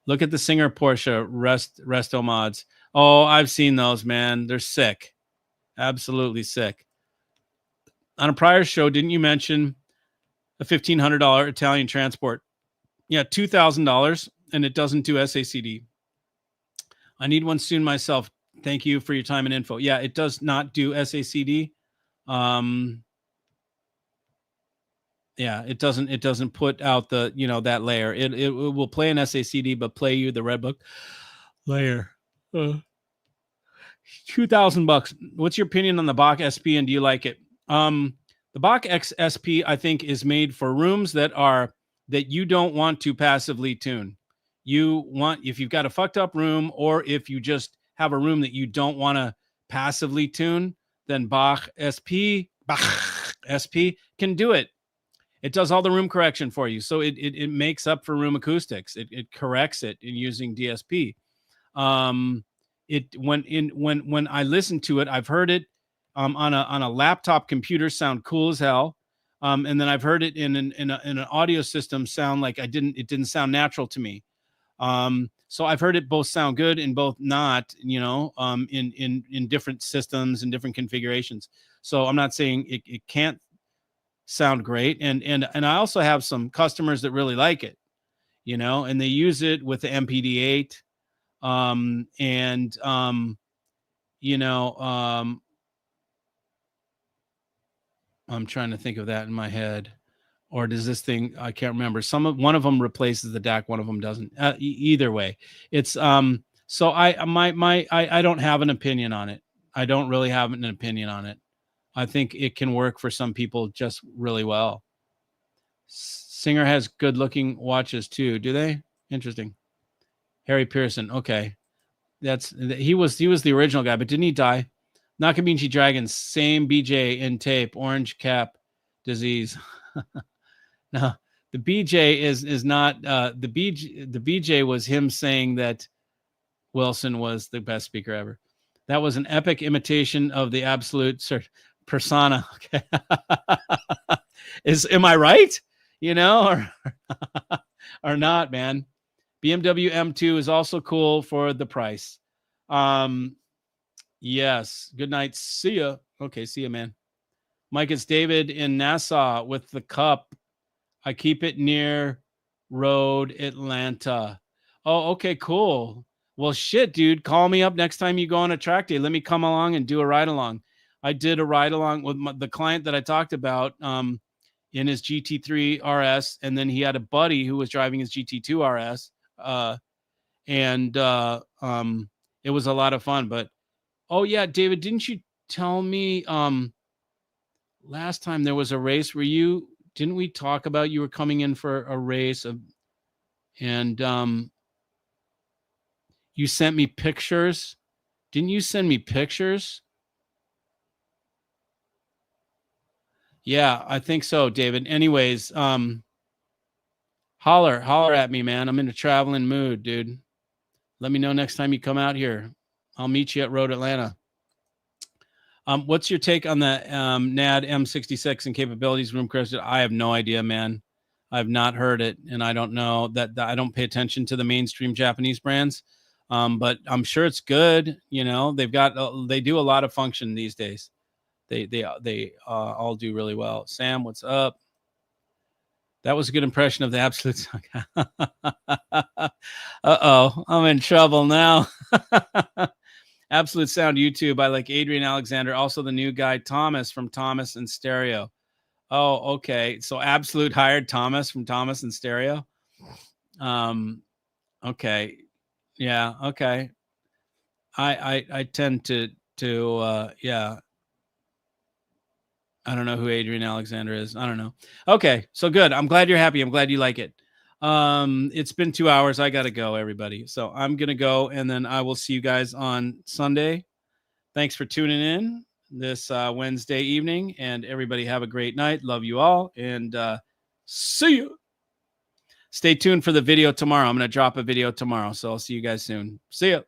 Look at the Singer Porsche resto mods. Oh, I've seen those, man. They're sick. Absolutely sick. On a prior show, didn't you mention a $1,500 Italian transport? Yeah, $2,000, and it doesn't do SACD. I need one soon myself. Thank you for your time and info. Yeah, it does not do SACD. Yeah, it doesn't put out the, that layer. It will play an SACD, but play you the Redbook layer. $2,000. What's your opinion on the Bach SP, and do you like it? The Bach X SP, I think, is made for rooms that you don't want to passively tune. If you've got a fucked up room, or if you just have a room that you don't want to passively tune, then Bach SP can do it. It does all the room correction for you. So it makes up for room acoustics. It corrects it in using DSP. When I listen to it, I've heard it on a laptop computer sound cool as hell. And then I've heard it in an audio system sound like it didn't sound natural to me. So I've heard it both sound good and both not, in different systems and different configurations. So I'm not saying it can't sound great. And I also have some customers that really like it, and they use it with the MPD8. I'm trying to think of that in my head. Or does this thing, I can't remember. One of them replaces the DAC, one of them doesn't. Either way, it's so I don't have an opinion on it. I don't really have an opinion on it. I think it can work for some people just really well. Singer has good looking watches too, do they? Interesting. Harry Pearson, okay. He was the original guy, but didn't he die? Nakamichi Dragons, same BJ in tape, orange cap disease. No, the BJ is not the BJ was him saying that Wilson was the best speaker ever. That was an epic imitation of the absolute persona. Okay. Am I right? Or not, man. BMW M2 is also cool for the price. Yes. Good night. See ya. Okay, see ya, man. Mike, it's David in Nassau with the cup. I keep it near Road, Atlanta. Oh, okay, cool. Well, shit, dude. Call me up next time you go on a track day. Let me come along and do a ride along. I did a ride along with the client that I talked about in his GT3 RS, and then he had a buddy who was driving his GT2 RS, and it was a lot of fun. But oh yeah, David, didn't you tell me last time there was a race where didn't we talk about you were coming in for a race and you sent me pictures? Didn't you send me pictures? Yeah, I think so, David. Anyways, holler at me, man. I'm in a traveling mood, dude. Let me know next time you come out here. I'll meet you at Road Atlanta. What's your take on the NAD M66 and capabilities room crested? I have no idea, man. I've not heard it, and I don't know that I don't pay attention to the mainstream Japanese brands. But I'm sure it's good. You know, they do a lot of function these days. They all do really well. Sam, what's up? That was a good impression of the Absolute Sound. Uh-oh, I'm in trouble now. Absolute Sound YouTube. I like Adrian Alexander. Also the new guy, Thomas from Thomas and Stereo. Oh, okay. So Absolute hired Thomas from Thomas and Stereo. Okay. Yeah, okay. I tend to yeah. I don't know who Adrian Alexander is. I don't know. Okay, so good. I'm glad you're happy. I'm glad you like it. It's been 2 hours. I got to go, everybody. So I'm going to go, and then I will see you guys on Sunday. Thanks for tuning in this Wednesday evening, and everybody have a great night. Love you all, and see you. Stay tuned for the video tomorrow. I'm going to drop a video tomorrow, so I'll see you guys soon. See ya.